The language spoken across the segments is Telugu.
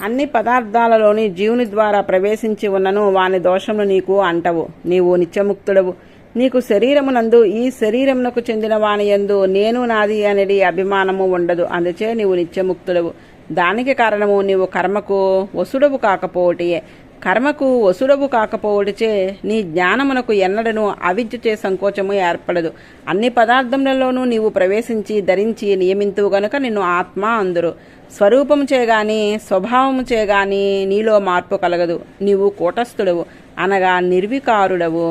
అన్ని పదార్థాలలోని జీవుని ద్వారా ప్రవేశించి ఉన్నను వాని దోషములు నీకు అంటవు. నీవు నిత్యముక్తుడవు. నీకు శరీరమునందు ఈ శరీరమునకు చెందిన వాని యందు నేను నాది అనేది అభిమానము ఉండదు. అందుచే నీవు నిత్యముక్తుడవు. దానికి కారణము నీవు కర్మకు వసుడవు కాకపోవటియే. కర్మకు వసుడవు కాకపోవటిచే నీ జ్ఞానమునకు ఎన్నడను అవిద్యచే సంకోచము ఏర్పడదు. అన్ని పదార్థములలోనూ నీవు ప్రవేశించి ధరించి నియమింతువు గనుక నిన్ను ఆత్మ అందురు. స్వరూపము చేగాని స్వభావము చేగాని నీలో మార్పు కలగదు. నీవు కూటస్థుడవు అనగా నిర్వికారుడవు.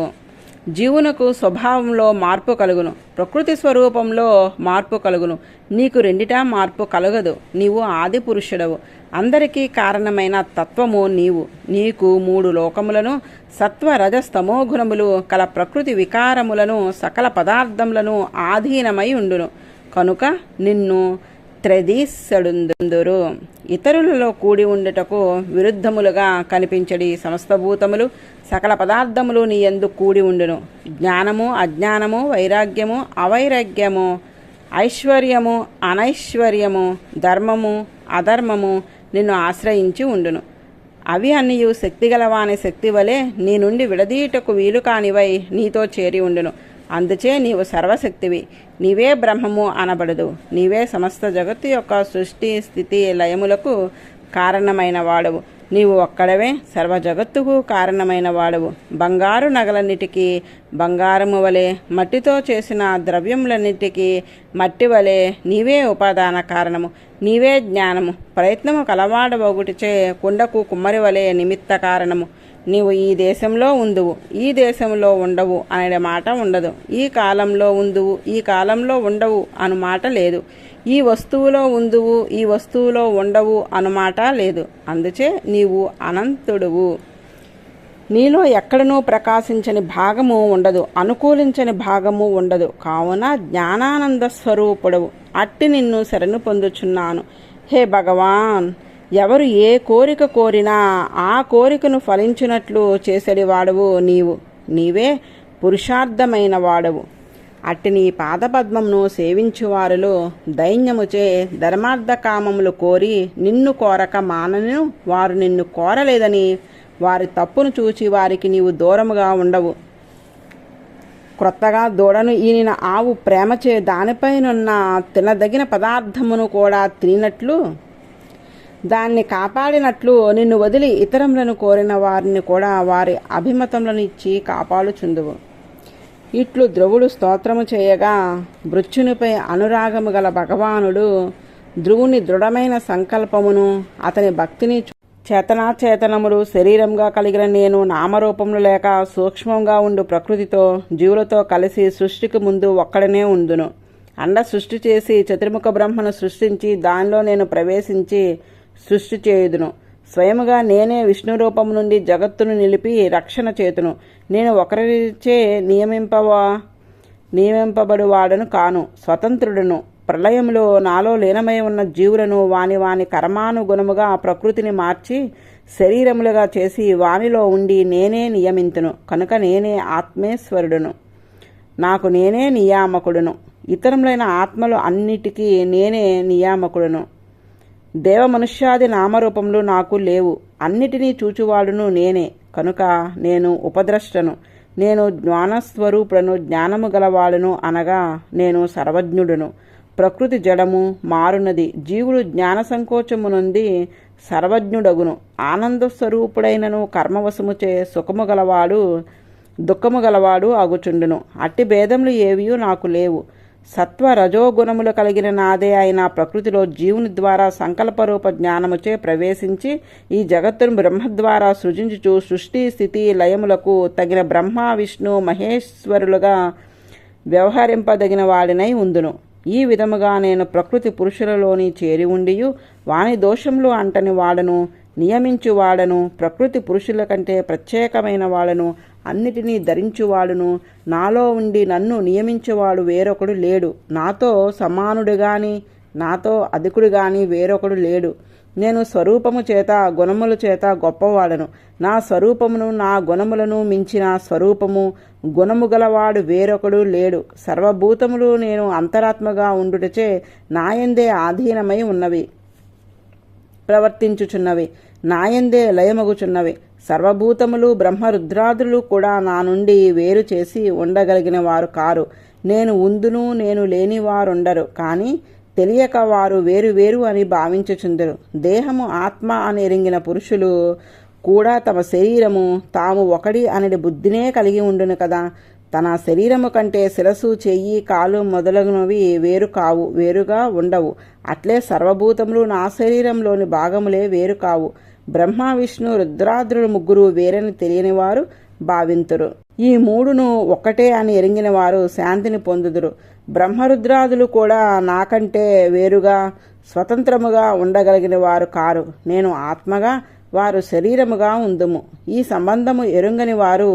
జీవునకు స్వభావంలో మార్పు కలుగును, ప్రకృతి స్వరూపంలో మార్పు కలుగును. నీకు రెండిటా మార్పు కలగదు. నీవు ఆది పురుషుడవు. అందరికీ కారణమైన తత్వము నీవు. నీకు 3 లోకములను సత్వ రజస్తమో గుణములు కల ప్రకృతి వికారములను సకల పదార్థములను ఆధీనమై ఉండును. కనుక నిన్ను త్రెదీసడుందురు. ఇతరులలో కూడి ఉండుటకు విరుద్ధములుగా కనిపించడి సమస్తభూతములు సకల పదార్థములు నీ యందు కూడి ఉండును. జ్ఞానము అజ్ఞానము, వైరాగ్యము అవైరాగ్యము, ఐశ్వర్యము అనైశ్వర్యము, ధర్మము అధర్మము నిన్ను ఆశ్రయించి ఉండును. అవి అన్నియు శక్తిగలవాని శక్తి వలె నీ నుండి విడదీయుటకు వీలు కానివై నీతో చేరి ఉండును. అందుచే నీవు సర్వశక్తివి. నీవే బ్రహ్మము అనబడదు. నీవే సమస్త జగత్తు యొక్క సృష్టి స్థితి లయములకు కారణమైన వాడవు. నీవు ఒక్కడవే సర్వ జగత్తుకు కారణమైన వాడవు. బంగారు నగలన్నిటికీ బంగారము వలె, మట్టితో చేసిన ద్రవ్యములన్నిటికీ మట్టి వలె నీవే ఉపాదాన కారణము. నీవే జ్ఞానము. ప్రయత్నము కలవాడవగుటిచే కుండకు కుమ్మరి వలె నిమిత్త కారణము. నీవు ఈ దేశంలో ఉందువు, ఈ దేశంలో ఉండవు అనే మాట ఉండదు. ఈ కాలంలో ఉందువు, ఈ కాలంలో ఉండవు అను మాట లేదు. ఈ వస్తువులో ఉందువు, ఈ వస్తువులో ఉండవు అనుమాట లేదు. అందుచే నీవు అనంతుడువు. నీలో ఎక్కడనూ ప్రకాశించని భాగము ఉండదు, అనుకూలించని భాగము ఉండదు. కావున జ్ఞానానంద స్వరూపుడవు. అట్టి నిన్ను శరణు పొందుచున్నాను. హే భగవాన్, ఎవరు ఏ కోరిక కోరినా ఆ కోరికను ఫలించినట్లు చేసడి వాడవు నీవు. నీవే పురుషార్థమైన వాడవు. అట్టి నీ పాదపద్మమును సేవించువారిలో దైన్యముచే ధర్మార్థ కామములు కోరి నిన్ను కోరక మానను వారు నిన్ను కోరలేదని వారి తప్పును చూచి వారికి నీవు దూరముగా ఉండవు. క్రొత్తగా దూడను ఈనిన ఆవు ప్రేమచే దానిపైనున్న తినదగిన పదార్థమును కూడా తినట్లు దాన్ని కాపాడినట్లు నిన్ను వదిలి ఇతరములను కోరిన వారిని కూడా వారి అభిమతములను ఇచ్చి కాపాడుచుందువు. ఇట్లు ధ్రువుడు స్తోత్రము చేయగా మృత్యునిపై అనురాగము గల భగవానుడు ధ్రువుని దృఢమైన సంకల్పమును అతని భక్తిని చేతనాచేతనములు శరీరంగా కలిగిన నేను నామరూపములు లేక సూక్ష్మంగా ఉండు ప్రకృతితో జీవులతో కలిసి సృష్టికి ముందు ఒక్కడనే ఉందును. అండ సృష్టి చేసి చతుర్ముఖ బ్రహ్మను సృష్టించి దానిలో నేను ప్రవేశించి సృష్టి చేయుదును. స్వయముగా నేనే విష్ణు రూపము నుండి జగత్తును నిలిపి రక్షణ చేతును. నేను ఒకరిచే నియమింపబడువాడను కాను, స్వతంత్రుడును. ప్రళయంలో నాలో లీనమై ఉన్న జీవులను వాని వాని కర్మానుగుణముగా ప్రకృతిని మార్చి శరీరములుగా చేసి వానిలో ఉండి నేనే నియమింతును. కనుక నేనే ఆత్మేశ్వరుడును. నాకు నేనే నియామకుడును. ఇతరములైన ఆత్మలు అన్నిటికీ నేనే నియామకుడును. దేవ మనుష్యాది నామరూపములు నాకు లేవు. అన్నిటినీ చూచువాడును నేనే. కనుక నేను ఉపద్రష్టను. నేను జ్ఞానస్వరూపుడను, జ్ఞానము గలవాడును అనగా నేను సర్వజ్ఞుడును. ప్రకృతి జడము మారునది. జీవుడు జ్ఞాన సంకోచము నుండి సర్వజ్ఞుడగును. ఆనందస్వరూపుడైనను కర్మవశముచే సుఖము గలవాడు దుఃఖము గలవాడు అగుచుండును. అట్టి భేదములు ఏవియూ నాకు లేవు. సత్వ రజోగుణములు కలిగిన నాదే అయిన ప్రకృతిలో జీవుని ద్వారా సంకల్పరూప జ్ఞానముచే ప్రవేశించి ఈ జగత్తును బ్రహ్మ ద్వారా సృజించుచు సృష్టి స్థితి లయములకు తగిన బ్రహ్మ విష్ణు మహేశ్వరులుగా వ్యవహరింపదగిన వాడినై ఉందును. ఈ విధముగా నేను ప్రకృతి పురుషులలోని చేరి ఉండియు వాని దోషములు అంటని వాడను, నియమించువాడను, ప్రకృతి పురుషుల కంటే ప్రత్యేకమైన వాడను, అన్నిటినీ ధరించువాడును. నాలో ఉండి నన్ను నియమించేవాడు వేరొకడు లేడు. నాతో సమానుడు గాని నాతో అధికుడు గాని వేరొకడు లేడు. నేను స్వరూపము చేత గుణముల చేత గొప్పవాడను. నా స్వరూపమును నా గుణములను మించిన స్వరూపము గుణము గలవాడు వేరొకడు లేడు. సర్వభూతములు నేను అంతరాత్మగా ఉండుటచే నాయందే ఆధీనమై ఉన్నవి. ప్రవర్తించుచున్నవి, నాయందే లయమగుచున్నవి. సర్వభూతములు బ్రహ్మరుద్రాదులు కూడా నా నుండి వేరు చేసి ఉండగలిగిన వారు కారు. నేను ఉందును నేను లేని వారుండరు, కానీ తెలియక వారు వేరు వేరు అని భావించుచుందరు. దేహము ఆత్మ అని ఎరింగిన పురుషులు కూడా తమ శరీరము తాము ఒకటి అనేది బుద్ధినే కలిగి ఉండును కదా. తన శరీరము కంటే శిరసు, చెయ్యి, కాలు మొదలగునవి వేరు కావు, వేరుగా ఉండవు. అట్లే సర్వభూతములు నా శరీరంలోని భాగములే వేరు కావు. బ్రహ్మ, విష్ణు, రుద్రాద్రులు ముగ్గురు వేరని తెలియని వారు భావింతురు. ఈ మూడును ఒక్కటే అని ఎరింగిన వారు శాంతిని పొందుదురు. బ్రహ్మరుద్రాదులు కూడా నాకంటే వేరుగా స్వతంత్రముగా ఉండగలిగిన వారు కారు. నేను ఆత్మగా, వారు శరీరముగా ఉందుము. ఈ సంబంధము ఎరుంగని వారు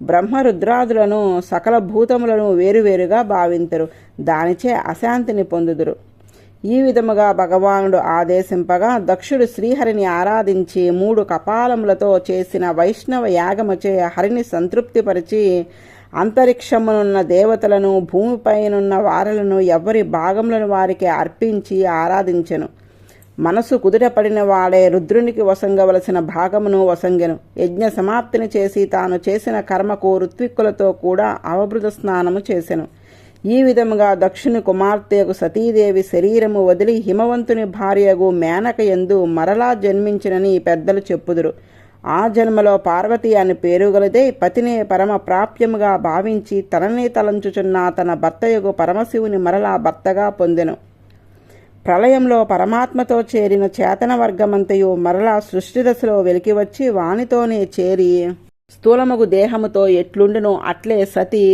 బ్రహ్మరుద్రాదులను సకల భూతములను వేరువేరుగా భావింతురు. దానిచే అశాంతిని పొందుదురు. ఈ విధముగా భగవానుడు ఆదేశింపగా దక్షుడు శ్రీహరిని ఆరాధించి 3 కపాలములతో చేసిన వైష్ణవ యాగముచే హరిని సంతృప్తిపరిచి అంతరిక్షమునున్న దేవతలను, భూమిపైనున్న వారలను ఎవరి భాగములను వారికి అర్పించి ఆరాధించెను. మనసు కుదుటపడిన వాడే రుద్రునికి వసంగవలసిన భాగమును వసంగెను. యజ్ఞ సమాప్తిని చేసి తాను చేసిన కర్మకు ఋత్విక్కులతో కూడా అవభృత స్నానము చేసెను. ఈ విధముగా దక్షుని కుమార్తెకు సతీదేవి శరీరము వదిలి హిమవంతుని భార్యగు మేనక యందు మరలా జన్మించినని పెద్దలు చెప్పుదురు. ఆ జన్మలో పార్వతి అని పేరుగలదే పతినే పరమ ప్రాప్యముగా భావించి తననే తలంచుచున్న తన భర్తయగు పరమశివుని మరలా భర్తగా పొందెను. ప్రళయంలో పరమాత్మతో చేరిన చేతన వర్గమంతయు మరలా సృష్టి దశలో వెలికివచ్చి వానితోనే చేరి స్థూలమగు దేహముతో ఎట్లుండునో అట్లే సతి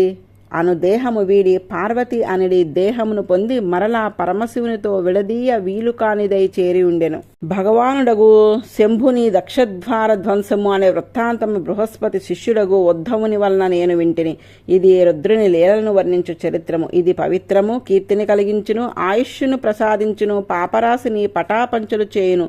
అను దేహము వీడి పార్వతి అనేది దేహమును పొంది మరలా పరమశివునితో విడదీయ వీలు కానిదై చేరి ఉండెను. భగవానుడగు శంభుని దక్షద్వార ధ్వంసము అనే వృత్తాంతము బృహస్పతి శిష్యుడగు ఉద్ధవుని వలన నేను వింటిని. ఇది రుద్రుని లీలలను వర్ణించు చరిత్రము. ఇది పవిత్రము, కీర్తిని కలిగించును, ఆయుష్యును ప్రసాదించును, పాపరాశిని పటాపంచలు చేయును.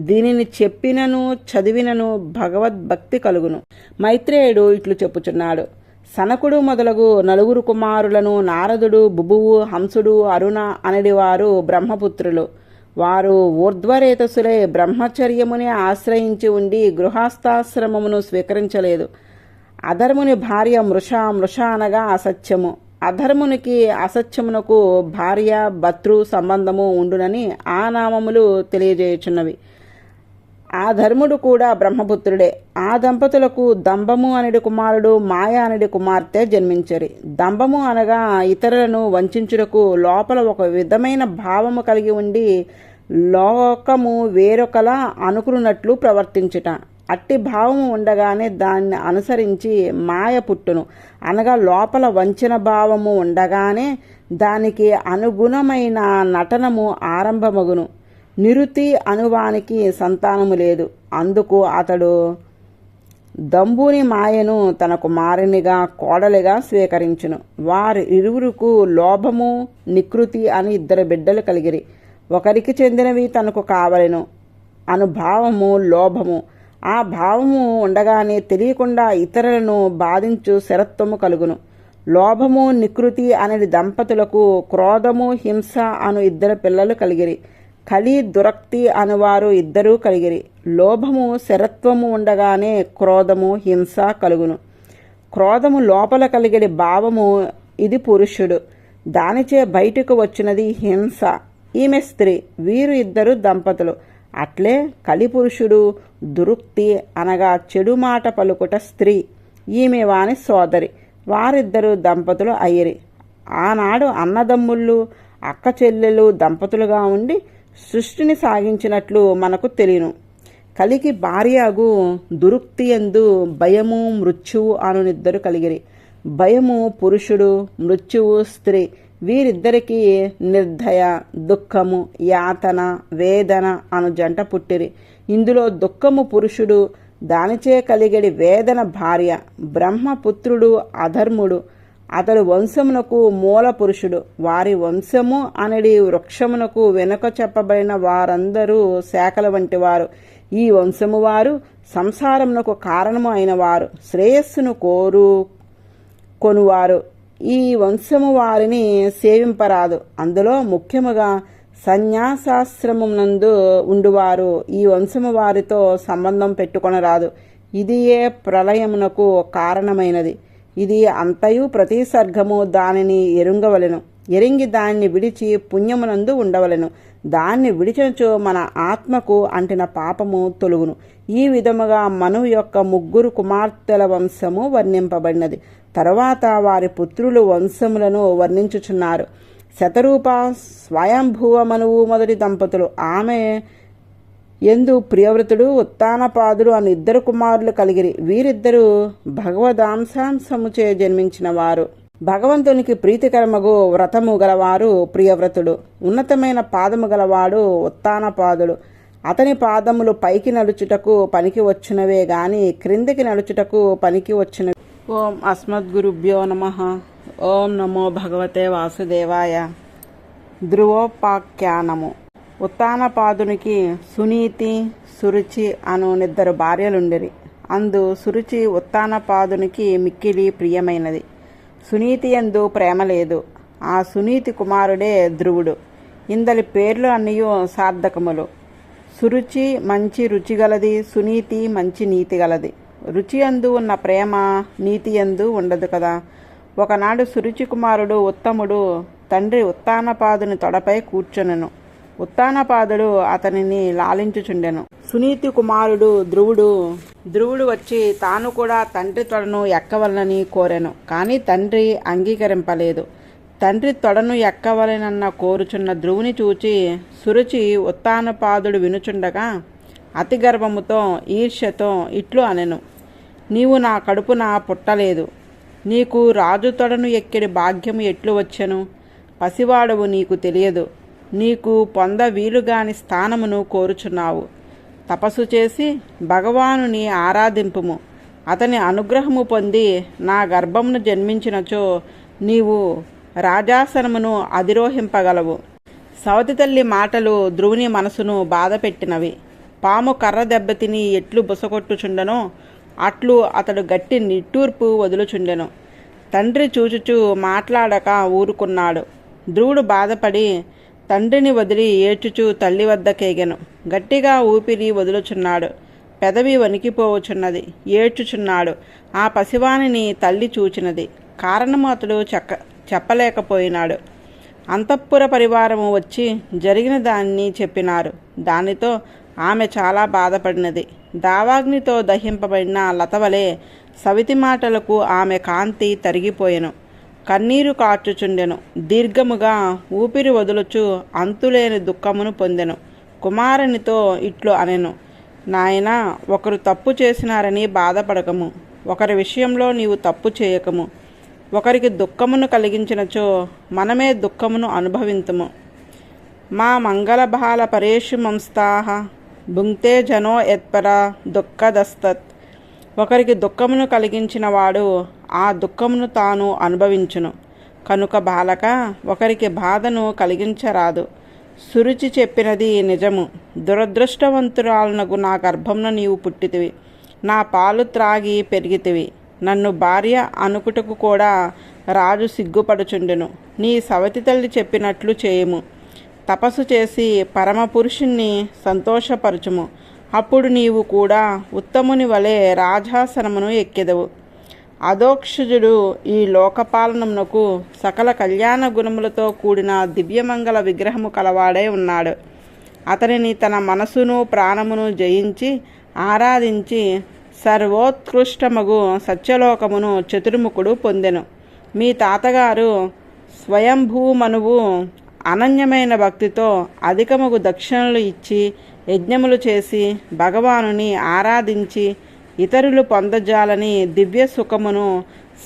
దీనిని చెప్పినను చదివినను భగవద్భక్తి కలుగును. మైత్రేయుడు ఇట్లు చెప్పుచున్నాడు. సనకుడు మొదలగు 4 కుమారులను నారదుడు, బుబువు, హంసుడు, అరుణ అనడి వారు బ్రహ్మపుత్రులు. వారు ఊర్ధ్వరేతసులై బ్రహ్మచర్యముని ఆశ్రయించి ఉండి గృహస్థాశ్రమమును స్వీకరించలేదు. అధర్ముని భార్య మృష. మృష అనగా అసత్యము. అధర్మునికి అసత్యమునకు భార్య భర్తృ సంబంధము ఉండునని ఆ నామములు తెలియజేయుచున్నవి. ఆ ధర్ముడు కూడా బ్రహ్మపుత్రుడే. ఆ దంపతులకు దంభము అనడి కుమారుడు, మాయ అనడి కుమార్తె జన్మించరి. దంభము అనగా ఇతరులను వంచుటకు లోపల ఒక విధమైన భావము కలిగి ఉండి లోకము వేరొకలా అనుకున్నట్లు ప్రవర్తించుట. అట్టి భావము ఉండగానే దాన్ని అనుసరించి మాయ పుట్టును. అనగా లోపల వంచన భావము ఉండగానే దానికి అనుగుణమైన నటనము ఆరంభమగును. నిరుతి అనువానికి సంతానము లేదు. అందుకు అతడు దంభుని మాయను తన కుమారునిగా కోడలిగా స్వీకరించును. వారి ఇరువురుకు లోభము, నికృతి అని 2 బిడ్డలు కలిగిరి. ఒకరికి చెందినవి తనకు కావలెను అనుభావము లోభము. ఆ భావము ఉండగానే తెలియకుండా ఇతరులను బాధించు శరత్వము కలుగును. లోభము, నికృతి అనేది దంపతులకు క్రోధము, హింస అను 2 పిల్లలు కలిగిరి. కలి, దురక్తి అనువారు 2 కలిగిరి. లోభము, శరత్వము ఉండగానే క్రోధము, హింస కలుగును. క్రోధము లోపల కలిగడి భావము. ఇది పురుషుడు. దానిచే బయటకు వచ్చినది హింస. ఈమె స్త్రీ. వీరు 2 దంపతులు. అట్లే కలిపురుషుడు దురుక్తి అనగా చెడు మాట పలుకుట స్త్రీ. ఈమె వాని సోదరి. వారిద్దరు దంపతులు అయ్యిరి. ఆనాడు అన్నదమ్ముళ్ళు, అక్క చెల్లెలు దంపతులుగా ఉండి సృష్టిని సాగించినట్లు మనకు తెలియను. కలికి భార్యగు దురుక్తి యందు భయము, మృత్యువు అను 2 కలిగిరి. భయము పురుషుడు, మృత్యువు స్త్రీ. వీరిద్దరికీ నిర్దయ, దుఃఖము, యాతన, వేదన అను జంట పుట్టిరి. ఇందులో దుఃఖము పురుషుడు, దానిచే కలిగడి వేదన భార్య. బ్రహ్మపుత్రుడు అధర్ముడు. అతడు వంశమునకు మూల పురుషుడు. వారి వంశము అనడి వృక్షమునకు వెనుక చెప్పబడిన వారందరూ శాఖల వంటి వారు. ఈ వంశము వారు సంసారమునకు కారణము అయిన వారు, శ్రేయస్సును కొనువారు. ఈ వంశము వారిని సేవింపరాదు. అందులో ముఖ్యముగా సన్యాసాశ్రమమునందు ఉండువారు ఈ వంశము వారితో సంబంధం పెట్టుకొనరాదు. ఇది ఏ ప్రళయమునకు కారణమైనది. ఇది అంతయు ప్రతి సర్గము దానిని ఎరుంగవలెను. ఎరింగి దాన్ని విడిచి పుణ్యమునందు ఉండవలెను. దాన్ని విడిచినచో మన ఆత్మకు అంటిన పాపము తొలుగును. ఈ విధముగా మనువు యొక్క 3 కుమార్తెల వంశము వర్ణింపబడినది. తరువాత వారి పుత్రులు వంశములను వర్ణించుచున్నారు. శతరూప, స్వయంభువ మనువు మొదటి దంపతులు. ఆమె ఎందు ప్రియవ్రతుడు, ఉత్తానపాదుడు అని 2 కుమారులు కలిగిరి. వీరిద్దరూ భగవదాంశాంశముచే జన్మించిన వారు. భగవంతునికి ప్రీతికరమగు వ్రతము గలవారు ప్రియవ్రతుడు. ఉన్నతమైన పాదము గలవాడు ఉత్తానపాదుడు. అతని పాదములు పైకి నడుచుటకు పనికి వచ్చినవే గాని క్రిందికి నడుచుటకు పనికి వచ్చినవి. ఓం అస్మద్గురుభ్యో నమః. ఓం నమో భగవతే వాసుదేవాయ. ధ్రువోపాఖ్యానము. ఉత్తానపాదునికి సునీతి, సురుచి అను 2 భార్యలుండిరి. అందు సురుచి ఉత్తానపాదునికి మిక్కిలి ప్రియమైనది. సునీతి యందు ప్రేమ లేదు. ఆ సునీతి కుమారుడే ధ్రువుడు. ఇందలి పేర్లు అన్నయూ సార్థకములు. సురుచి మంచి రుచి గలది, సునీతి మంచి నీతి గలది. రుచి యందు ఉన్న ప్రేమ నీతి యందు ఉండదు కదా. ఒకనాడు సురుచి కుమారుడు ఉత్తముడు తండ్రి ఉత్తానపాదుని తొడపై కూర్చొనెను. ఉత్తానపాదుడు అతనిని లాలించుచుండెను. సునీతి కుమారుడు ధ్రువుడు వచ్చి తాను కూడా తండ్రి తొడను ఎక్కవలనని కోరెను. కానీ తండ్రి అంగీకరింపలేదు. తండ్రి తొడను ఎక్కవలనన్న కోరుచున్న ధ్రువుని చూచి సురుచి ఉత్తానపాదుడు వినుచుండగా అతి గర్వముతో ఈర్ష్యతో ఇట్లు అనెను. నీవు నా కడుపున పుట్టలేదు. నీకు రాజు తొడను ఎక్కిడి భాగ్యము ఎట్లు వచ్చెను? పసివాడవు, నీకు తెలియదు. నీకు పొంద వీలుగాని స్థానమును కోరుచున్నావు. తపస్సు చేసి భగవానుని ఆరాధింపుము. అతని అనుగ్రహము పొంది నా గర్భమును జన్మించినచో నీవు రాజాసనమును అధిరోహింపగలవు. సవతి తల్లి మాటలు ధ్రువుని మనసును బాధపెట్టినవి. పాము కర్ర దెబ్బతిని ఎట్లు బుసకొట్టుచుండెనో అట్లు అతడు గట్టి నిట్టూర్పు వదులుచుండెను. తండ్రి చూచుచూ మాట్లాడక ఊరుకున్నాడు. ధ్రువుడు బాధపడి తండ్రిని వదిలి ఏడ్చుచూ తల్లి వద్దకేగెను. గట్టిగా ఊపిరి వదులుచున్నాడు. పెదవి వణికిపోవచున్నది. ఏడ్చుచున్నాడు. ఆ పసివానిని తల్లి చూచినది. కారణము అతడు చెప్పలేకపోయినాడు. అంతఃపుర పరివారము వచ్చి జరిగిన దాన్ని చెప్పినారు. దానితో ఆమె చాలా బాధపడినది. దావాగ్నితో దహింపబడిన లతవలే సవితి మాటలకు ఆమె కాంతి తరిగిపోయెను. కన్నీరు కార్చుచుండెను. దీర్ఘముగా ఊపిరి వదులుచు అంతులేని దుఃఖమును పొందెను. కుమారునితో ఇట్లు అనెను. నాయనా, ఒకరు తప్పు చేసినారని బాధపడకము. ఒకరి విషయంలో నీవు తప్పు చేయకము. ఒకరికి దుఃఖమును కలిగించినచో మనమే దుఃఖమును అనుభవింతుము. మా మంగళభాల పరేషు మంస్తాహ భుంక్తే జనో యత్పర దుఃఖదస్తత్. ఒకరికి దుఃఖమును కలిగించిన వాడు ఆ దుఃఖమును తాను అనుభవించును. కనుక బాలక, ఒకరికి బాధను కలిగించరాదు. సురుచి చెప్పినది నిజము. దురదృష్టవంతురాలనగు నా గర్భమున నీవు పుట్టితివి. నా పాలు త్రాగి పెరిగితివి. నన్ను భార్య అనుకుటకు కూడా రాజు సిగ్గుపడుచుండెను. నీ సవతి తల్లి చెప్పినట్లు చేయుము. తపస్సు చేసి పరమపురుషుణ్ణి సంతోషపరచుము. అప్పుడు నీవు కూడా ఉత్తముని వలె రాజాసనమును ఎక్కెదవు. అధోక్షజుడు ఈ లోకపాలనమునకు సకల కళ్యాణ గుణములతో కూడిన దివ్యమంగళ విగ్రహము కలవాడై ఉన్నాడు. అతనిని తన మనసును ప్రాణమును జయించి ఆరాధించి సర్వోత్కృష్టమగు సత్యలోకమును చతుర్ముఖుడు పొందెను. మీ తాతగారు స్వయంభూమనువు అనన్యమైన భక్తితో అధికముగు దక్షిణలు ఇచ్చి యజ్ఞములు చేసి భగవానుని ఆరాధించి ఇతరులు పొందజాలని దివ్య సుఖమును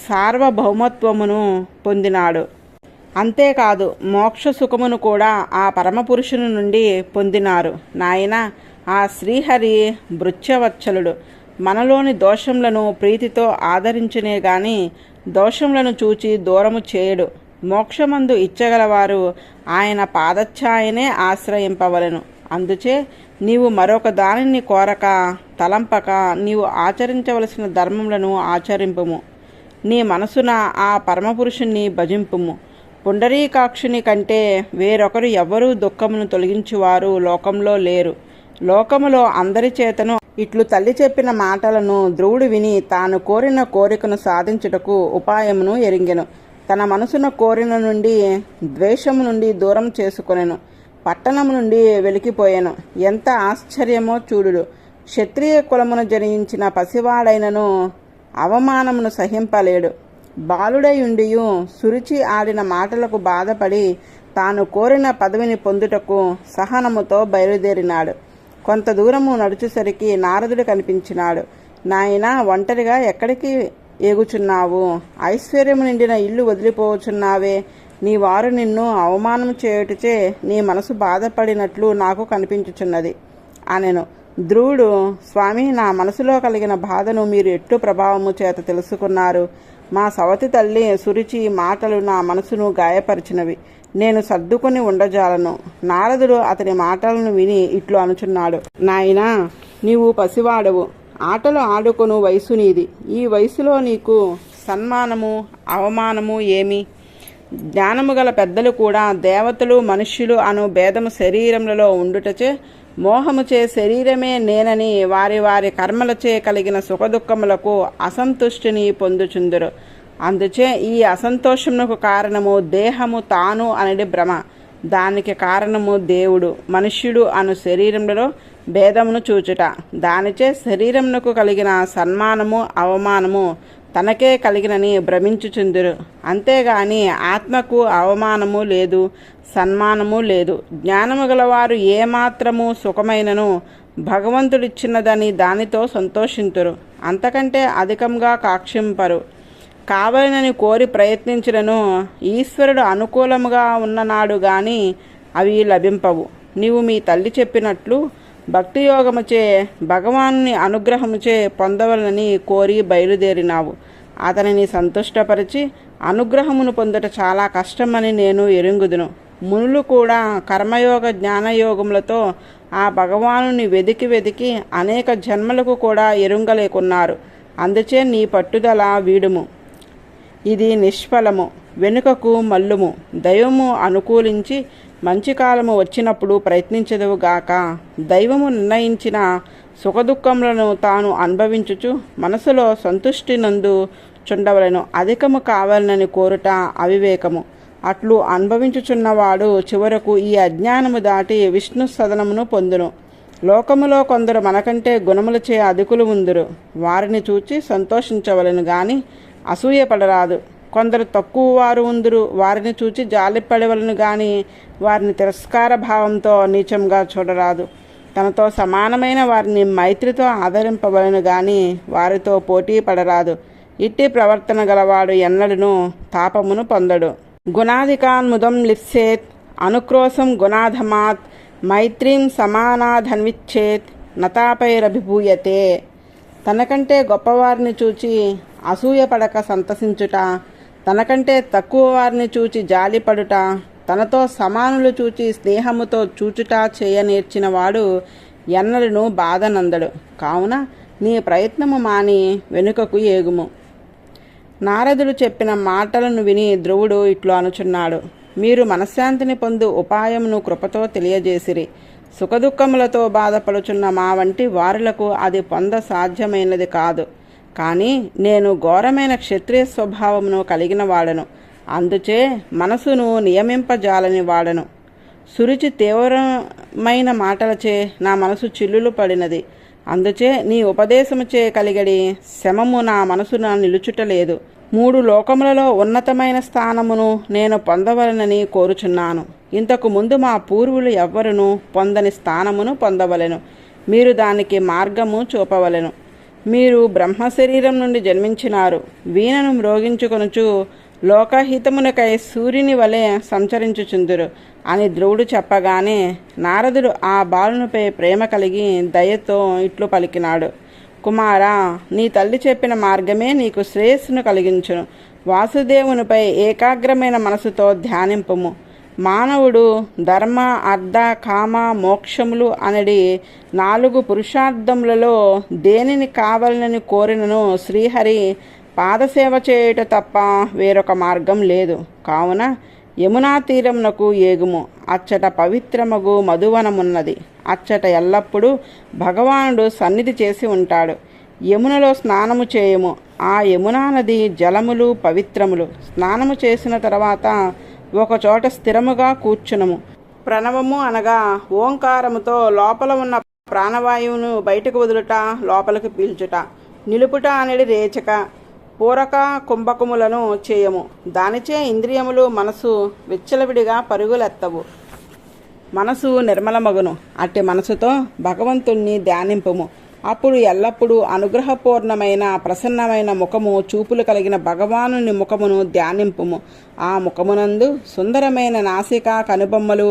సార్వభౌమత్వమును పొందినాడు. అంతేకాదు, మోక్ష సుఖమును కూడా ఆ పరమపురుషుని నుండి పొందినారు. నాయన, ఆ శ్రీహరి భృత్యవత్సలుడు. మనలోని దోషములను ప్రీతితో ఆదరించునే గాని దోషములను చూచి దూరము చేయడు. మోక్షమందు ఇచ్చగలవారు ఆయన పాదఛాయనే ఆశ్రయింపవలెను. అందుచే నీవు మరొక దానిని కోరక తలంపక నీవు ఆచరించవలసిన ధర్మములను ఆచరింపుము. నీ మనసున ఆ పరమపురుషుణ్ణి భజింపుము. పుండరీకాక్షుని కంటే వేరొకరు ఎవ్వరూ దుఃఖమును తొలగించువారు లోకంలో లేరు. లోకములో అందరి చేతను ఇట్లు తల్లి చెప్పిన మాటలను ధ్రువుడు విని తాను కోరిన కోరికను సాధించుటకు ఉపాయమును ఎరింగెను. తన మనసున కోరిన నుండి ద్వేషము నుండి దూరం చేసుకొనెను. పట్టణము నుండి వెలికిపోయాను. ఎంత ఆశ్చర్యమో చూడుడు. క్షత్రియ కులమును జనించిన పసివాడైనను అవమానమును సహింపలేడు. బాలుడై ఉండియు సురుచి ఆడిన మాటలకు బాధపడి తాను కోరిన పదవిని పొందుటకు సహనముతో బయలుదేరినాడు. కొంత దూరము నడుచుసరికి నారదుడు కనిపించినాడు. నాయనా, ఒంటరిగా ఎక్కడికి ఏగుచున్నావు? ఐశ్వర్యము నిండిన ఇల్లు వదిలిపోచున్నావే. నీ వారు నిన్ను అవమానం చేయుటచే నీ మనసు బాధపడినట్లు నాకు కనిపించుచున్నది అనెను. ధ్రువుడు, స్వామి, నా మనసులో కలిగిన బాధను మీరు ఎట్లు ప్రభావము చేత తెలుసుకున్నారు? మా సవతి తల్లి సురుచి మాటలు నా మనసును గాయపరిచినవి. నేను సర్దుకొని ఉండజాలను. నారదుడు అతని మాటలను విని ఇట్లు అనుచున్నాడు. నాయనా, నీవు పసివాడవు, ఆటలు ఆడుకొను వయసు నీది. ఈ వయసులో నీకు సన్మానము అవమానము ఏమి? జ్ఞానము గల పెద్దలు కూడా దేవతలు మనుష్యులు అను భేదము శరీరములలో ఉండుటచే మోహముచే శరీరమే నేనని వారి వారి కర్మలచే కలిగిన సుఖదుఖములకు అసంతుష్టిని పొందుచుందురు. అందుచే ఈ అసంతోషమునకు కారణము దేహము తాను అనేది భ్రమ. దానికి కారణము దేవుడు మనుష్యుడు అను శరీరములలో భేదమును చూచుట. దానిచే శరీరమునకు కలిగిన సన్మానము అవమానము తనకే కలిగినని భ్రమించుచుందురు. అంతేగాని ఆత్మకు అవమానము లేదు, సన్మానము లేదు. జ్ఞానము గలవారు ఏమాత్రము సుఖమైనను భగవంతుడిచ్చినదని దానితో సంతోషింతురు. అంతకంటే అధికంగా కాక్షింపరు. కావాలని కోరి ప్రయత్నించినను ఈశ్వరుడు అనుకూలముగా ఉన్ననాడు గాని అవి లభింపవు. నీవు మీ తల్లి చెప్పినట్లు భక్తియోగముచే భగవానుని అనుగ్రహముచే పొందవలనని కోరి బయలుదేరినావు. అతనిని సంతుష్టపరిచి అనుగ్రహమును పొందుట చాలా కష్టమని నేను ఎరుగుదును. మునులు కూడా కర్మయోగ జ్ఞానయోగములతో ఆ భగవానుని వెదికి వెదికి అనేక జన్మలకు కూడా ఎరుంగలేకున్నారు. అందుచే నీ పట్టుదల వీడుము. ఇది నిష్ఫలము, వెనుకకు మల్లుము. దైవము అనుకూలించి మంచి కాలము వచ్చినప్పుడు ప్రయత్నించదువుగాక. దైవము నిర్ణయించిన సుఖదుఖములను తాను అనుభవించుచు మనసులో సంతుష్టి నందు చుండవలను. అధికము కావాలని కోరుట అవివేకము. అట్లు అనుభవించుచున్నవాడు చివరకు ఈ అజ్ఞానము దాటి విష్ణు సదనమును పొందును. లోకములో కొందరు మనకంటే గుణములచే అధికులు ఉందురు. వారిని చూచి సంతోషించవలను గాని అసూయపడరాదు. కొందరు తక్కువ వారు ఉందురు. వారిని చూచి జాలిపడవలను గాని వారిని తిరస్కార భావంతో నీచంగా చూడరాదు. తనతో సమానమైన వారిని మైత్రితో ఆదరింపవలను గాని వారితో పోటీ పడరాదు. ఇట్టి ప్రవర్తన గలవాడు ఎన్నడను తాపమును పొందడు. గుణాధికాన్ముదం లిప్సేత్ అనుక్రోశం గుణాధమాత్ మైత్రీం సమానాధన్విచ్చేత్ నతాపైరభిభూయతే. తనకంటే గొప్పవారిని చూచి అసూయపడక సంతసించుట, తనకంటే తక్కువ వారిని చూచి జాలిపడుట, తనతో సమానులు చూచి స్నేహముతో చూచుట చేయనేర్చిన వాడు ఎన్నడను బాధనందడు. కావున నీ ప్రయత్నము మాని వెనుకకు ఏగుము. నారదుడు చెప్పిన మాటలను విని ధ్రువుడు ఇట్లు అనుచున్నాడు. మీరు మనశ్శాంతిని పొందు ఉపాయమును కృపతో తెలియజేసిరి. సుఖదుఖములతో బాధపడుచున్న మా వంటి వారులకు అది పొంద సాధ్యమైనది కాదు. కానీ నేను ఘోరమైన క్షత్రియ స్వభావమును కలిగిన వాడను. అందుచే మనసును నియమింపజాలని వాడను. సురుచి తీవ్రమైన మాటలచే నా మనసు చిల్లులు పడినది. అందుచే నీ ఉపదేశముచే కలిగడి శమము నా మనసున నిలుచుటలేదు. 3 లోకములలో ఉన్నతమైన స్థానమును నేను పొందవలనని కోరుచున్నాను. ఇంతకు ముందు మా పూర్వులు ఎవ్వరును పొందని స్థానమును పొందవలెను. మీరు దానికి మార్గము చూపవలెను. మీరు బ్రహ్మ శరీరం నుండి జన్మించినారు. వీణను మ్రోగించుకొనుచు లోకహితమునకై సూర్యుని వలె సంచరించుచుందురు అని ధ్రువుడు చెప్పగానే నారదుడు ఆ బాలునిపై ప్రేమ కలిగి దయతో ఇట్లు పలికినాడు. కుమారా, నీ తల్లి చెప్పిన మార్గమే నీకు శ్రేయస్సును కలిగించును. వాసుదేవునిపై ఏకాగ్రమైన మనసుతో ధ్యానింపుము. మానవుడు ధర్మ అర్థ కామ మోక్షములు అనడి 4 పురుషార్థములలో దేనిని కావాలని కోరినను శ్రీహరి పాదసేవ చేయుట తప్ప వేరొక మార్గం లేదు. కావున యమునా తీరమునకు ఏగుము. అచ్చట పవిత్రమగు మధువనమున్నది. అచ్చట ఎల్లప్పుడూ భగవానుడు సన్నిధి చేసి ఉంటాడు. యమునలో స్నానము చేయము. ఆ యమునా నది జలములు పవిత్రములు. స్నానము చేసిన తర్వాత ఒకచోట స్థిరముగా కూర్చునము. ప్రణవము అనగా ఓంకారముతో లోపల ఉన్న ప్రాణవాయువును బయటకు వదులుట, లోపలికి పీల్చుట. నిలుపుట అనేది రేచక. పూరక కుంభకములను చేయము. దానిచే ఇంద్రియములు మనసు విచ్చలవిడిగా పరుగులెత్తవు. మనసు నిర్మలమగును. అట్టి మనసుతో భగవంతుణ్ణి ధ్యానింపుము. అప్పుడు ఎల్లప్పుడూ అనుగ్రహపూర్ణమైన ప్రసన్నమైన ముఖము చూపులు కలిగిన భగవానుని ముఖమును ధ్యానింపుము. ఆ ముఖమునందు సుందరమైన నాసిక కనుబొమ్మలు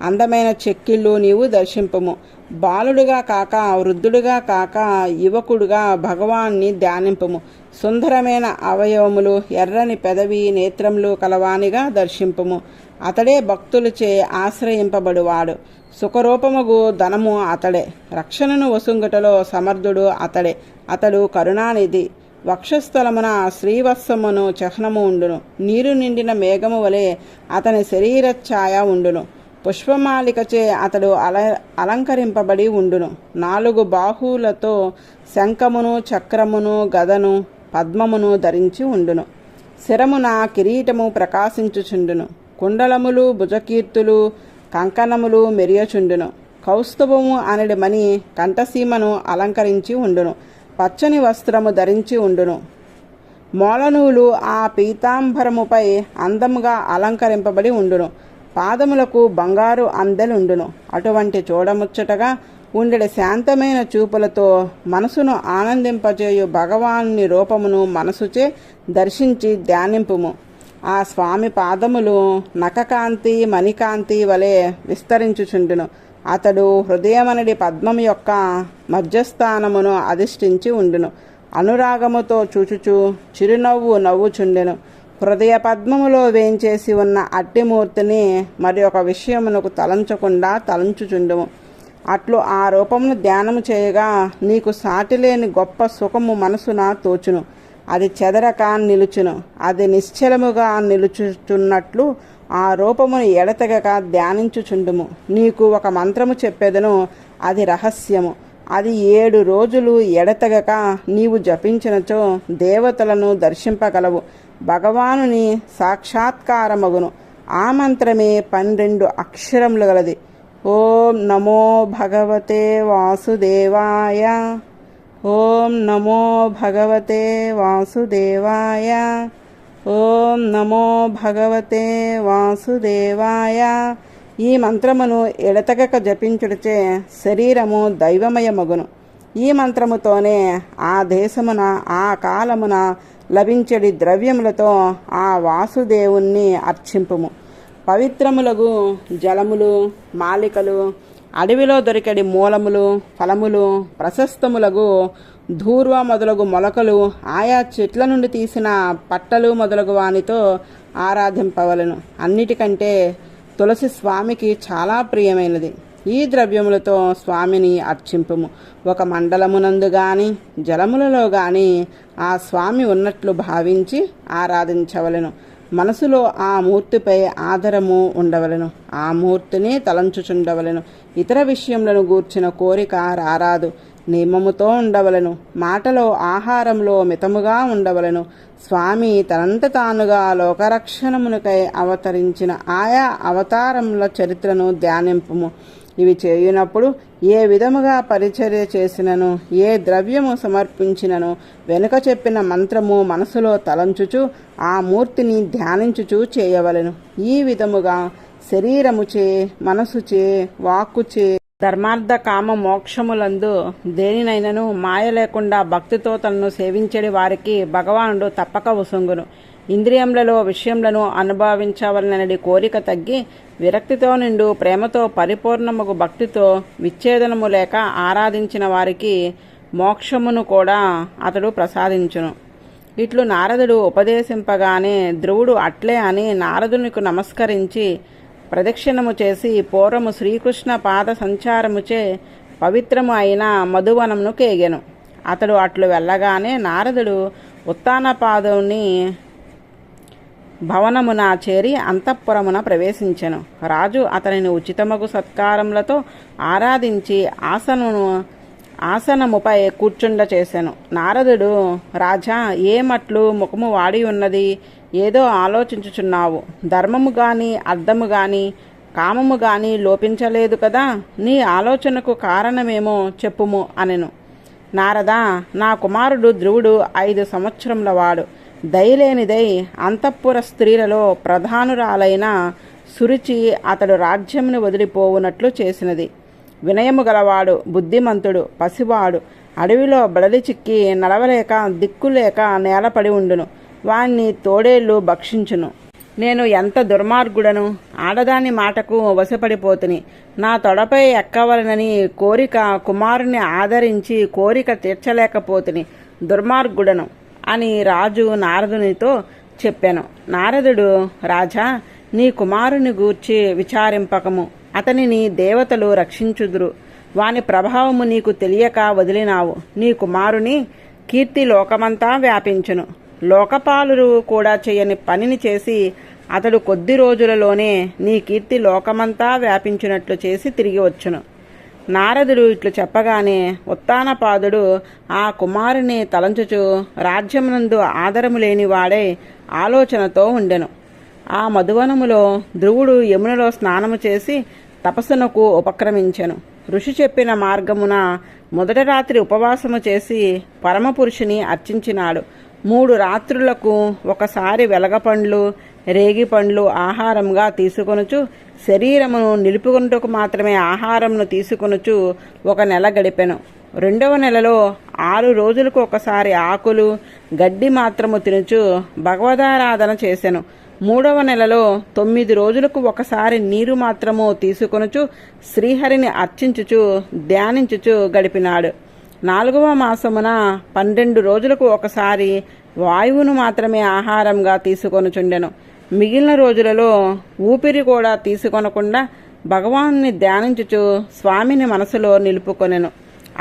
అందమైన చెక్కిళ్ళు నీవు దర్శింపుము. బాలుడుగా కాక వృద్ధుడుగా కాక యువకుడుగా భగవాన్ని ధ్యానింపుము. సుందరమైన అవయవములు ఎర్రని పెదవి నేత్రములు కలవానిగా దర్శింపుము. అతడే భక్తులచే ఆశ్రయింపబడువాడు. సుఖరూపముగు ధనము అతడే. రక్షణను వసుంగుటలో సమర్థుడు అతడే. అతడు కరుణానిధి. వక్షస్థలమున శ్రీవత్సమును చహనము ఉండును. నీరు నిండిన మేఘము వలె అతని శరీర ఛాయ ఉండును. పుష్పమాలికచే అతడు అలంకరింపబడి ఉండును. 4 బాహువులతో శంఖమును చక్రమును గదను పద్మమును ధరించి ఉండును. శిరమున కిరీటము ప్రకాశించుచుండును. కుండలములు భుజకీర్తులు కంకణములు మెరియచుండును. కౌస్తుభము అనడి మణి కంఠసీమను అలంకరించి ఉండును. పచ్చని వస్త్రము ధరించి ఉండును. మోలనూలు ఆ పీతాంబరముపై అందముగా అలంకరింపబడి ఉండును. పాదములకు బంగారు అందెలుండును. అటువంటి చూడముచ్చటగా ఉండెడి శాంతమైన చూపులతో మనసును ఆనందింపజేయు భగవానుని రూపమును మనసుచే దర్శించి ధ్యానింపుము. ఆ స్వామి పాదములు నఖకాంతి మణికాంతి వలె విస్తరించుచుండును. అతడు హృదయమనడి పద్మము యొక్క మధ్యస్థానమును అధిష్ఠించి ఉండును. అనురాగముతో చూచుచు చిరునవ్వు నవ్వుచుండెను. హృదయ పద్మములో వేంచేసి ఉన్న అట్టిమూర్తిని మరి ఒక విషయమునకు తలంచకుండా తలంచుచుండుము. అట్లు ఆ రూపమును ధ్యానము చేయగా నీకు సాటిలేని గొప్ప సుఖము మనసున తోచును. అది చెదరక నిలుచును. అది నిశ్చలముగా నిలుచుచున్నట్లు ఆ రూపమును ఎడతెగక ధ్యానించుచుండుము. నీకు ఒక మంత్రము చెప్పెదను, అది రహస్యము. అది 7 రోజులు ఎడతెగక నీవు జపించినచో దేవతలను దర్శింపగలవు. భగవానుని సాక్షాత్కారమగును. ఆ మంత్రమే 12 అక్షరములు గలది. ఓం నమో భగవతే వాసుదేవాయ. ఓం నమో భగవతే వాసుదేవాయ. ఓం నమో భగవతే వాసుదేవాయ. ఈ మంత్రమును ఎడతెగక జపించుటచే శరీరము దైవమయమగును. ఈ మంత్రముతోనే ఆ దేశమున ఆ కాలమున లభించడి ద్రవ్యములతో ఆ వాసుదేవుణ్ణి అర్చింపుము. పవిత్రములగు జలములు మాలికలు అడవిలో దొరికడి మూలములు ఫలములు ప్రశస్తములగు ధూర్వ మొదలగు మొలకలు ఆయా చెట్ల నుండి తీసిన పట్టలు మొదలగు వానితో ఆరాధింపవలను. అన్నిటికంటే తులసి స్వామికి చాలా ప్రియమైనది. ఈ ద్రవ్యములతో స్వామిని అర్చింపుము. ఒక మండలమునందు గాని జలములలో గాని ఆ స్వామి ఉన్నట్లు భావించి ఆరాధించవలను. మనసులో ఆ మూర్తిపై ఆదరము ఉండవలను. ఆ మూర్తిని తలంచుచుండవలను. ఇతర విషయములను గూర్చిన కోరిక రారాదు. నియమముతో ఉండవలను. మాటలో ఆహారంలో మితముగా ఉండవలను. స్వామి తనంత తానుగా లోకరక్షణమునకై అవతరించిన ఆయా అవతారముల చరిత్రను ధ్యానింపుము. ఇవి చేయునప్పుడు ఏ విధముగా పరిచర్య చేసినను ఏ ద్రవ్యము సమర్పించినను వెనుక చెప్పిన మంత్రము మనసులో తలంచుచు ఆ మూర్తిని ధ్యానించుచు చేయవలెను. ఈ విధముగా శరీరముచే మనసుచే వాక్కుచే ధర్మార్థ కామ మోక్షములందు దేనినైనను మాయ లేకుండా భక్తితో తనను సేవించడి వారికి భగవానుడు తప్పక వసంగును. ఇంద్రియములలో విషయములను అనుభవించవలనని కోరిక తగ్గి విరక్తితో నిండు ప్రేమతో పరిపూర్ణముగు భక్తితో విచ్ఛేదనము లేక ఆరాధించిన వారికి మోక్షమును కూడా అతడు ప్రసాదించును. ఇట్లు నారదుడు ఉపదేశింపగానే ధ్రువుడు అట్లే అని నారదునికి నమస్కరించి ప్రదక్షిణము చేసి పూర్వము శ్రీకృష్ణ పాద సంచారముచే పవిత్రము అయిన మధువనమును కేగెను. అతడు అట్లు వెళ్ళగానే నారదుడు ఉత్తానపాదుని భవనమున చేరి అంతఃపురమున ప్రవేశించెను. రాజు అతనిని ఉచితమగు సత్కారములతో ఆరాధించి ఆసనముపై కూర్చుండ చేసెను. నారదుడు, రాజా, ఏమట్లు ముఖము వాడి ఉన్నది? ఏదో ఆలోచించుచున్నావు. ధర్మము గాని అర్థము గాని కామము గాని లోపించలేదు కదా. నీ ఆలోచనకు కారణమేమో చెప్పుము అనెను. నారదా, నా కుమారుడు ధ్రువుడు 5 సంవత్సరముల వాడు. దయలేనిదై అంతఃపుర స్త్రీలలో ప్రధానురాలైన సురుచి అతడు రాజ్యమును వదిలిపోవునట్లు చేసినది. వినయము గలవాడు, బుద్ధిమంతుడు, పసివాడు. అడవిలో బడలి చిక్కి నడవలేక దిక్కులేక నేలపడి ఉండును. వాణ్ణి తోడేళ్లు భక్షించును. నేను ఎంత దుర్మార్గుడను! ఆడదాని మాటకు వశపడిపోతుని. నా తొడపై ఎక్కవలనని కోరిక కుమారుని ఆదరించి కోరిక తీర్చలేకపోతుని. దుర్మార్గుడను అని రాజు నారదునితో చెప్పాను. నారదుడు, రాజా, నీ కుమారుని గూర్చి విచారింపకము. అతనిని దేవతలు రక్షించుదురు. వాని ప్రభావము నీకు తెలియక వదిలినావు. నీ కుమారుని కీర్తి లోకమంతా వ్యాపించును. లోకపాలురు కూడా చేయని పనిని చేసి అతడు కొద్ది రోజులలోనే నీ కీర్తి లోకమంతా వ్యాపించినట్లు చేసి తిరిగి వచ్చును. నారదుడు ఇట్లు చెప్పగానే ఉత్తానపాదుడు ఆ కుమారుని తలంచుచు రాజ్యమునందు ఆదరము లేనివాడే ఆలోచనతో ఉండెను. ఆ మధువనములో ధ్రువుడు యమునలో స్నానము చేసి తపస్సునకు ఉపక్రమించెను. ఋషి చెప్పిన మార్గమున మొదటి రాత్రి ఉపవాసము చేసి పరమపురుషుని అర్చించినాడు. 3 రాత్రులకు ఒకసారి వెలగపండ్లు, రేగిపండ్లు ఆహారంగా తీసుకొనుచు శరీరమును నిలుపుకొనుటకు మాత్రమే ఆహారమును తీసుకొనుచు 1 నెల గడిపెను. 2వ నెలలో 6 రోజులకు ఒకసారి ఆకులు, గడ్డి మాత్రము తినుచు భగవదారాధన చేసెను. 3వ నెలలో 9 రోజులకు ఒకసారి నీరు మాత్రము తీసుకొనుచు శ్రీహరిని అర్చించుచు ధ్యానించుచు గడిపినాడు. 4వ మాసమున 12 రోజులకు ఒకసారి వాయువును మాత్రమే ఆహారంగా తీసుకొనుచుండెను. మిగిలిన రోజులలో ఊపిరి కూడా తీసుకొనకుండా భగవానుని ధ్యానించుచు స్వామిని మనసులో నిలుపుకొనెను.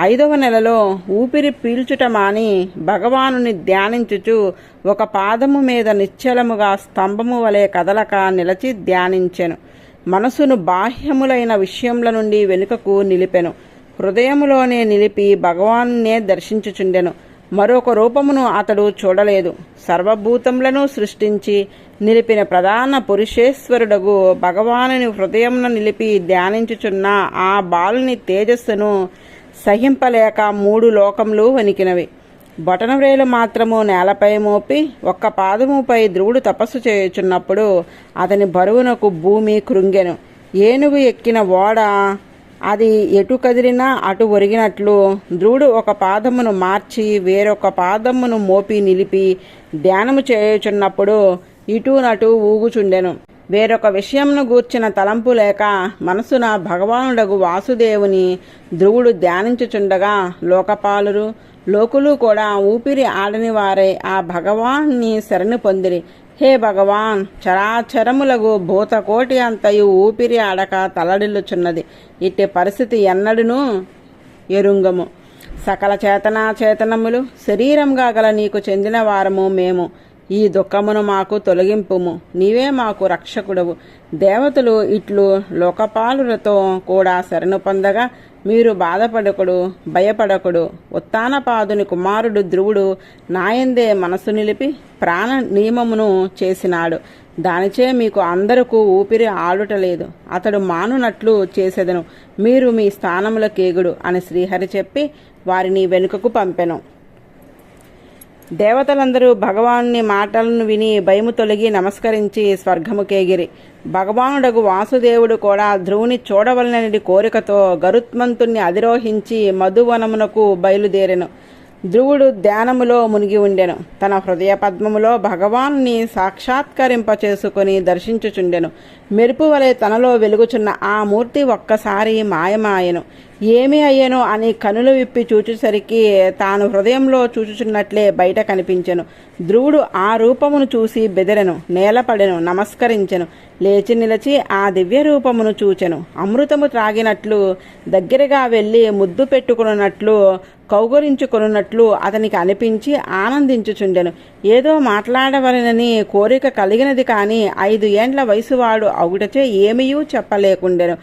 5వ నెలలో ఊపిరి పీల్చుట మాని భగవానుని ధ్యానించుచు ఒక పాదము మీద నిశ్చలముగా స్తంభము వలె కదలక నిలచి ధ్యానించెను. మనసును బాహ్యములైన విషయముల నుండి వెనుకకు నిలిపెను. హృదయములోనే నిలిపి భగవానునే దర్శించుచుండెను. మరొక రూపమును అతడు చూడలేదు. సర్వభూతములను సృష్టించి నిలిపిన ప్రధాన పురుషేశ్వరుడగు భగవానుని హృదయమున నిలిపి ధ్యానించుచున్న ఆ బాలుని తేజస్సును సహింపలేక 3 లోకములు వణికినవి. బొటనవ్రేలు మాత్రము నేలపై మోపి ఒక్క పాదముపై ధ్రువుడు తపస్సు చేయుచున్నప్పుడు అతని బరువునకు భూమి కృంగెను. ఏనుగు ఎక్కిన ఓడ అది ఎటు కదిలినా అటు ఒరిగినట్లు ధ్రువుడు ఒక పాదమును మార్చి వేరొక పాదమును మోపి నిలిపి ధ్యానము చేయుచున్నప్పుడు ఇటునటు ఊగుచుండెను. వేరొక విషయంను గూర్చిన తలంపు లేక మనసున భగవానుడగు వాసుదేవుని ధ్రువుడు ధ్యానించుచుండగా లోకపాలురు, లోకులు కూడా ఊపిరి ఆడని వారై ఆ భగవాన్ని శరణు పొందిరి. హే భగవాన్, చరాచరములగు భూతకోటి అంతయు ఊపిరి ఆడక తలడిల్లుచున్నది. ఇట్టి పరిస్థితి ఎన్నడూనూ ఎరుంగము. సకల చేతనాచేతనములు శరీరంగా గల నీకు చెందిన వారము మేము. ఈ దుఃఖమును మాకు తొలగింపుము. నీవే మాకు రక్షకుడవు. దేవతలు ఇట్లు లోకపాలులతో కూడా శరణు పొందగా మీరు బాధపడకుడు, భయపడకుడు. ఉత్తానపాదుని కుమారుడు ధ్రువుడు నాయందే మనసు నిలిపి ప్రాణ నియమమును చేసినాడు. దానిచే మీకు అందరకు ఊపిరి ఆడుటలేదు. అతడు మానునట్లు చేసేదను. మీరు మీ స్థానముల కేగుడు అని శ్రీహరి చెప్పి వారిని వెనుకకు పంపెను. దేవతలందరూ భగవానుని మాటలను విని భయము తొలగి నమస్కరించి స్వర్గముకేగిరి. భగవానుడగు వాసుదేవుడు కూడా ధ్రువుని చూడవలనని కోరికతో గరుత్మంతుణ్ణి అధిరోహించి మధువనమునకు బయలుదేరెను. ధ్రువుడు ధ్యానములో మునిగి ఉండెను. తన హృదయ పద్మములో భగవానుని సాక్షాత్కరింపచేసుకుని దర్శించుచుండెను. మెరుపు వలె తనలో వెలుగుచున్న ఆ మూర్తి ఒక్కసారి మాయమాయెను. ఏమి అయ్యను అని కనులు విప్పి చూచేసరికి తాను హృదయంలో చూచుచున్నట్లే బయట కనిపించెను. ధ్రువుడు ఆ రూపమును చూసి బెదరెను, నేలపడెను, నమస్కరించెను. లేచి నిలిచి ఆ దివ్య రూపమును చూచెను. అమృతము త్రాగినట్లు, దగ్గరగా వెళ్ళి ముద్దు పెట్టుకున్నట్లు, కౌగులించుకున్నట్లు అతనికి అనిపించి ఆనందించుచుండెను. ఏదో మాట్లాడవలనని కోరిక కలిగినది కానీ 5 ఏండ్ల వయసువాడు అవుటచే ఏమీయూ చెప్పలేకుండెను.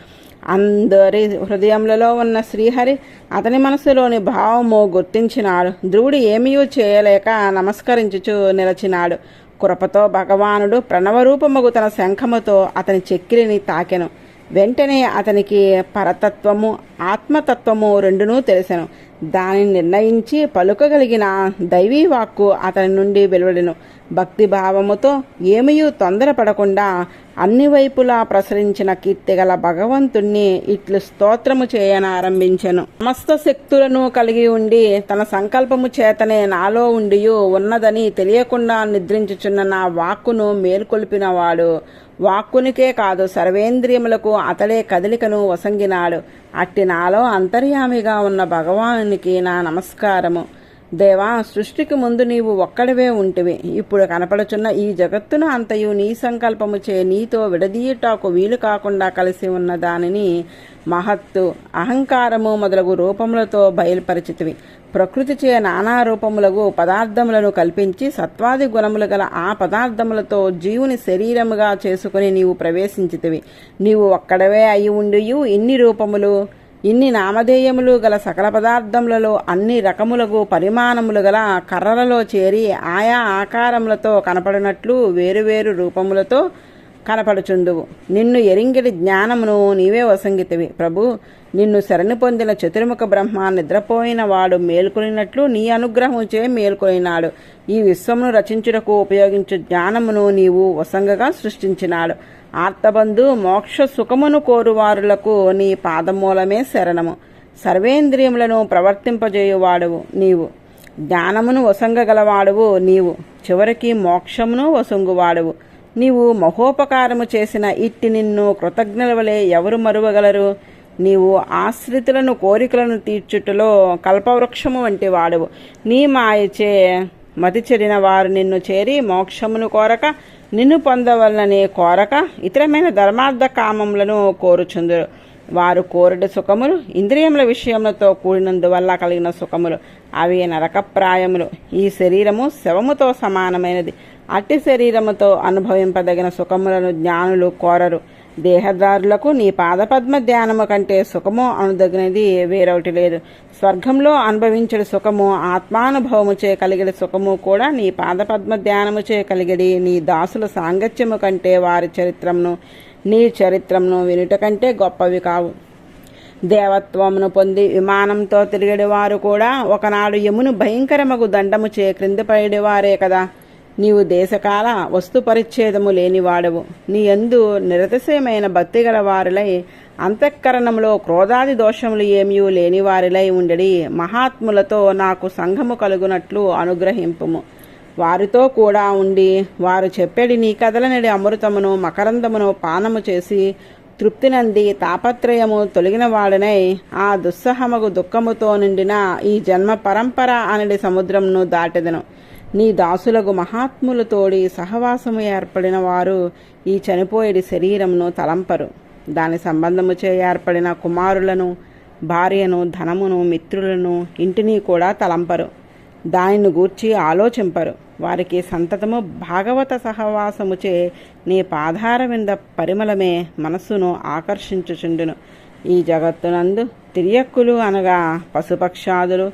అందరి హృదయములలో ఉన్న శ్రీహరి అతని మనసులోని భావము గుర్తించినాడు. ధ్రువుడు ఏమీయూ చేయలేక నమస్కరించుచు నిలచినాడు. కృపతో భగవానుడు ప్రణవరూపముగు తన శంఖముతో అతని చెక్కిలిని తాకెను. వెంటనే అతనికి పరతత్వము ఆత్మతత్వము రెండునూ తెలిసెను. దానిని నిర్ణయించి పలుకగలిగిన దైవీ వాక్కు అతని నుండి వెలువడెను. భక్తిభావముతో ఏమీయూ తొందరపడకుండా అన్ని వైపులా ప్రసరించిన కీర్తిగల భగవంతుణ్ణి ఇట్లు స్తోత్రము చేయనారంభించెను. సమస్త శక్తులను కలిగి ఉండి తన సంకల్పము చేతనే నాలో ఉండియు ఉన్నదని తెలియకుండా నిద్రించుచున్న నా వాక్కును మేల్కొల్పినవాడు. వాక్కునికే కాదు సర్వేంద్రియములకు అతడే కదలికను వసంగినాడు. అట్టి నాలో అంతర్యామిగా ఉన్న భగవానునికి నా నమస్కారము. దేవా, సృష్టికి ముందు నీవు ఒక్కడివే ఉంటివి. ఇప్పుడు కనపడుచున్న ఈ జగత్తును అంతయు నీ సంకల్పముచే నీతో విడదీయుటకు వీలు కాకుండా కలిసి ఉన్న దానిని మహత్తు, అహంకారము మొదలగు రూపములతో బయలుపరిచితివి. ప్రకృతిచే నానా రూపములకు పదార్థములను కల్పించి సత్వాది గుణములు గల ఆ పదార్థములతో జీవుని శరీరముగా చేసుకుని నీవు ప్రవేశించితివి. నీవు ఒక్కడవే అయి ఉండియు ఇన్ని రూపములు, ఇన్ని నామధేయములు గల సకల పదార్థములలో అన్ని రకములకు పరిమాణములు గల కర్రలలో చేరి ఆయా ఆకారములతో కనపడినట్లు వేరువేరు రూపములతో కనపడుచుందువు. నిన్ను ఎరింగిడి జ్ఞానమును నీవే వసంగితివి. ప్రభు, నిన్ను శరణి పొందిన చతుర్ముఖ బ్రహ్మ నిద్రపోయిన వాడు మేల్కొనినట్లు నీ అనుగ్రహముచే మేల్కొనినాడు. ఈ విశ్వమును రచించుటకు ఉపయోగించు జ్ఞానమును నీవు వసంగగా సృష్టించినాడు. ఆర్తబంధు మోక్ష సుఖమును కోరువారులకు నీ పాదమూలమే శరణము. సర్వేంద్రియములను ప్రవర్తింపజేయువాడువు నీవు. జ్ఞానమును వసంగగలవాడువు నీవు. చివరికి మోక్షమును వసంగువాడువు నీవు. మహోపకారము చేసిన ఇట్టి నిన్ను కృతజ్ఞుల వలె ఎవరు మరువగలరు? నీవు ఆశ్రితులను కోరికలను తీర్చుటలో కల్పవృక్షము వంటి వాడువు. నీ మాయచే మతి చెడిన వారు నిన్ను చేరి మోక్షమును కోరక, నిన్ను పొందవలనని కోరక ఇతరమైన ధర్మార్థ కామములను కోరుచుందురు. వారు కోరుడి సుఖములు ఇంద్రియముల విషయములతో కూడినందువల్ల కలిగిన సుఖములు. అవి నరకప్రాయములు. ఈ శరీరము శవముతో సమానమైనది. అట్టి శరీరముతో అనుభవింపదగిన సుఖములను జ్ఞానులు కోరరు. దేహదారులకు నీ పాదపద్మ ధ్యానము కంటే సుఖము అనుదగినది వేరొకటి లేదు. స్వర్గంలో అనుభవించడి సుఖము, ఆత్మానుభవముచే కలిగడి సుఖము కూడా నీ పాదపద్మ ధ్యానముచే కలిగడి. నీ దాసుల సాంగత్యము కంటే వారి చరిత్రమును, నీ చరిత్రమును వినుట కంటే గొప్పవి కావు. దేవత్వమును పొంది విమానంతో తిరిగడి వారు కూడా ఒకనాడు యమును భయంకరమగు దండముచే క్రిందిపడివారే కదా. నీవు దేశకాల వస్తు పరిచ్ఛేదము లేనివాడవు. నీ యందు నిరతిశయమైన భక్తిగల వారిలై అంతఃకరణములో క్రోధాది దోషములు ఏమీ లేనివారిలై ఉండడి మహాత్ములతో నాకు సంఘము కలుగునట్లు అనుగ్రహింపుము. వారితో కూడా ఉండి వారు చెప్పెడి నీ కదలనడి అమృతమును మకరందమును పానము చేసి తృప్తినంది తాపత్రయము తొలగిన వాడనై ఆ దుస్సహమగు దుఃఖముతో నిండిన ఈ జన్మ పరంపర అనడి సముద్రమును దాటెదను. నీ దాసులకు మహాత్ములతోడి సహవాసము ఏర్పడిన వారు ఈ చనిపోయేడి శరీరమును తలంపరు. దాని సంబంధముచే ఏర్పడిన కుమారులను, భార్యను, ధనమును, మిత్రులను, ఇంటిని కూడా తలంపరు. దానిని గూర్చి ఆలోచింపరు. వారికి సంతతము భాగవత సహవాసముచే నీ పాదార వింద పరిమళమే మనస్సును ఆకర్షించుచుండును. ఈ జగత్తునందు తిరియక్కులు అనగా పశుపక్షాదులు,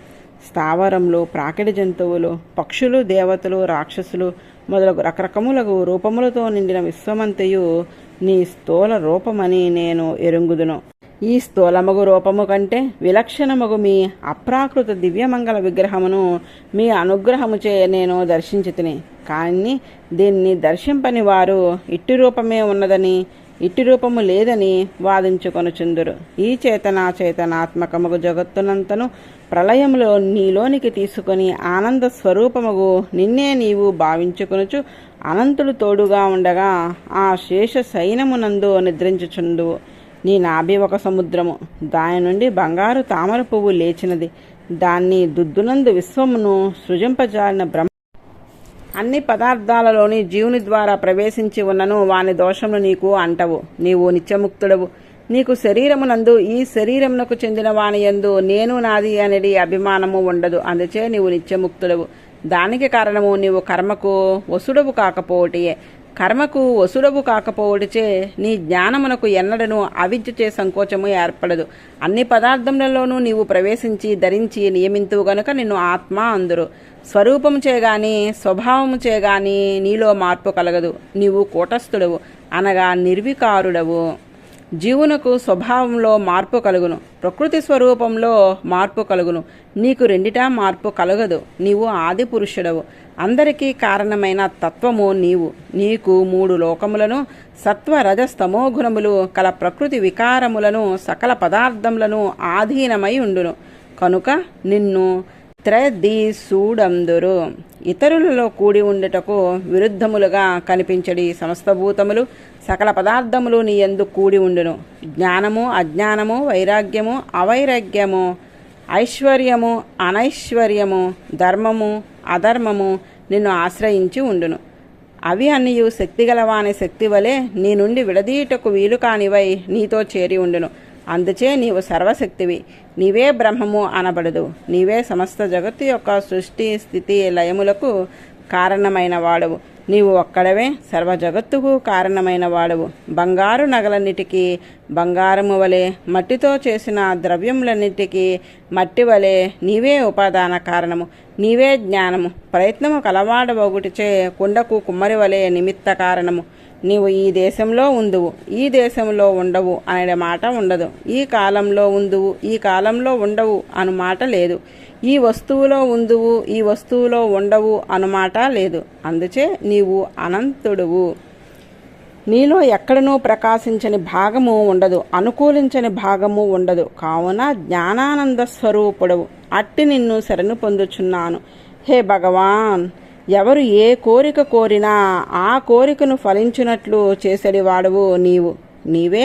స్థావరములు, ప్రాకిడి జంతువులు, పక్షులు, దేవతలు, రాక్షసులు మొదలగు రకరకములకు రూపములతో నిండిన విశ్వమంతయు నీ స్థూల రూపమని నేను ఎరుగుదును. ఈ స్థూలమగు రూపము కంటే విలక్షణమగు మీ అప్రాకృత దివ్యమంగళ విగ్రహమును మీ అనుగ్రహముచే నేను దర్శించితిని. కానీ దీన్ని దర్శింపని వారు ఇట్టి రూపమే ఉన్నదని, ఇట్టి రూపము లేదని వాదించుకొనుచుందురు. ఈ చేతనాత్మకమగు జగత్తునంతను ప్రళయములో నీలోనికి తీసుకొని ఆనంద స్వరూపముగు నిన్నే నీవు భావించుకొనుచు అనంతుడు తోడుగా ఉండగా ఆ శేష శయనమునందు నిద్రించుచుండు. నీ నాభి ఒక సముద్రము, దాని నుండి బంగారు తామర పువ్వు లేచినది. దాన్ని దుద్దునందు విశ్వమును సృజింపజాలిన బ్రహ్మ అన్ని పదార్థాలలోని జీవుని ద్వారా ప్రవేశించి ఉన్నను వాని దోషములు నీకు అంటవు. నీవు నిత్యముక్తుడవు. నీకు శరీరమునందు ఈ శరీరమునకు చెందిన వాని యందు నేను నాది అనేది అభిమానము ఉండదు. అందుచే నీవు నిత్యముక్తుడవు. దానికి కారణము నీవు కర్మకు వసుడవు కాకపోవటియే. కర్మకు వసుడవు కాకపోవటిచే నీ జ్ఞానమునకు ఎన్నడను అవిద్యచే సంకోచము ఏర్పడదు. అన్ని పదార్థములలోనూ నీవు ప్రవేశించి ధరించి నియమింతువు గనుక నిన్ను ఆత్మ అందురు. స్వరూపము చేగాని స్వభావము చేగాని నీలో మార్పు కలగదు. నీవు కూటస్థుడవు అనగా నిర్వికారుడవు. జీవునకు స్వభావంలో మార్పు కలుగును, ప్రకృతి స్వరూపంలో మార్పు కలుగును. నీకు రెండిటా మార్పు కలగదు. నీవు ఆది పురుషుడవు. అందరికీ కారణమైన తత్వము నీవు. నీకు 3 లోకములను సత్వ రజస్తమో గుణములు కల ప్రకృతి వికారములను సకల పదార్థములను ఆధీనమై ఉండును. కనుక నిన్ను త్రదీసుడందురు. ఇతరులలో కూడి ఉండుటకు విరుద్ధములుగా కనిపించడి సమస్త భూతములు సకల పదార్థములు నీ యందు కూడి ఉండును. జ్ఞానము అజ్ఞానము వైరాగ్యము అవైరాగ్యము ఐశ్వర్యము అనైశ్వర్యము ధర్మము అధర్మము నిన్ను ఆశ్రయించి ఉండును. అవి అన్నియు శక్తిగలవాని శక్తి వలె నీ నుండి విడదీయుటకు వీలు కానివై నీతో చేరి ఉండును. అందుచే నీవు సర్వశక్తివి. నీవే బ్రహ్మము అనబడదు. నీవే సమస్త జగత్తు యొక్క సృష్టి స్థితి లయములకు కారణమైన వాడవు. నీవు ఒక్కడవే సర్వ జగత్తుకు కారణమైన వాడవు. బంగారు నగలన్నిటికీ బంగారము వలె, మట్టితో చేసిన ద్రవ్యములన్నిటికీ మట్టి వలె నీవే ఉపాదాన కారణము. నీవే జ్ఞానము. ప్రయత్నము కలవాడవగుటిచే కుండకు కుమ్మరి వలె నిమిత్త కారణము. నీవు ఈ దేశంలో ఉందువు, ఈ దేశంలో ఉండవు అనే మాట ఉండదు. ఈ కాలంలో ఉందువు, ఈ కాలంలో ఉండవు అను మాట లేదు. ఈ వస్తువులో ఉందువు, ఈ వస్తువులో ఉండవు అనుమాట లేదు. అందుచే నీవు అనంతుడువు. నీలో ఎక్కడనూ ప్రకాశించని భాగము ఉండదు, అనుకూలించని భాగము ఉండదు. కావున జ్ఞానానంద స్వరూపుడవు. అట్టి నిన్ను శరణు పొందుచున్నాను. హే భగవాన్, ఎవరు ఏ కోరిక కోరినా ఆ కోరికను ఫలించినట్లు చేసేడి వాడవు నీవు. నీవే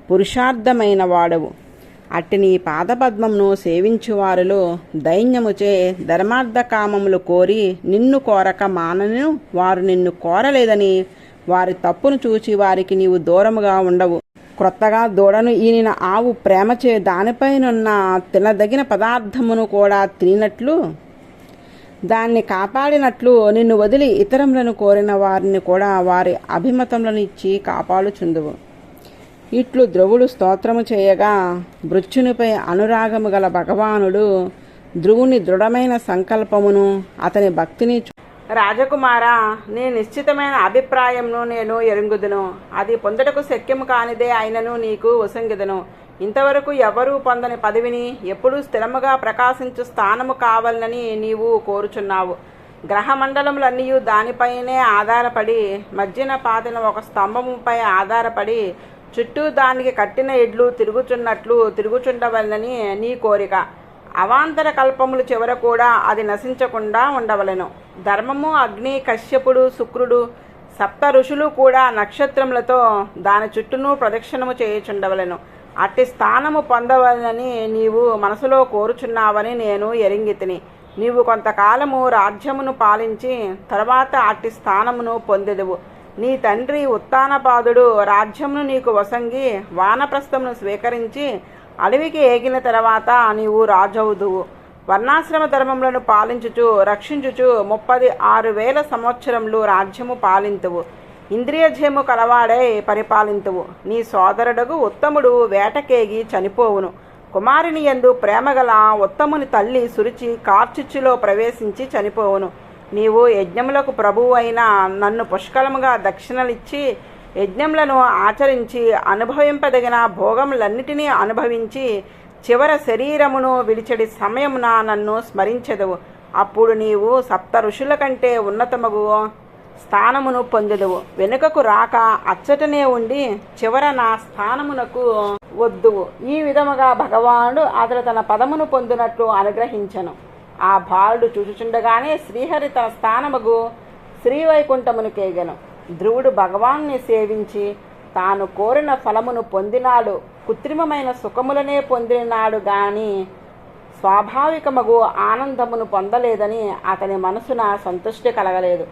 పురుషార్థమైన వాడవు. అట్టి నీ పాదపద్మమును సేవించువారులో దైన్యముచే ధర్మార్థ కామములు కోరి నిన్ను కోరక మానను వారు నిన్ను కోరలేదని వారి తప్పును చూచి వారికి నీవు దూరముగా ఉండవు. క్రొత్తగా దూడను ఈనిన ఆవు ప్రేమచే దానిపైనున్న తినదగిన పదార్థమును కూడా తినట్లు దాన్ని కాపాడినట్లు నిన్ను వదిలి ఇతరములను కోరిన వారిని కూడా వారి అభిమతములను ఇచ్చి కాపాడుచుందువు. ఇట్లు ధ్రువుడు స్తోత్రము చేయగా మృత్యునిపై అనురాగము గల భగవానుడు ధ్రువుని దృఢమైన సంకల్పమును అతని భక్తిని రాజకుమారా, నీ నిశ్చితమైన అభిప్రాయంను నేను ఎరుగుదును. అది పొందటకు శక్యము కానిదే అయినను నీకు వసంగిదను. ఇంతవరకు ఎవరూ పొందని పదవిని, ఎప్పుడూ స్థిరముగా ప్రకాశించు స్థానము కావాలని నీవు కోరుచున్నావు. గ్రహమండలములన్నీ దానిపైనే ఆధారపడి, మధ్యన పాతిన ఒక స్తంభముపై ఆధారపడి చుట్టూ దానికి కట్టిన ఎడ్లు తిరుగుచుండవలనని నీ కోరిక. అవాంతర కల్పములు చివర కూడా అది నశించకుండా ఉండవలెను. ధర్మము, అగ్ని, కశ్యపుడు, శుక్రుడు, సప్త ఋషులు కూడా నక్షత్రములతో దాని చుట్టూను ప్రదక్షిణము చేయుచుండవలెను. అట్టి స్థానము పొందవలనని నీవు మనసులో కోరుచున్నావని నేను ఎరింగితిని. నీవు కొంతకాలము రాజ్యమును పాలించి తర్వాత అట్టి స్థానమును పొందెదవు. నీ తండ్రి ఉత్తానపాదుడు రాజ్యమును నీకు వసంగి వానప్రస్థమును స్వీకరించి అడవికి ఏగిన తర్వాత నీవు రాజవుదువు. వర్ణాశ్రమ ధర్మములను పాలించుచు రక్షించుచు 36,000 సంవత్సరములు రాజ్యము పాలింతువు. ఇంద్రియజయము కలవాడై పరిపాలింతువు. నీ సోదరుడగు ఉత్తముడు వేటకేగి చనిపోవును. కుమారుని యందు ప్రేమగల ఉత్తముని తల్లి సురుచి కార్చిచ్చులో ప్రవేశించి చనిపోవును. నీవు యజ్ఞములకు ప్రభువు అయిన నన్ను పుష్కలముగా దక్షిణలిచ్చి యజ్ఞములను ఆచరించి అనుభవింపదగిన భోగములన్నిటినీ అనుభవించి చివర శరీరమును విడిచడి సమయమున నన్ను స్మరించెదవు. అప్పుడు నీవు సప్త ఋషుల కంటే ఉన్నతమగు స్థానమును పొందెదవు. వెనుకకు రాక అచ్చటనే ఉండి చివర నా స్థానమునకు వద్దువు. ఈ విధముగా భగవానుడు అతడు తన పదమును పొందినట్లు అనుగ్రహించెను. ఆ బాలుడు చూచుచుండగానే శ్రీహరి తన స్థానముగు శ్రీవైకుంఠమునికేగెను. ధ్రువుడు భగవాన్ని సేవించి తాను కోరిన ఫలమును పొందినాడు. కృత్రిమమైన సుఖములనే పొందినాడు గాని స్వాభావికమగు ఆనందమును పొందలేదని అతని మనసున సంతృష్టి కలగలేదు.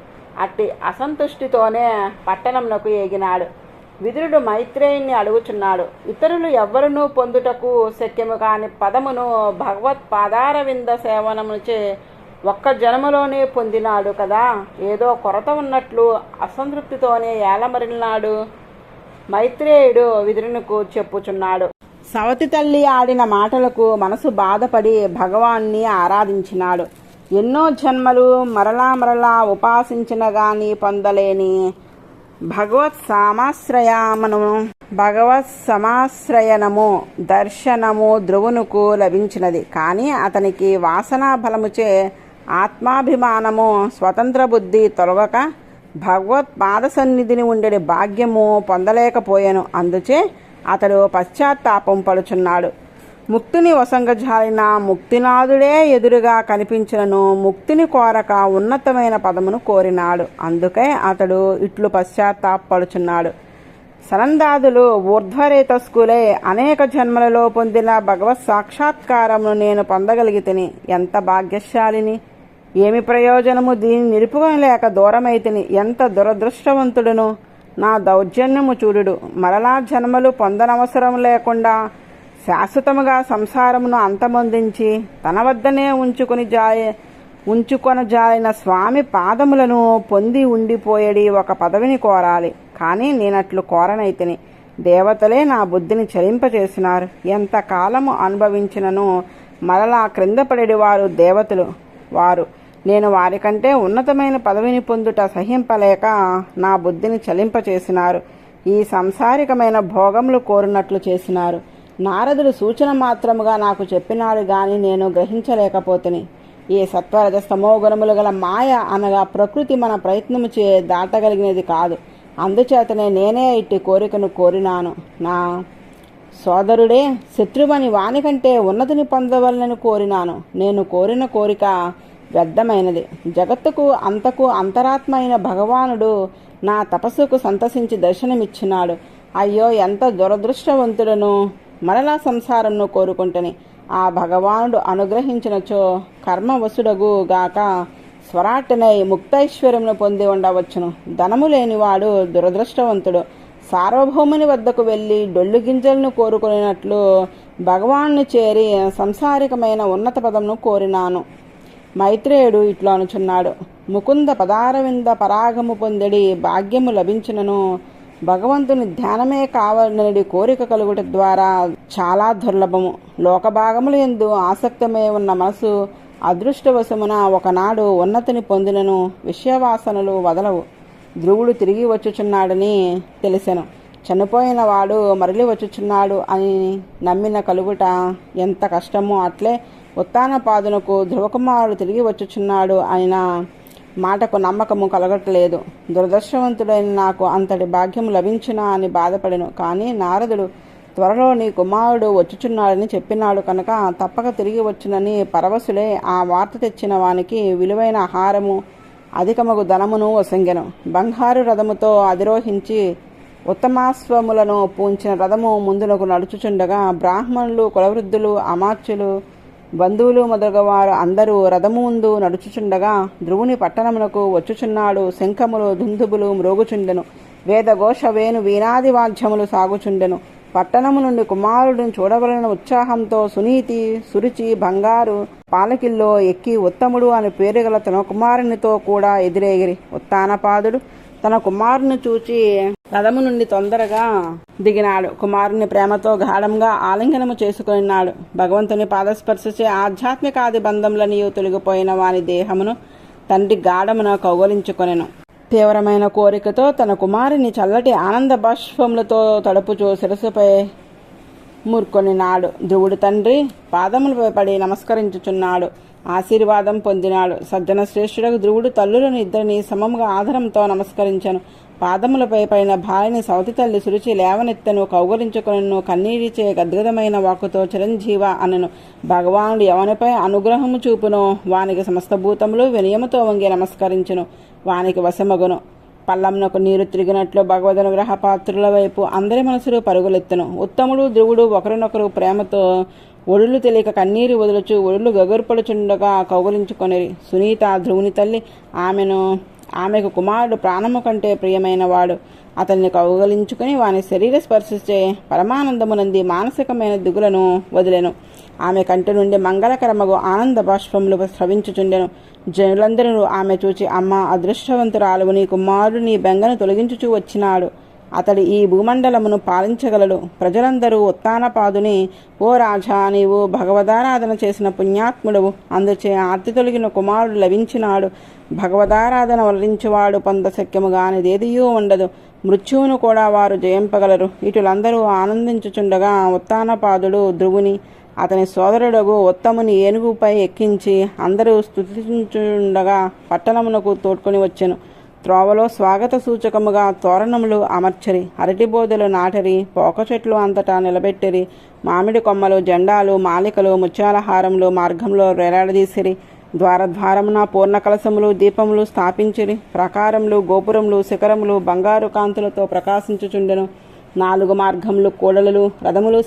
అట్టి అసంతుష్టితోనే పట్టణంనకు ఏగినాడు. విదురుడు మైత్రేయుని అడుగుచున్నాడు. ఇతరులు ఎవ్వరునూ పొందుటకు శక్యము కాని పదమును భగవత్ పాదారవింద సేవనముచే ఒక్క జన్మలోనే పొందినాడు కదా, ఏదో కొరత ఉన్నట్లు అసంతృప్తితోనే ఏలమరినాడు. మైత్రేయుడు విదురునికు చెప్పుచున్నాడు. సవతి తల్లి ఆడిన మాటలకు మనసు బాధపడి భగవాన్ని ఆరాధించినాడు. ఎన్నో జన్మలు మరలా మరలా ఉపాసించిన గాని పొందలేని భగవత్ సమాశ్రయనము దర్శనము ధ్రువునుకు లభించినది. కానీ అతనికి వాసనా బలముచే ఆత్మాభిమానము స్వతంత్ర బుద్ధి తొలగక భగవత్ పాద సన్నిధిని ఉండేది భాగ్యము పొందలేకపోయాను. అందుచే అతడు పశ్చాత్తాపం పడుచున్నాడు. ముక్తిని వసంగజాలిన ముక్తినాథుడే ఎదురుగా కనిపించినను ముక్తిని కోరక ఉన్నతమైన పదమును కోరినాడు. అందుకే అతడు ఇట్లు పశ్చాత్తాపడుచున్నాడు. సనందాదులు ఊర్ధ్వరేతస్కులే అనేక జన్మలలో పొందిన భగవత్ సాక్షాత్కారమును నేను పొందగలిగితిని. ఎంత భాగ్యశాలిని! ఏమి ప్రయోజనము? దీన్ని నిలుపుకోలేక దూరమైతిని. ఎంత దురదృష్టవంతుడును! నా దౌర్జన్యము చూడుడు. మరలా జన్మలు పొందనవసరం లేకుండా శాశ్వతముగా సంసారమును అంతమొందించి తన వద్దనే ఉంచుకొనజాలిన స్వామి పాదములను పొంది ఉండిపోయేడి ఒక పదవిని కోరాలి. కానీ నేనట్లు కోరనైతిని. దేవతలే నా బుద్ధిని చలింపచేసినారు. ఎంతకాలము అనుభవించినను మరలా క్రింద పడేడి వారు దేవతలు. వారు నేను వారికంటే ఉన్నతమైన పదవిని పొందుట సహింపలేక నా బుద్ధిని చలింపచేసినారు. ఈ సంసారికమైన భోగములు కోరినట్లు చేసినారు. నారదుడు సూచన మాత్రముగా నాకు చెప్పినాడు గాని నేను గ్రహించలేకపోతిని. ఈ సత్వరజస్తమో గుణములు గల మాయ అనగా ప్రకృతి మన ప్రయత్నము చే దాటగలిగినది కాదు. అందుచేతనే నేనే ఇట్టి కోరికను కోరినాను. నా సోదరుడే శత్రువని వానికంటే ఉన్నతిని పొందవలనని కోరినాను. నేను కోరిన కోరిక వ్యర్థమైనది. జగత్తుకు అంతకు అంతరాత్మ అయిన భగవానుడు నా తపస్సుకు సంతసించి దర్శనమిచ్చినాడు. అయ్యో, ఎంత దురదృష్టవంతుడను! మరలా సంసారంను కోరుకుంటుని ఆ భగవానుడు అనుగ్రహించినచో కర్మవశుడగు గాక స్వరాట్టనై ముక్తైశ్వర్యమును పొంది ఉండవచ్చును. ధనము లేనివాడు దురదృష్టవంతుడు. సార్వభౌముని వద్దకు వెళ్ళి డొల్లు గింజలను కోరుకునేట్లు భగవాన్ని చేరి సంసారికమైన ఉన్నత పదమును కోరినాను. మైత్రేయుడు ఇట్లా అనుచున్నాడు. ముకుంద పదారవింద పరాగము పొందడి భాగ్యము లభించినను భగవంతుని ధ్యానమే కావాలనడి కోరిక కలుగుట ద్వారా చాలా దుర్లభము. లోకభాగములు యందు ఆసక్తమే ఉన్న మనసు అదృష్టవశమున ఒకనాడు ఉన్నతిని పొందినను విషయవాసనలు వదలవు. ధ్రువుడు తిరిగి వచ్చుచున్నాడని తెలిసెను. చనిపోయిన వాడు మరలి వచ్చుచున్నాడు అని నమ్మిన కలుగుట ఎంత కష్టమో అట్లే ఉత్తానపాదునకు ధ్రువకుమారుడు తిరిగి వచ్చుచున్నాడు అయిన మాటకు నమ్మకము కలగట్లేదు. దురదృష్టవంతుడైన నాకు అంతటి భాగ్యం లభించునా అని బాధపడెను. కానీ నారదుడు త్వరలో నీ కుమారుడు వచ్చుచున్నాడని చెప్పినాడు కనుక తప్పక తిరిగి వచ్చునని పరవశులే ఆ వార్త తెచ్చిన వానికి విలువైన ఆహారము అధికమగు ధనమును వసంగెను. బంగారు రథముతో అధిరోహించి ఉత్తమాశ్వములను పూంచిన రథము ముందునకు నడుచుచుండగా బ్రాహ్మణులు, కులవృద్ధులు, అమాత్యులు, బంధువులు మొదలగవారు అందరూ రథము ముందు నడుచుచుండగా ధ్రువుని పట్టణమునకు వచ్చుచున్నాడు. శంఖములు, దుందుబులు మ్రోగుచుండెను. వేదఘోష, వేణు, వీణాది వాద్యములు సాగుచుండెను. పట్టణము నుండి కుమారుడిని చూడవలన ఉత్సాహంతో సునీతి, సురుచి బంగారు పాలకిల్లో ఎక్కి ఉత్తముడు అని పేరు గల తన కుమారునితో కూడా ఎదురేగిరి. ఉత్తానపాదుడు తన కుమారుని చూచి రథము నుండి తొందరగా దిగినాడు. కుమారుని ప్రేమతో గాఢంగా ఆలింగనము చేసుకున్నాడు. భగవంతుని పాదస్పర్శచే ఆధ్యాత్మికాది బంధములనియు తొలగిపోయిన వాని దేహమును తండ్రి గాఢమున కౌగలించుకొనెను. తీవ్రమైన కోరికతో తన కుమారుని చల్లటి ఆనంద బాష్పములతో తడుపుచూ శిరస్సుపై మూర్కొనినాడు. ధ్రువుడు తండ్రి పాదములపై పడి నమస్కరించుచున్నాడు. ఆశీర్వాదం పొందినాడు. సజ్జన శ్రేష్ఠుడకు ధ్రువుడు తల్లులను ఇద్దరిని సమముగా ఆదరంతో నమస్కరించను. పాదములపై పడిన భార్యని సవతి తల్లి సురుచి లేవనెత్తను, కౌగలించుకొనను. కన్నీరిచే గద్గదమైన వాక్కుతో చిరంజీవ అనను. భగవానుడు ఎవనిపై అనుగ్రహము చూపును వానికి సమస్త భూతములు వినయముతో వంగి నమస్కరించును. వానికి వశమగును. పల్లంనకు నీరు తిరిగినట్లు భగవదనుగ్రహ పాత్రుల వైపు అందరి మనసులు పరుగులెత్తును. ఉత్తముడు ధ్రువుడు ఒకరినొకరు ప్రేమతో ఒడులు తెలియక కన్నీరు వదులుచు ఒడులు గగుర్పడుచుండగా కౌగులించుకొనిరి. సునీత ధ్రువుని తల్లి ఆమెకు కుమారుడు ప్రాణము కంటే ప్రియమైన వాడు. అతన్ని కౌగలించుకుని వాని శరీర స్పర్శించే పరమానందమునంది మానసికమైన దిగులను వదిలెను. ఆమె కంటి నుండి మంగళకరమగు ఆనంద బాష్పములు స్రవించుచుండెను. జనులందరూ ఆమె చూచి, అమ్మ అదృష్టవంతురాలువు, నీ కుమారుడు నీ బెంగను తొలగించుచూ వచ్చినాడు. అతడు ఈ భూమండలమును పాలించగలడు. ప్రజలందరూ ఉత్తానపాదుని, ఓ రాజా, నీవు భగవదారాధన చేసిన పుణ్యాత్ముడవు, అందుచే ఆర్తి తొలగిన కుమారుడు లభించినాడు. భగవదారాధన వలరించువాడు పొందశక్యము గానిదేదియూ ఉండదు. మృత్యువును కూడా వారు జయింపగలరు. ఇటులందరూ ఆనందించుచుండగా ఉత్తానపాదుడు ధ్రువుని అతని సోదరుడగు ఉత్తముని ఏనుగుపై ఎక్కించి అందరూ స్తుతించుండగా పట్టణమునకు తోడ్కొని వచ్చెను. త్రోవలో స్వాగత సూచకముగా తోరణములు అమర్చరి, అరటిబోదెలు నాటరి, పోక చెట్లు అంతటా నిలబెట్టిరి, మామిడి కొమ్మలు, జెండాలు, మాలికలు, ముత్యాల హారములు మార్గంలో వేలాడదీసిరి. ద్వారద్వారమున పూర్ణ కలశములు, దీపములు స్థాపించిరి. ప్రాకారములు, గోపురములు, శిఖరములు బంగారు కాంతులతో ప్రకాశించుచుండెను. 4 మార్గములు, కూడలు, రథములు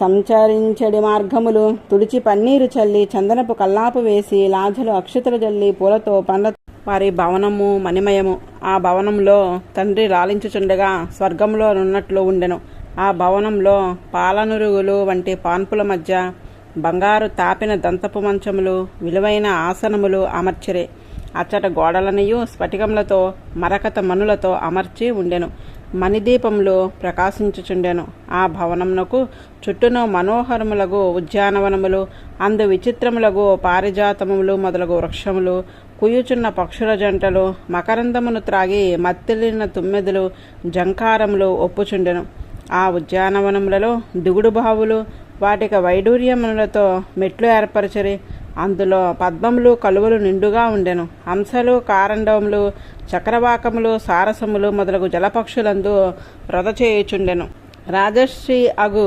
సంచరించడి మార్గములు తుడిచి పన్నీరు చల్లి చందనపు కల్లాపు వేసి లాజలు అక్షతలు జల్లి పూలతో పండ్ల వారి భవనము మణిమయము. ఆ భవనంలో తండ్రి లాలించుచుండగా స్వర్గంలో నున్నట్లు ఉండెను. ఆ భవనంలో పాలనురుగులు వంటి పాన్పుల మధ్య బంగారు తాపిన దంతపు మంచములు, విలువైన ఆసనములు అమర్చిరే. అచ్చట గోడలనియు స్ఫటికములతో మరకత మనులతో అమర్చి ఉండెను. మణిదీపములు ప్రకాశించుచుండెను. ఆ భవనమునకు చుట్టూను మనోహరములగు ఉద్యానవనములు, అందు విచిత్రములగు పారిజాతములు మొదలగు వృక్షములు, కుయ్యుచున్న పక్షుల జంటలు, మకరందమును త్రాగి మత్తిలిన తుమ్మెదలు, జంకారములు ఒప్పుచుండెను. ఆ ఉద్యానవనములలో దిగుడు బావులు, వాటికి వైడూర్యములతో మెట్లు ఏర్పరచరి. అందులో పద్మములు, కలువలు నిండుగా ఉండెను. హంసలు, కారండములు, చక్రవాకములు, సారసములు మొదలగు జలపక్షులందు వ్రత చేయుచుండెను. రాజర్షి అగు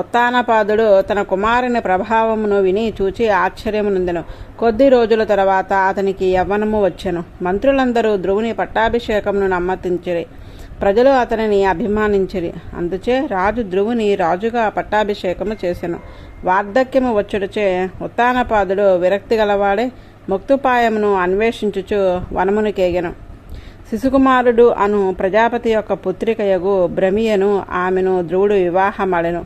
ఉత్తానపాదుడు తన కుమారుని ప్రభావమును విని చూచి ఆశ్చర్యమునందెను. కొద్ది రోజుల తర్వాత అతనికి యవ్వనము వచ్చెను. మంత్రులందరూ ధ్రువుని పట్టాభిషేకమును నమ్మతించిరి. ప్రజలు అతనిని అభిమానించిరి. అందుచే రాజు ధ్రువుని రాజుగా పట్టాభిషేకము చేసెను. వార్ధక్యము వచ్చుటచే ఉత్తానపాదుడు విరక్తి గలవాడే ముక్తుపాయమును అన్వేషించుచు వనమునికేగెను. శిశుకుమారుడు అను ప్రజాపతి యొక్క పుత్రికయగు భ్రమియను ఆమెను ధ్రువుడు వివాహమాడెను.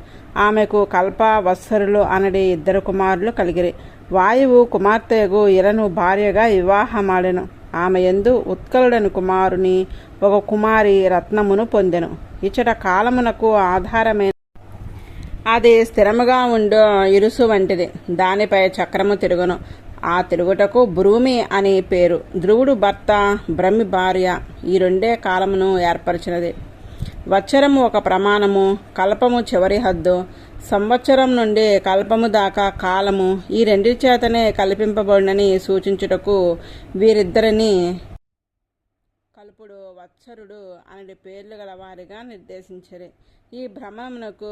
ఆమెకు కల్ప, వత్సరులు అనడి 2 కుమారులు కలిగిరి. వాయువు కుమార్తెయగు ఇలను భార్యగా వివాహమాడెను. ఆమె యందు ఉత్కలుడని కుమారుని ఒక కుమారి రత్నమును పొందెను. ఇచ్చట కాలమునకు ఆధారమైన అది స్థిరముగా ఉండు ఇరుసు వంటిది. దానిపై చక్రము తిరుగును. ఆ తిరుగుటకు భూమి అని పేరు. ధ్రువుడు భర్త, భ్రమి భార్య, ఈ 2 కాలమును ఏర్పరిచినది. వత్సరము ఒక ప్రమాణము, కల్పము చివరి హద్దు. సంవత్సరం నుండి కల్పము దాకా కాలము ఈ 2 చేతనే కల్పింపబడినని సూచించుటకు వీరిద్దరిని కల్పుడు, వత్సరుడు అనే పేర్లు గల వారిగా నిర్దేశించరు. ఈ భ్రమణమునకు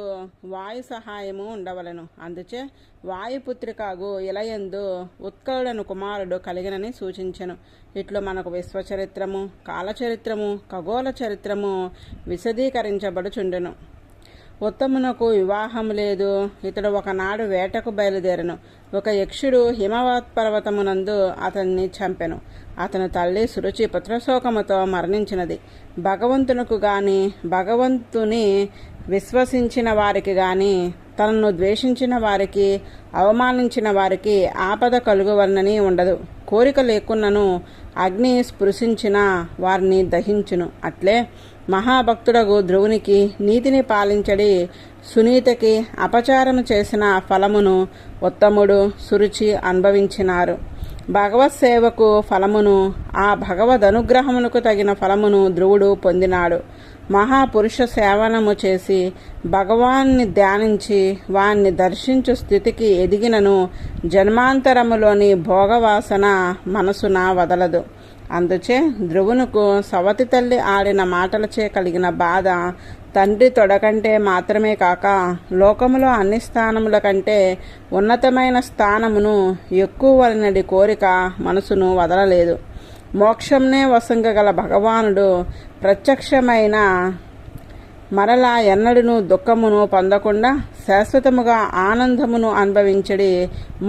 వాయు సహాయము ఉండవలను. అందుచే వాయుపుత్రికగు ఇలయందు ఉత్కలుడను కుమారుడు కలిగినని సూచించెను. ఇట్లు మనకు విశ్వచరిత్రము, కాలచరిత్రము, ఖగోళ చరిత్రము విశదీకరించబడుచుండెను. ఉత్తమునకు వివాహము లేదు. ఇతడు ఒకనాడు వేటకు బయలుదేరను. ఒక యక్షుడు హిమవత్ పర్వతమునందు అతన్ని చంపెను. అతని తల్లి సురుచి పుత్రశోకముతో మరణించినది. భగవంతునకు గాని, భగవంతుని విశ్వసించిన వారికి గాని, తనను ద్వేషించిన వారికి, అవమానించిన వారికి ఆపద కలుగువలనని ఉండదు. కోరిక లేకున్నను అగ్ని స్పృశించిన వారిని దహించును. అట్లే మహాభక్తుడగు ధ్రువునికి నీతిని పాలించడి సునీతకి అపచారము చేసిన ఫలమును ఉత్తముడు, సురుచి అనుభవించినారు. భగవత్ సేవకు ఫలమును, ఆ భగవదనుగ్రహమునకు తగిన ఫలమును ధ్రువుడు పొందినాడు. మహాపురుష సేవనము చేసి భగవాన్ని ధ్యానించి వాణ్ణి దర్శించు స్థితికి ఎదిగినను జన్మాంతరములోని భోగవాసన మనసున వదలదు. అందుచే ధ్రువునకు సవతి తల్లి ఆడిన మాటలచే కలిగిన బాధ తండ్రి తొడకంటే మాత్రమే కాక లోకములో అన్ని స్థానముల కంటే ఉన్నతమైన స్థానమును ఎక్కువలనడి కోరిక మనసును వదలలేదు. మోక్షంనే వసంగగల భగవానుడు ప్రత్యక్షమైన మరలా ఎన్నడూను దుఃఖమును పొందకుండా శాశ్వతముగా ఆనందమును అనుభవించడి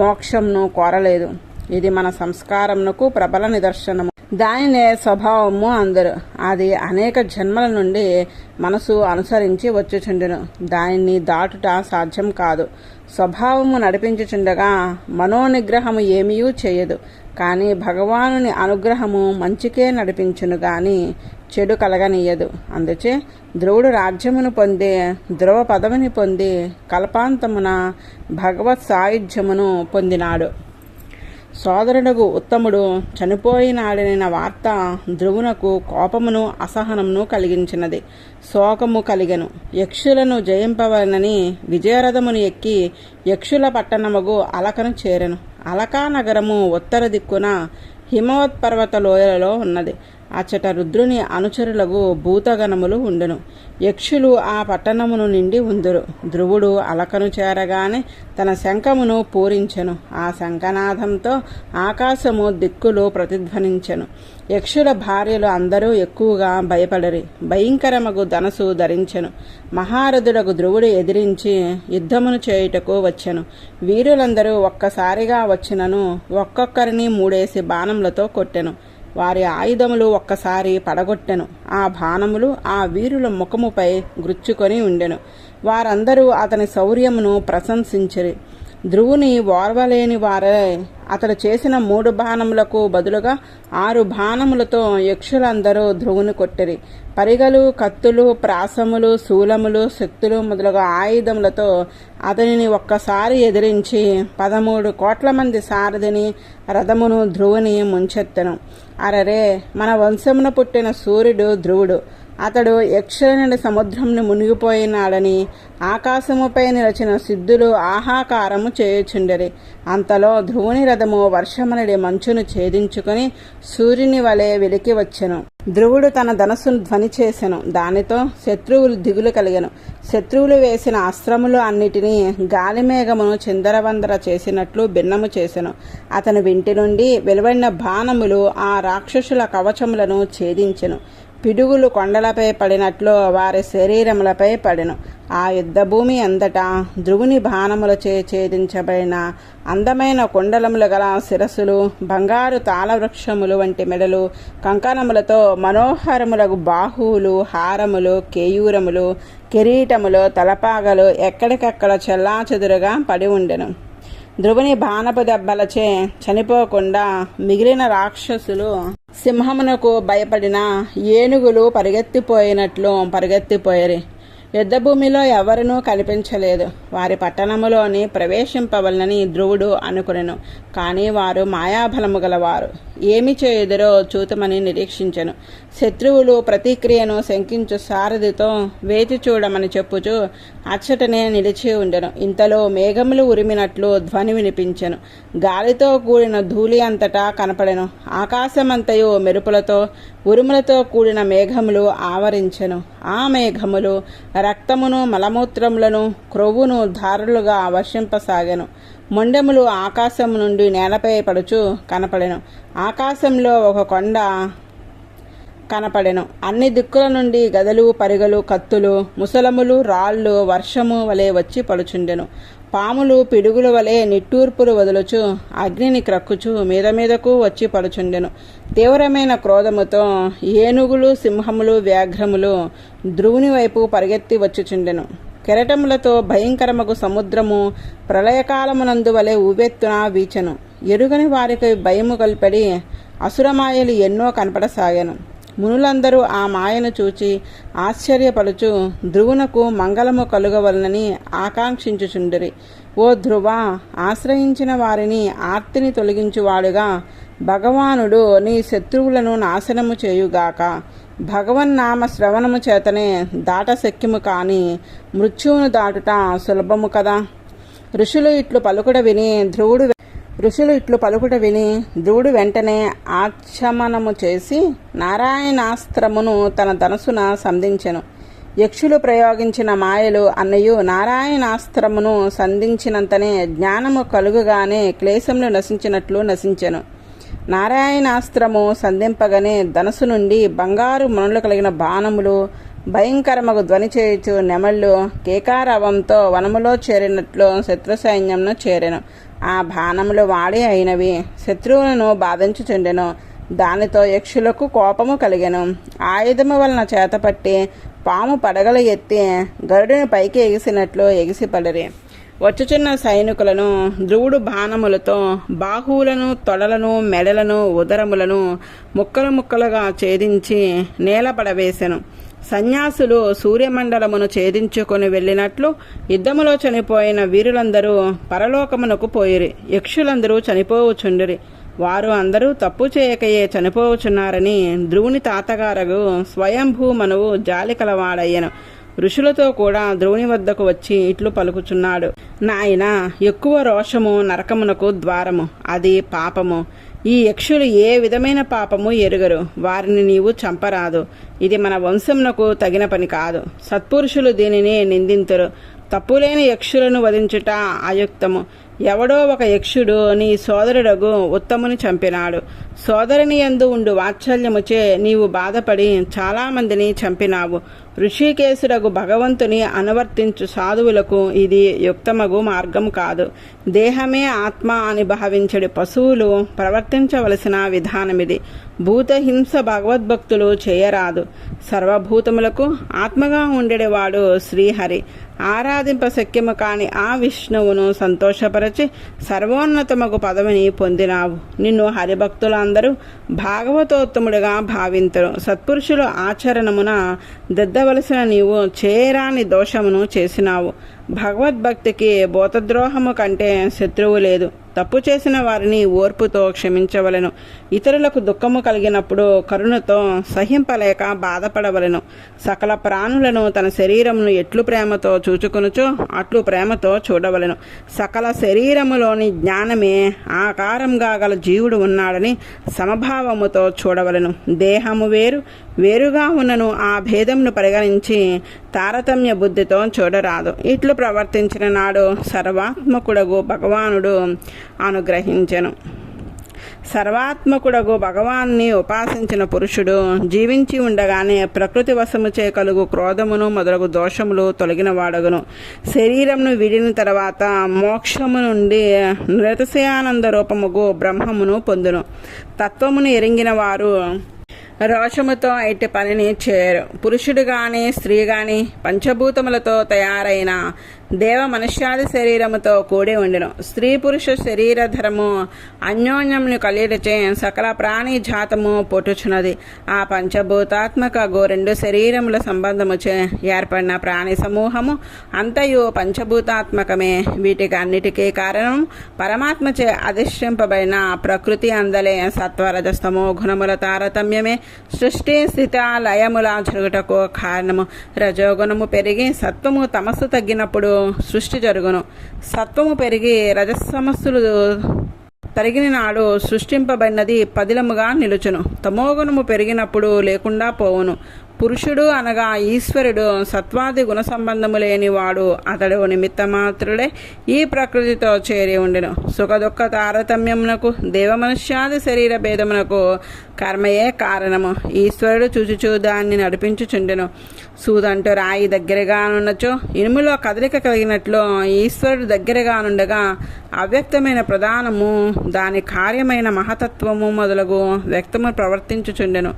మోక్షంను కోరలేదు. ఇది మన సంస్కారమునకు ప్రబల నిదర్శనము. దానినే స్వభావము అందరు. అది అనేక జన్మల నుండి మనసు అనుసరించి వచ్చుచుండును. దానిని దాటుట సాధ్యం కాదు. స్వభావము నడిపించుచుండగా మనోనిగ్రహము ఏమీయూ చేయదు. కానీ భగవానుని అనుగ్రహము మంచికే నడిపించును గాని చెడు కలగనీయదు. అందుచే ధ్రువుడు రాజ్యమును పొంది ధ్రువ పదవిని పొంది కల్పాంతమున భగవత్ సాయుధ్యమును పొందినాడు. సోదరుడుగు ఉత్తముడు చనిపోయినాడనిన వార్త ధ్రువునకు కోపమును అసహనమును కలిగించినది. శోకము కలిగెను. యక్షులను జయింపవలనని విజయరథమును ఎక్కి యక్షుల పట్టణముగు అలకను చేరెను. అలకా నగరము ఉత్తర దిక్కున హిమవత్పర్వత లోయలలో ఉన్నది. అచ్చట రుద్రుని అనుచరులకు భూతగణములు ఉండును. యక్షులు ఆ పట్టణమును నిండి ఉందురు. ధ్రువుడు అలకను చేరగానే తన శంఖమును పూరించెను. ఆ శంఖనాదంతో ఆకాశము దిక్కులు ప్రతిధ్వనించెను. యక్షుల భార్యలు అందరూ ఎక్కువగా భయపడరి. భయంకరమగు ధనసు ధరించెను. మహారథుడకు ధ్రువుడు ఎదిరించి యుద్ధమును చేయుటకు వచ్చెను. వీరులందరూ ఒక్కసారిగా వచ్చినను ఒక్కొక్కరిని 3 బాణములతో కొట్టెను. వారి ఆయుధములు ఒక్కసారి పడగొట్టెను. ఆ బాణములు ఆ వీరుల ముఖముపై గుచ్చుకొని ఉండెను. వారందరూ అతని శౌర్యమును ప్రశంసించిరి. ధ్రువుని ఓర్వలేని వారే అతడు చేసిన 3 బాణములకు బదులుగా 6 బాణములతో యక్షులందరూ ధ్రువుని కొట్టిరి. పరిగలు, కత్తులు, ప్రాసములు, శూలములు, శక్తులు మొదలగు ఆయుధములతో అతనిని ఒక్కసారి ఎదిరించి 13 కోట్ల మంది సారథిని రథమును ధ్రువుని ముంచెత్తెను. అరరే, మన వంశమున పుట్టిన సూర్యుడు ధ్రువుడు. అతడు యక్షుని సముద్రంని మునిగిపోయినాడని ఆకాశముపై నిలచిన సిద్ధులు ఆహాకారము చేయుచుండరి. అంతలో ధ్రువుని రథము వర్షమనడి మంచును ఛేదించుకుని సూర్యుని వలె వెలికి వచ్చెను. ధ్రువుడు తన ధనస్సును ధ్వని చేసెను. దానితో శత్రువులు దిగులు కలిగెను. శత్రువులు వేసిన అస్త్రములు అన్నిటినీ గాలిమేఘమును చిందరవందర చేసినట్లు భిన్నము చేసెను. అతని వింటి నుండి వెలువడిన బాణములు ఆ రాక్షసుల కవచములను ఛేదించెను. పిడుగులు కొండలపై పడినట్లు వారి శరీరములపై పడెను. ఆ యుద్ధభూమి అంతటా ధ్రువుని బాణములచే ఛేదించబడిన అందమైన కుండలములు గల శిరస్సులు, బంగారు తాళవృక్షములు వంటి మెడలు, కంకణములతో మనోహరములకు బాహువులు, హారములు, కేయూరములు, కిరీటములు, తలపాగలు ఎక్కడికక్కడ చెల్లాచెదురుగా పడి ఉండెను. ధ్రువుని బాణపు దెబ్బలచే చనిపోకుండా మిగిలిన రాక్షసులు సింహమునకు భయపడిన ఏనుగులు పరిగెత్తిపోయినట్లు పరిగెత్తిపోయిరి. యుద్ధభూమిలో ఎవరినూ కనిపించలేదు. వారి పట్టణములోని ప్రవేశింపవలనని ధ్రువుడు అనుకునెను. కానీ వారు మాయాబలము గలవారు. ఏమి చేయుదురో చూతమని నిరీక్షించెను. శత్రువులు ప్రతిక్రియను శంకించు సారథితో వేచి చూడమని చెప్పుచు అచ్చటనే నిలిచి ఉండెను. ఇంతలో మేఘములు ఉరిమినట్లు ధ్వని వినిపించెను. గాలితో కూడిన ధూళి అంతటా కనపడెను. ఆకాశమంతయు మెరుపులతో ఉరుములతో కూడిన మేఘములు ఆవరించెను. ఆ మేఘములు రక్తమును, మలమూత్రములను, క్రొవ్వును ధారలుగా వర్షింపసాగెను. మొండెములు ఆకాశము నుండి నేలపై పడుచు కనపడెను. ఆకాశంలో ఒక కొండ కనపడెను. అన్ని దిక్కుల నుండి గదలు, పరిగలు, కత్తులు, ముసలములు, రాళ్ళు వర్షము వలె వచ్చి పడుచుండెను. పాములు పిడుగుల వలె నిట్టూర్పులు వదులుచు అగ్నిని క్రక్కుచు మీద మీదకు వచ్చి పడుచుండెను. తీవ్రమైన క్రోధముతో ఏనుగులు, సింహములు, వ్యాఘ్రములు ధ్రువుని వైపు పరిగెత్తి వచ్చుచుండెను. కెరటములతో భయంకరమగు సముద్రము ప్రళయకాలమునందు వలె ఉవ్వెత్తున వీచెను. ఎరుగని వారికి భయము కల్పడి అసురమాయలు ఎన్నో కనపడసాగాను. మునులందరూ ఆ మాయను చూచి ఆశ్చర్యపడుచు ధ్రువునకు మంగళము కలుగవలనని ఆకాంక్షించుచుండిరి. ఓ ధ్రువ, ఆశ్రయించిన వారిని ఆర్తిని తొలగించువాడుగా భగవానుడు నీ శత్రువులను నాశనము చేయుగాక. భగవన్నామ శ్రవణము చేతనే దాటశక్యము కాని మృత్యువును దాటుట సులభము కదా. ఋషులు ఇట్లు పలుకుట విని ధ్రువుడు వెంటనే ఆచమనము చేసి నారాయణాస్త్రమును తన ధనసున సంధించెను. యక్షులు ప్రయోగించిన మాయలు అన్నయు నారాయణాస్త్రమును సంధించినంతనే జ్ఞానము కలుగుగానే క్లేశములు నశించినట్లు నశించెను. నారాయణాస్త్రము సంధింపగానే ధనస్సు నుండి బంగారు మణులు కలిగిన బాణములు భయంకరమగు ధ్వని చేయుచు నెమళ్ళు కేకారవంతో వనములో చేరినట్లు శత్రు సైన్యంను చేరెను. ఆ బాణములు వాడి అయినవి శత్రువులను బాధించుచుండెను. దానితో యక్షులకు కోపము కలిగెను. ఆయుధము వలన చేతపట్టి పాము పడగలు ఎత్తి గరుడిని పైకి ఎగిసినట్లు ఎగిసిపడిరి. వచ్చుచున్న సైనికులను ధ్రువుడు బాణములతో బాహువులను, తొడలను, మెడలను, ఉదరములను ముక్కలు ముక్కలుగా ఛేదించి నేలపడవేశెను. సన్యాసులు సూర్యమండలమును ఛేదించుకొని వెళ్ళినట్లు యుద్ధములో చనిపోయిన వీరులందరూ పరలోకమునకు పోయిరి. యక్షులందరూ చనిపోవుచుండిరి. వారు అందరూ తప్పు చేయకయే చనిపోవచ్చున్నారని ధ్రువుని తాతగారగు స్వయంభూ మనువు జాలి కలవాడయ్యను. ఋషులతో కూడా ధ్రువుని వద్దకు వచ్చి ఇట్లు పలుకుచున్నాడు. నాయన, ఎక్కువ రోషము నరకమునకు ద్వారము, అది పాపము. ఈ యక్షులు ఏ విధమైన పాపము ఎరుగరు. వారిని నీవు చంపరాదు. ఇది మన వంశమునకు తగిన పని కాదు. సత్పురుషులు దీనిని నిందింతురు. తప్పులేని యక్షులను వధించుట అయుక్తము. ఎవడో ఒక యక్షుడు నీ సోదరుడగు ఉత్తముని చంపినాడు. సోదరుని యందు ఉండు వాత్సల్యముచే నీవు బాధపడి చాలామందిని చంపినావు. ఋషికేశుడగు భగవంతుని అనువర్తించు సాధువులకు ఇది యుక్తమగు మార్గం కాదు. దేహమే ఆత్మ అని భావించడి పశువులు ప్రవర్తించవలసిన విధానమిది. భూతహింస భగవద్భక్తులు చేయరాదు. సర్వభూతములకు ఆత్మగా ఉండేవాడు శ్రీహరి. ఆరాధింప శక్యము కాని ఆ విష్ణువును సంతోషపరచి సర్వోన్నతమగు పదవిని పొందినావు. నిన్ను హరిభక్తులందరూ భాగవతోత్తముడిగా భావింతురు. సత్పురుషుల ఆచరణమున దిద్దవలసిన నీవు చేయరాని దోషమును చేసినావు. భగవద్భక్తికి భూతద్రోహము కంటే శత్రువు లేదు. తప్పు చేసిన వారిని ఓర్పుతో క్షమించవలెను. ఇతరులకు దుఃఖము కలిగినప్పుడు కరుణతో సహింపలేక బాధపడవలెను. సకల ప్రాణులను తన శరీరమును ఎట్లు ప్రేమతో చూచుకొనుచో అట్లు ప్రేమతో చూడవలెను. సకల శరీరములోని జ్ఞానమే ఆకారంగా గల జీవుడు ఉన్నాడని సమభావముతో చూడవలెను. దేహము వేరుగా ఉన్నను ఆ భేదమును పరిగణించి తారతమ్య బుద్ధితో చూడరాదు. ఇట్లు ప్రవర్తించిన నాడు సర్వాత్మకుడగు భగవానుడు అనుగ్రహించెను. సర్వాత్మకుడగు భగవాన్ని ఉపాసించిన పురుషుడు జీవించి ఉండగానే ప్రకృతి వశముచే కలుగు క్రోధమును మొదలగు దోషములు తొలగిన వాడగును. శరీరమును విడిన తర్వాత మోక్షము నుండి నిరతిశయానంద రూపముగు బ్రహ్మమును పొందును. తత్వమును ఎరింగిన వారు రోషముతో ఇట్టి పనిని చేయరు. పురుషుడు గాని స్త్రీ గాని పంచభూతములతో తయారైన దేవ మనుష్యాది శరీరముతో కూడి ఉండెను. స్త్రీ పురుష శరీరధరము అన్యోన్యమును కలియటచే సకల ప్రాణి జాతము పుట్టుచున్నది. ఆ పంచభూతాత్మక రెండు శరీరముల సంబంధముచే ఏర్పడిన ప్రాణి సమూహము అంతయు పంచభూతాత్మకమే. వీటికి అన్నిటికీ కారణం పరమాత్మచే అధిష్ఠింపబడిన ప్రకృతి అందలే సత్వరజస్తమో గుణముల తారతమ్యమే సృష్టి స్థిత లయముల జరుగుటకు కారణము. రజోగుణము పెరిగి సత్వము తమస్సు తగ్గినప్పుడు సృష్టి జరుగును. సత్వము పెరిగి రజస్సమస్సులు తరిగిన నాడు సృష్టింపబడినది పదిలముగా నిలుచును. తమోగుణము పెరిగినప్పుడు లేకుండా పోవును. పురుషుడు అనగా ఈశ్వరుడు సత్వాది గుణ సంబంధము లేనివాడు. అతడు నిమిత్త మాత్రుడే ఈ ప్రకృతితో చేరి ఉండెను. సుఖ దుఃఖ తారతమ్యమునకు దేవమనుష్యాది శరీర భేదమునకు కర్మయే కారణము. ఈశ్వరుడు చూచుచూ దాన్ని నడిపించుచుండెను. సూదంటూ రాయి దగ్గరగానున్నచో ఇనుములో కదలిక కలిగినట్లు ఈశ్వరుడు దగ్గరగానుండగా అవ్యక్తమైన ప్రధానము దాని కార్యమైన మహతత్వము మొదలగు వ్యక్తము ప్రవర్తించుచుండెను.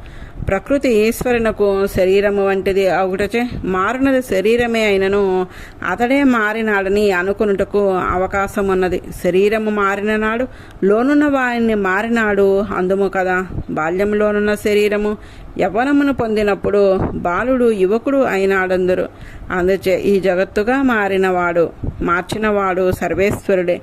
ప్రకృతి ఈశ్వరునకు శరీరము వంటిది అవుటచే మారునది శరీరమే అయినను అతడే మారినాడని అనుకున్నటకు అవకాశం ఉన్నది. శరీరము మారిన నాడు లోనున్న వారిని మారినాడు అందుము కదా. బాల్యంలోనున్న శరీరము యవ్వనమును పొందినప్పుడు బాలుడు యువకుడు అయినాడందరు. అందుచే ఈ జగత్తుగా మార్చినవాడు సర్వేశ్వరుడే.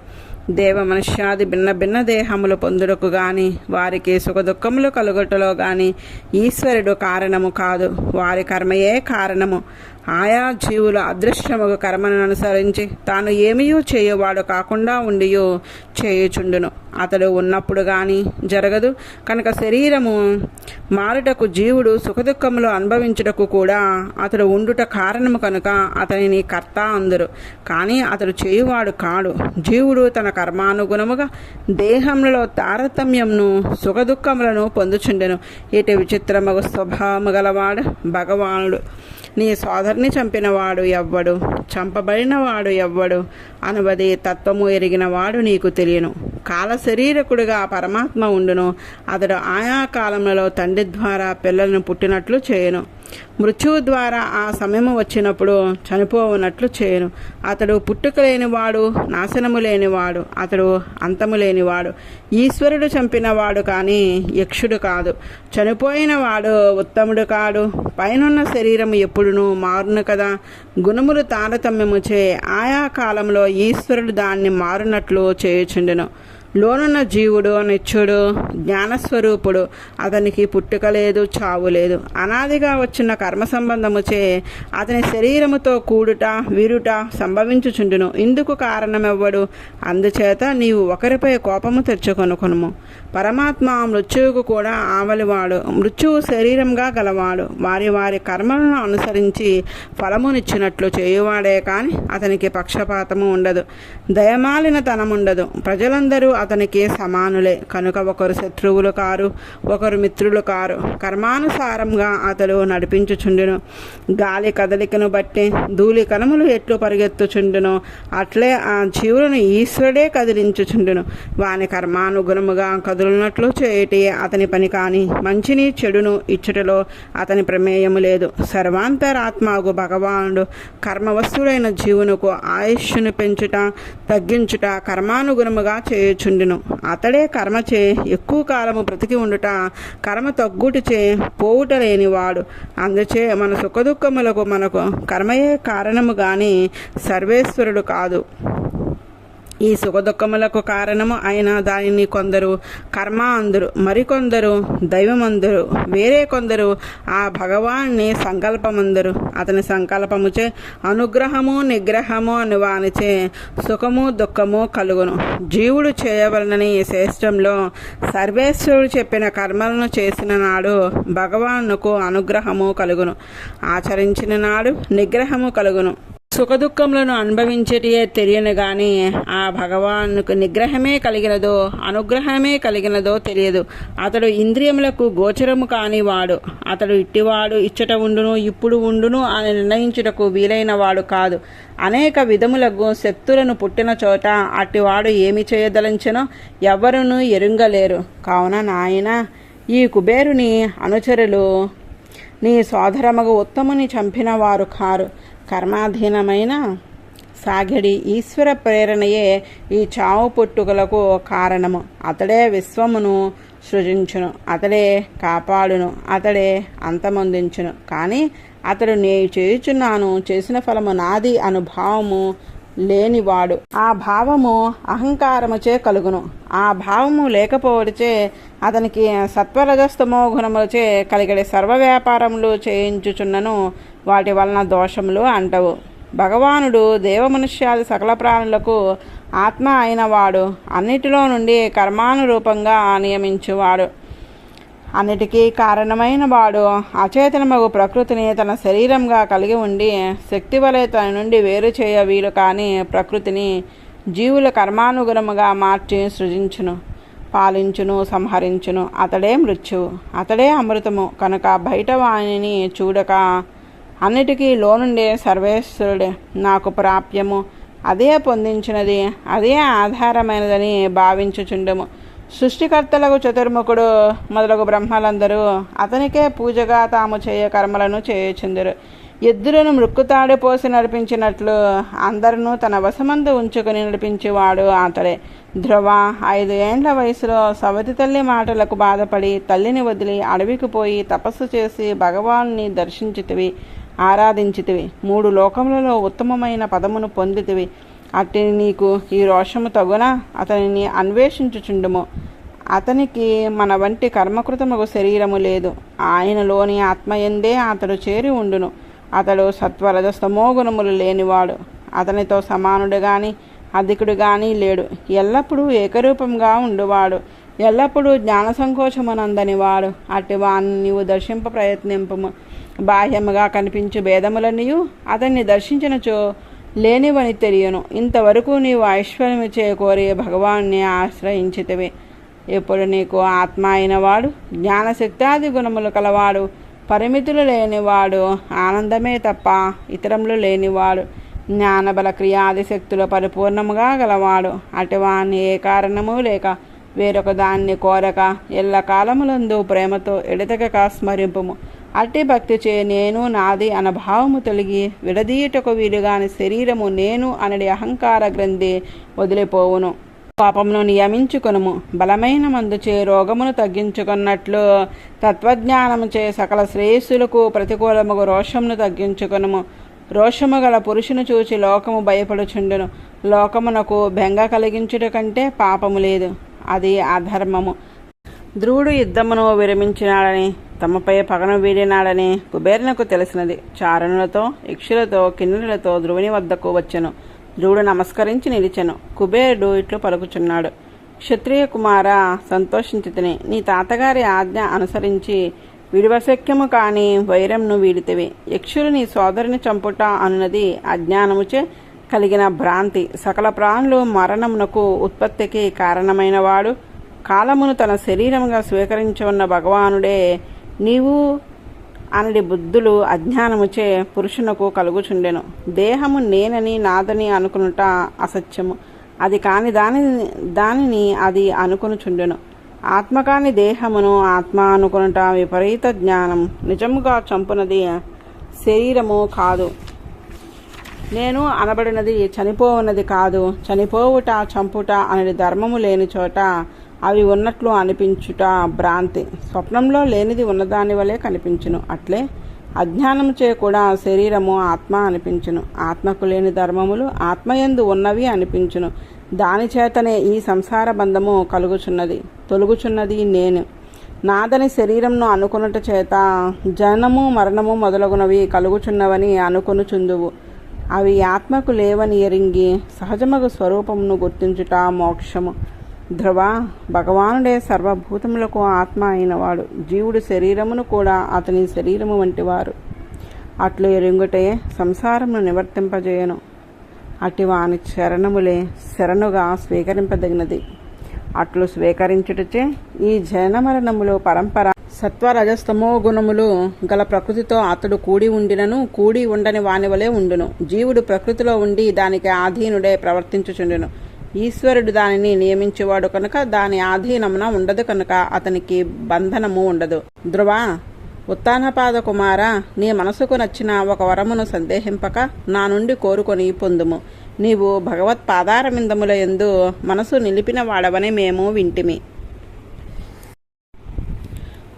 దేవ మనుష్యాది భిన్న భిన్న దేహములు పొందుటకు గాని వారికి సుఖ దుఃఖములు కలుగుటలో గాని ఈశ్వరుడు కారణము కాదు. వారి కర్మయే కారణము. ఆయా జీవుల అదృష్టముగు కర్మను అనుసరించి తాను ఏమీయూ చేయవాడు కాకుండా ఉండియో చేయుచుండును. అతడు ఉన్నప్పుడు గాని జరగదు కనుక శరీరము మారుటకు జీవుడు సుఖదుఖములు అనుభవించుటకు కూడా అతడు ఉండుట కారణము కనుక అతనిని కర్త అందురు. కానీ అతడు చేయువాడు కాడు. జీవుడు తన కర్మానుగుణముగా దేహములలో తారతమ్యంను సుఖదుఖములను పొందుచుండెను. ఇటు విచిత్రమగు స్వభావము గలవాడు భగవానుడు. నీ సోదరుని చంపినవాడు ఎవ్వడు, చంపబడినవాడు ఎవ్వడు అనువది తత్వము ఎరిగినవాడు నీకు తెలియను. కాల శరీరకుడుగా పరమాత్మ ఉండును. అతడు ఆయా కాలములలో తండ్రి ద్వారా పిల్లలను పుట్టినట్లు చేయను. మృత్యువు ద్వారా ఆ సమయము వచ్చినప్పుడు చనిపోవనట్లు చేయను. అతడు పుట్టుక లేనివాడు, నాశనము లేనివాడు, అతడు అంతము లేనివాడు. ఈశ్వరుడు చంపినవాడు కానీ యక్షుడు కాదు. చనిపోయిన వాడు ఉత్తముడు కాడు. పైనున్న శరీరము ఎప్పుడునూ మారును కదా. గుణములు తారతమ్యముచే ఆయా కాలంలో ఈశ్వరుడు దాన్ని మారునట్లు చేయుచుండెను. లోనున్న జీవుడు నిత్యుడు, జ్ఞానస్వరూపుడు. అతనికి పుట్టుక లేదు, చావు లేదు. అనాదిగా వచ్చిన కర్మ సంబంధముచే అతని శరీరముతో కూడుట వీరుట సంభవించుచుండును. ఇందుకు కారణమెవ్వడు? అందుచేత నీవు ఒకరిపై కోపము తెచ్చుకొనుకొనుము. పరమాత్మ మృత్యువుకు కూడా ఆవలివాడు. మృత్యువు శరీరంగా గలవాడు. వారి వారి కర్మలను అనుసరించి ఫలమునిచ్చినట్లు చేయువాడే కాని అతనికి పక్షపాతము ఉండదు, దయమాలిన తనముండదు. ప్రజలందరూ అతనికి సమానులే కనుక ఒకరు శత్రువులు కారు, ఒకరు మిత్రులు కారు. కర్మానుసారంగా అతడు నడిపించుచుండును. గాలి కదలికను బట్టి ధూళి కణములు ఎట్లు పరిగెత్తుచుండును అట్లే ఆ జీవులను ఈశ్వరుడే కదిలించుచుండును. వాని కర్మానుగుణముగా కదులునట్లు చేయటి అతని పని కాని మంచిని చెడును ఇచ్చుటలో అతని ప్రమేయము లేదు. సర్వాంతరాత్మకు భగవానుడు కర్మవస్తుడైన జీవునకు ఆయుష్ను పెంచుట తగ్గించుట కర్మానుగుణముగా చేయొచ్చు. అతడే కర్మచే ఎక్కువ కాలము బ్రతికి ఉండుట, కర్మ తగ్గుటిచే పోవుట లేనివాడు. అందుచే మన సుఖదుఖములకు మనకు కర్మయే కారణము గాని సర్వేశ్వరుడు కాదు. ఈ సుఖదుఖములకు కారణము అయిన దానిని కొందరు కర్మ అందురు, మరికొందరు దైవమందురు, వేరే కొందరు ఆ భగవాన్ని సంకల్పమందురు. అతని సంకల్పముచే అనుగ్రహము నిగ్రహము అని వానిచే సుఖము దుఃఖము కలుగును. జీవుడు చేయవలనని శ్రేష్టంలో సర్వేశ్వరుడు చెప్పిన కర్మలను చేసిన నాడు భగవానుకు అనుగ్రహము కలుగును, ఆచరించిన నాడు నిగ్రహము కలుగును. సుఖదుఖములను అనుభవించేటియే తెలియను గాని ఆ భగవానుకు నిగ్రహమే కలిగినదో అనుగ్రహమే కలిగినదో తెలియదు. అతడు ఇంద్రియములకు గోచరము కానివాడు. అతడు ఇట్టివాడు ఇచ్చట ఉండును ఇప్పుడు ఉండును అని నిర్ణయించుటకు వీలైన వాడు కాదు. అనేక విధములకు శక్తులను పుట్టిన చోట అట్టివాడు ఏమి చేయదలంచెనో ఎవ్వరునూ ఎరుంగలేరు. కావున నాయన ఈ కుబేరుని అనుచరులు నీ సోదరమగు ఉత్తముని చంపిన వారు కారు. కర్మాధీనమైన సాగడి ఈశ్వర ప్రేరణయే ఈ చావు పుట్టుకలకు కారణము. అతడే విశ్వమును సృజించును, అతడే కాపాడును, అతడే అంతమొందించును. కానీ అతడు నేను చేయుచున్నాను, చేసిన ఫలము నాది అను భావము లేనివాడు. ఆ భావము అహంకారముచే కలుగును. ఆ భావము లేకపోవడిచే అతనికి సత్వరజస్తమో గుణములచే కలిగడి సర్వ వ్యాపారములు చేయించుచున్నను వాటి వలన దోషములు అంటవు. భగవానుడు దేవమనుష్యాది సకల ప్రాణులకు ఆత్మ అయినవాడు. అన్నిటిలో నుండి కర్మానురూపంగా నియమించువాడు. అన్నిటికీ కారణమైన వాడు అచేతనమగు ప్రకృతిని తన శరీరంగా కలిగి ఉండి శక్తి వలె తన నుండి వేరు చేయ వీలు కాని ప్రకృతిని జీవుల కర్మానుగుణముగా మార్చి సృజించును, పాలించును, సంహరించును. అతడే మృత్యువు, అతడే అమృతము. కనుక బయట వాణిని చూడక అన్నిటికీ లోనుండే సర్వేశ్వరుడే నాకు ప్రాప్యము, అదే పొందించినది, అదే ఆధారమైనదని భావించుచుండము. సృష్టికర్తలకు చతుర్ముఖుడు మొదలగు బ్రహ్మలందరూ అతనికే పూజగా తాము చేయ కర్మలను చేయుచుందరు. ఎద్దులను మృక్కుతాడు పోసి నడిపించినట్లు అందరినూ తన వశమందు ఉంచుకుని నడిపించేవాడు అతడే. ధ్రువ 5 ఏండ్ల వయసులో సవతి తల్లి మాటలకు బాధపడి తల్లిని వదిలి అడవికి పోయి తపస్సు చేసి భగవాన్ని దర్శించితివి, ఆరాధించితివి. 3 లోకములలో ఉత్తమమైన పదమును పొందితివి. అట్టి నీకు ఈ రోషము తగున అతనిని అన్వేషించుచుండుము. అతనికి మన వంటి కర్మకృతముకు శరీరము లేదు. ఆయనలోని ఆత్మయందే అతడు చేరి ఉండును. అతడు సత్వరజస్తమో గుణములు లేనివాడు. అతనితో సమానుడు గాని అధికుడు గాని లేడు. ఎల్లప్పుడూ ఏకరూపంగా ఉండువాడు. ఎల్లప్పుడూ జ్ఞాన సంకోచమునందనివాడు. అట్టివాన్ని నీవు దర్శింప ప్రయత్నింపము. బాహ్యముగా కనిపించు భేదములన్నీయు అతన్ని దర్శించినచో లేనివని తెలియను. ఇంతవరకు నీవు ఐశ్వర్యము చేకూరి భగవాన్ని ఆశ్రయించితివి. ఇప్పుడు నీకు ఆత్మ అయినవాడు, జ్ఞానశక్తాది గుణములు కలవాడు, పరిమితులు లేనివాడు, ఆనందమే తప్ప ఇతరములు లేనివాడు, జ్ఞానబల క్రియాది శక్తులు పరిపూర్ణముగా గలవాడు. అటువాన్ని ఏ కారణము లేక వేరొక దాన్ని కోరక ఎల్ల కాలములందు ప్రేమతో ఎడతెగక స్మరింపుము. అట్టి భక్తి చే నేను నాది అనభావము తొలగి విడదీయుటకు వీలుగాని శరీరము నేను అనడి అహంకార గ్రంథి వదిలిపోవును. పాపమును నియమించుకొనుము. బలమైన మందుచే రోగమును తగ్గించుకున్నట్లు తత్వజ్ఞానము చే సకల శ్రేయస్సులకు ప్రతికూలముగు రోషమును తగ్గించుకొనుము. రోషము గల పురుషును చూచి లోకము భయపడుచుండును. లోకమునకు బెంగ కలిగించుట కంటే పాపము లేదు, అది అధర్మము. ధ్రువుడు యుద్ధమును విరమించినాడని తమపై పగను వీడినాడని కుబేరునకు తెలిసినది. చారణులతో యక్షులతో కిన్నెలతో ధ్రువుని వద్దకు వచ్చెను. ధ్రువుడు నమస్కరించి నిలిచెను. కుబేరుడు ఇట్లు పలుకుచున్నాడు: క్షత్రియ కుమార, సంతోషించితిని. నీ తాతగారి ఆజ్ఞ అనుసరించి విడివశక్యము కాని వైరంను వీడితివి. యక్షులు నీ సోదరుని చంపుట అనున్నది అజ్ఞానముచే కలిగిన భ్రాంతి. సకల ప్రాణులు మరణమునకు ఉత్పత్తికి కారణమైనవాడు, కాలమును తన శరీరముగా స్వీకరించున్న భగవానుడే నీవు అనడి బుద్ధులు అజ్ఞానముచే పురుషునకు కలుగుచుండెను. దేహము నేనని నాదని అనుకునుట అసత్యము. అది కాని దానిని అది అనుకునుచుండెను. ఆత్మ కాని దేహమును ఆత్మ అనుకునుట విపరీత జ్ఞానం. నిజముగా చంపునది శరీరము కాదు. నేను అనబడినది చనిపోవున్నది కాదు. చనిపోవుట చంపుట అనేది ధర్మము లేని చోట అవి ఉన్నట్లు అనిపించుట భ్రాంతి. స్వప్నంలో లేనిది ఉన్నదాని వలె కనిపించును. అట్లే అజ్ఞానముచే కూడా శరీరము ఆత్మ అనిపించును. ఆత్మకు లేని ధర్మములు ఆత్మయందు ఉన్నవి అనిపించును. దాని చేతనే ఈ సంసార బంధము తొలుగుచున్నది నేను నాదని శరీరంను అనుకున్నట చేత జనము మరణము మొదలగునవి కలుగుచున్నవని అనుకొనుచుందువు. అవి ఆత్మకు లేవని ఎరింగి సహజమగు స్వరూపమును గుర్తించుట మోక్షము. ధ్రువ, భగవానుడే సర్వభూతములకు ఆత్మ అయినవాడు. జీవుడు శరీరమును కూడా అతని శరీరము వంటివారు. అట్లు ఎరింగుటే సంసారమును నివర్తింపజేయను. అట్టి వాని చరణములే శరణుగా స్వీకరింపదగినది. అట్లు స్వీకరించుటచే ఈ జనమరణములు పరంపర సత్వరజస్తమో గుణములు గల ప్రకృతితో అతడు కూడి ఉండినను కూడి ఉండని వాని వలె ఉండును. జీవుడు ప్రకృతిలో ఉండి దానికి ఆధీనుడే ప్రవర్తించుచుండును. ఈశ్వరుడు దానిని నియమించేవాడు కనుక దాని ఆధీనమున ఉండదు కనుక అతనికి బంధనము ఉండదు. ధ్రువ, ఉత్తానపాద కుమార, నీ మనసుకు నచ్చిన ఒక వరమును సందేహింపక నా నుండి కోరుకొని పొందుము. నీవు భగవత్పాదారవిందముల యందు మనసు నిలిపిన వాడవని మేము వింటిమి.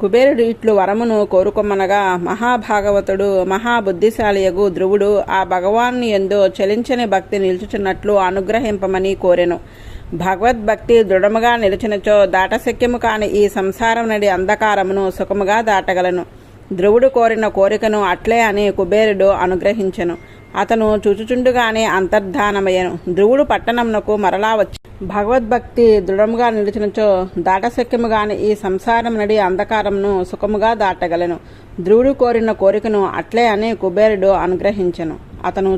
కుబేరుడు ఇట్లు వరమును కోరుకొమ్మనగా మహాభాగవతుడు మహాబుద్ధిశాలియగు ధ్రువుడు ఆ భగవాన్ని యందు చలించని భక్తి నిలుచుచున్నట్లు అనుగ్రహింపమని కోరెను. భగవద్భక్తి దృఢముగా నిలిచినచో దాటశక్యము కాని ఈ సంసారం నడి అంధకారమును సుఖముగా దాటగలను. ధ్రువుడు కోరిన కోరికను అట్లే అని కుబేరుడు అనుగ్రహించెను. అతను చూచుచుండుగానే అంతర్ధానమయ్యను. ధ్రువుడు పట్టణమునకు మరలా వచ్చి భగవద్భక్తి దృఢముగా నిలిచినచో దాటశక్యముగాని ఈ సంసారం నడి అంధకారమును సుఖముగా దాటగలను. ధ్రువుడు కోరిన కోరికను అట్లే అని కుబేరుడు అనుగ్రహించెను. అతను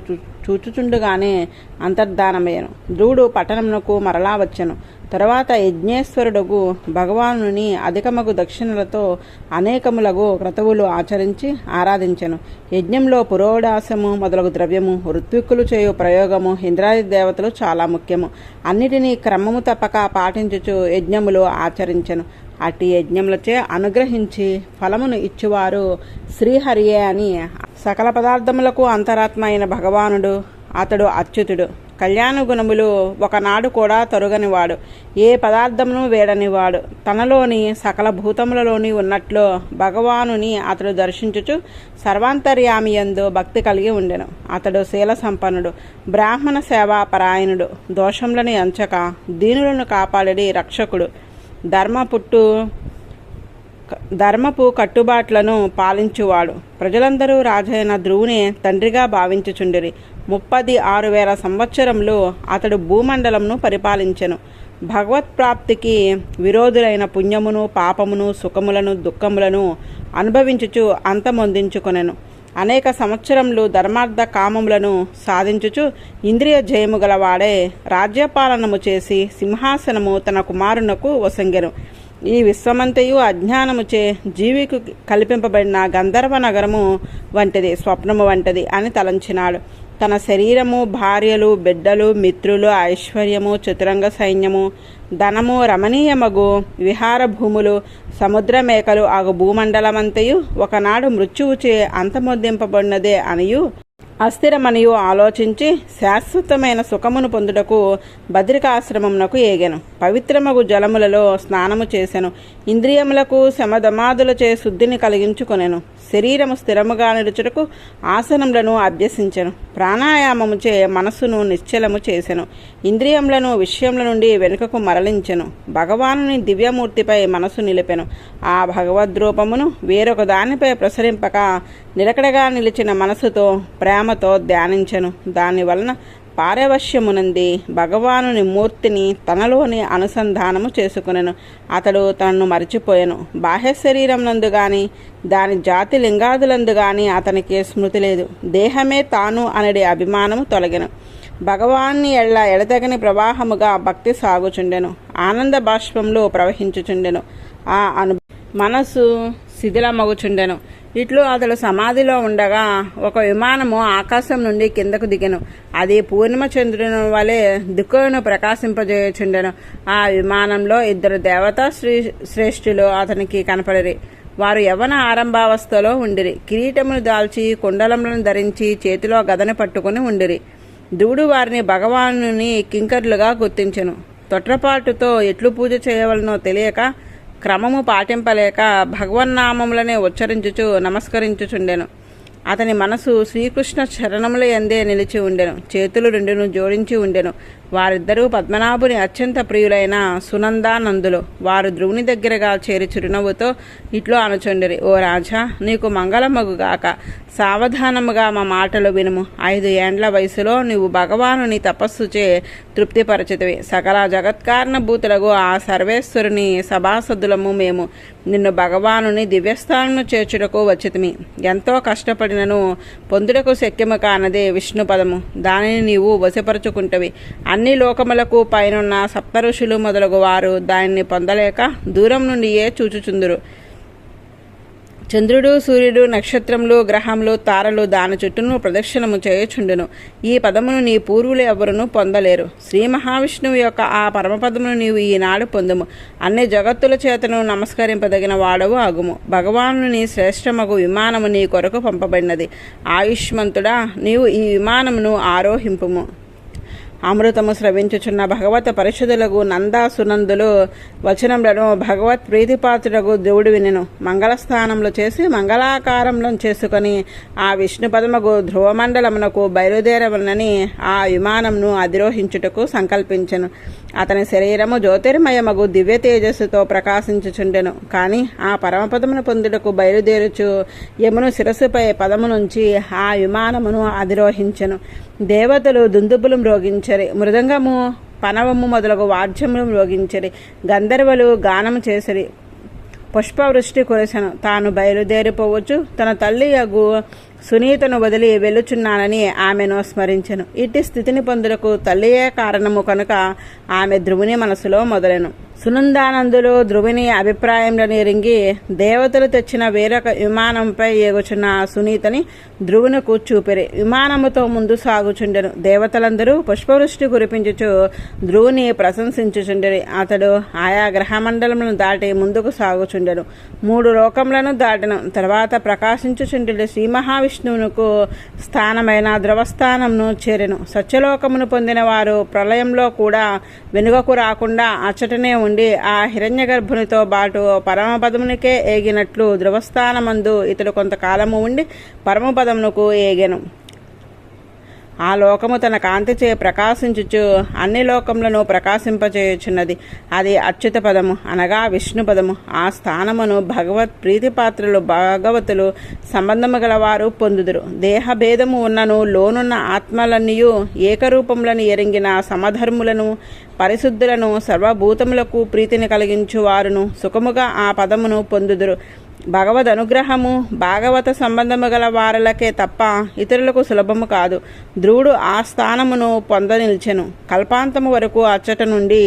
చూచుచుండుగానే అంతర్ధానమయ్యను. ధ్రువుడు పట్టణమునకు మరలా వచ్చెను. తరువాత యజ్ఞేశ్వరుడుగు భగవానుని అధికమగు దక్షిణలతో అనేకములగు క్రతువులు ఆచరించి ఆరాధించెను. యజ్ఞంలో పురోడాసము మొదలగు ద్రవ్యము, ఋత్విక్కులు చేయు ప్రయోగము, ఇంద్రాది దేవతలు చాలా ముఖ్యము. అన్నిటినీ క్రమము తప్పక పాటించుచు యజ్ఞములు ఆచరించెను. అట్టి యజ్ఞములచే అనుగ్రహించి ఫలమును ఇచ్చువారు శ్రీహరియే అని సకల పదార్థములకు అంతరాత్మ అయిన భగవానుడు. అతడు అచ్యుతుడు. కళ్యాణ గుణములు ఒకనాడు కూడా తొరగనివాడు. ఏ పదార్థమును వేడనివాడు. తనలోని సకల భూతములలోని ఉన్నట్లు భగవానుని అతడు దర్శించుచు సర్వాంతర్యామియందు భక్తి కలిగి ఉండెను. అతడు శీల సంపన్నుడు, బ్రాహ్మణ సేవా పరాయణుడు, దోషములను ఎంచక దీనులను కాపాడేది రక్షకుడు, ధర్మ పుట్టు ధర్మపు కట్టుబాట్లను పాలించువాడు. ప్రజలందరూ రాజైన ధ్రువుని తండ్రిగా భావించుచుండిరి. 36,000 సంవత్సరములు అతడు భూమండలంను పరిపాలించెను. భగవత్ప్రాప్తికి విరోధులైన పుణ్యమును పాపమును సుఖములను దుఃఖములను అనుభవించుచు అంతమొందించుకొనెను. అనేక సంవత్సరములు ధర్మార్థ కామములను సాధించుచు ఇంద్రియ జయము గలవాడే రాజ్యపాలనము చేసి సింహాసనము తన కుమారునకు వసంగెను. ఈ విశ్వమంతయు అజ్ఞానముచే జీవికి కల్పింపబడిన గంధర్వ నగరము వంటిది, స్వప్నము వంటిది అని తలంచినాడు. తన శరీరము, భార్యలు, బిడ్డలు, మిత్రులు, ఐశ్వర్యము, చతురంగ సైన్యము, ధనము, రమణీయమగు విహార భూములు, సముద్రమేకలు అగు భూమండలమంతయు ఒకనాడు మృత్యువుచే అంతమొందింపబడినదే అనియు అస్థిరమనియు ఆలోచించి శాశ్వతమైన సుఖమును పొందుటకు బద్రికాశ్రమమునకు ఏగెను. పవిత్రమగు జలములలో స్నానము చేసెను. ఇంద్రియములకు శమధమాదులచే శుద్ధిని కలిగించుకొనెను. శరీరము స్థిరముగా నిలుచుటకు ఆసనములను అభ్యసించెను. ప్రాణాయామముచే మనస్సును నిశ్చలము చేసెను. ఇంద్రియములను విషయముల నుండి వెనుకకు మరలించెను. భగవానుని దివ్యమూర్తిపై మనసు నిలిపెను. ఆ భగవద్రూపమును వేరొక దానిపై ప్రసరింపక నిలకడగా నిలిచిన మనసుతో ప్రేమతో ధ్యానించెను. దాని వలన పారవశ్యమునంది భగవానుని మూర్తిని తనలోని అనుసంధానము చేసుకునెను. అతడు తనను మరిచిపోయెను. బాహ్య శరీరం నందు గాని దాని జాతి లింగాదులందు గాని అతనికి స్మృతి లేదు. దేహమే తాను అనడి అభిమానము తొలగెను. భగవాన్ని ఎడతెగని ప్రవాహముగా భక్తి సాగుచుండెను. ఆనంద బాష్పంలో ప్రవహించుచుండెను. ఆ మనసు శిథిలమగుచుండెను. ఇట్లు అతడు సమాధిలో ఉండగా ఒక విమానము ఆకాశం నుండి కిందకు దిగెను. అది పూర్ణిమ చంద్రుని వలె దిక్కులను ప్రకాశింపజేయుచుండెను. ఆ విమానంలో 2 దేవతా శ్రేష్ఠులు అతనికి కనపడిరి. వారు యవ్వన ఆరంభావస్థలో ఉండిరి. కిరీటమును దాల్చి కుండలములను ధరించి చేతిలో గదను పట్టుకుని ఉండిరి. ధ్రువుడు వారిని భగవానుని కింకర్లుగా గుర్తించెను. తొట్రపాటుతో ఎట్లు పూజ చేయవలనో తెలియక క్రమము పాటింపలేక భగవన్నామములనే ఉచ్చరించుచు నమస్కరించుచుండెను. అతని మనసు శ్రీకృష్ణ చరణముల యందే నిలిచి ఉండెను. చేతులు 2 జోడించి ఉండెను. వారిద్దరూ పద్మనాభుని అత్యంత ప్రియులైన సునందానందులు. వారు ధ్రువుని దగ్గరగా చేరి చిరునవ్వుతో ఇట్లో అనుచుండిరి. ఓ రాజా, నీకు మంగళమగుగాక. సావధానముగా మా మాటలు వినుము. 5 ఏండ్ల వయసులో నీవు భగవానుని తపస్సుచే తృప్తిపరచితివి. సకల జగత్కారణభూతులకు ఆ సర్వేశ్వరుని సభాసదులము మేము. నిన్ను భగవానుని దివ్యస్థానము చేర్చుటకు వచ్చితిమి. ఎంతో కష్టపడినను పొందుటకు శక్యము కానదే విష్ణు పదము. దానిని నీవు వశపరుచుకుంటవి. అన్ని లోకములకు పైనున్న సప్తఋషులు మొదలగు వారు దానిని పొందలేక దూరం నుండియే చూచుచుందురు. చంద్రుడు, సూర్యుడు, నక్షత్రములు, గ్రహములు, తారలు దాని చుట్టూను ప్రదక్షిణము చేయుచుండును. ఈ పదమును నీ పూర్వులు ఎవరునూ పొందలేరు. శ్రీ మహావిష్ణువు యొక్క ఆ పరమపదమును నీవు ఈనాడు పొందుము. అన్ని జగత్తుల చేతను నమస్కరింపదగిన వాడవు అగుము. భగవానుని శ్రేష్టమగు విమానము నీ కొరకు పంపబడినది. ఆయుష్మంతుడా, నీవు ఈ విమానమును ఆరోహింపుము. అమృతము స్రవించుచున్న భగవత పరిషదులకు నందాసునందులు వచనములను భగవత్ ప్రీతిపాత్రులకు ధ్రువుడు వినెను. మంగళస్థానములు చేసి మంగళాకారంలో చేసుకొని ఆ విష్ణు పదమగు ధ్రువమండలమునకు బయలుదేరవలనని ఆ విమానంను అధిరోహించుటకు సంకల్పించెను. అతని శరీరము జ్యోతిర్మయమగు దివ్య తేజస్సుతో ప్రకాశించుచుండెను. కానీ ఆ పరమపదమును పొందుటకు బయలుదేరుచు యమును శిరస్సుపై పదము నుంచి ఆ విమానమును అధిరోహించెను. దేవతలు దుందుబులు మ్రోగించరి. మృదంగము, పనవము మొదలగు వాద్యములు మ్రోగించరి. గంధర్వులు గానము చేసరి. పుష్పవృష్టి కురిసెను. తాను బయలుదేరిపోవచ్చు తన తల్లి యగు సునీతను వదిలి వెళ్ళుచున్నానని ఆమెను స్మరించెను. ఇట్టి స్థితిని పొందుటకు తల్లియే కారణము కనుక ఆమె ధ్రువుని మనసులో మొదలెను. సునందానందులు ధ్రువుని అభిప్రాయంలో రింగి దేవతలు తెచ్చిన వేరొక విమానంపై ఎగుచున్న సునీతని ధ్రువునకు చూపిరి. విమానముతో ముందు సాగుచుండెను. దేవతలందరూ పుష్పవృష్టి కురిపించుచు ధ్రువుని ప్రశంసించుచుండెరి. అతడు ఆయా గ్రహమండలములను దాటి ముందుకు సాగుచుండెను. 3 లోకములను దాటను. తర్వాత ప్రకాశించుచుండె శ్రీ మహావిష్ణువునకు స్థానమైన ధ్రువస్థానమును చేరెను. సత్యలోకమును పొందిన వారు ప్రళయంలో కూడా వెనుకకు రాకుండా అచ్చటనే ఉండి ఆ హిరణ్యగర్భునితో బాటు పరమపదమునికే ఏగినట్లు ధ్రువస్థానమందు ఇతడు కొంతకాలము ఉండి పరమపదమునకు ఏగెను. ఆ లోకము తన కాంతిచే ప్రకాశించుచు అన్ని లోకములను ప్రకాశింపచేయుచున్నది. అది అచ్యుత పదము అనగా విష్ణు పదము. ఆ స్థానమును భగవత్ ప్రీతిపాత్రులు భాగవతులు సంబంధము గలవారు పొందుదురు. దేహభేదము ఉన్నను లోనున్న ఆత్మలన్నీయు ఏకరూపములను ఎరింగిన సమధర్ములను పరిశుద్ధులను సర్వభూతములకు ప్రీతిని కలిగించువారును సుఖముగా ఆ పదమును పొందుదురు. భగవద్ అనుగ్రహము భాగవత సంబంధము గల వారలకే తప్ప ఇతరులకు సులభము కాదు. ధ్రువుడు ఆ స్థానమును పొందనిల్చెను. కల్పాంతము వరకు అచ్చట నుండి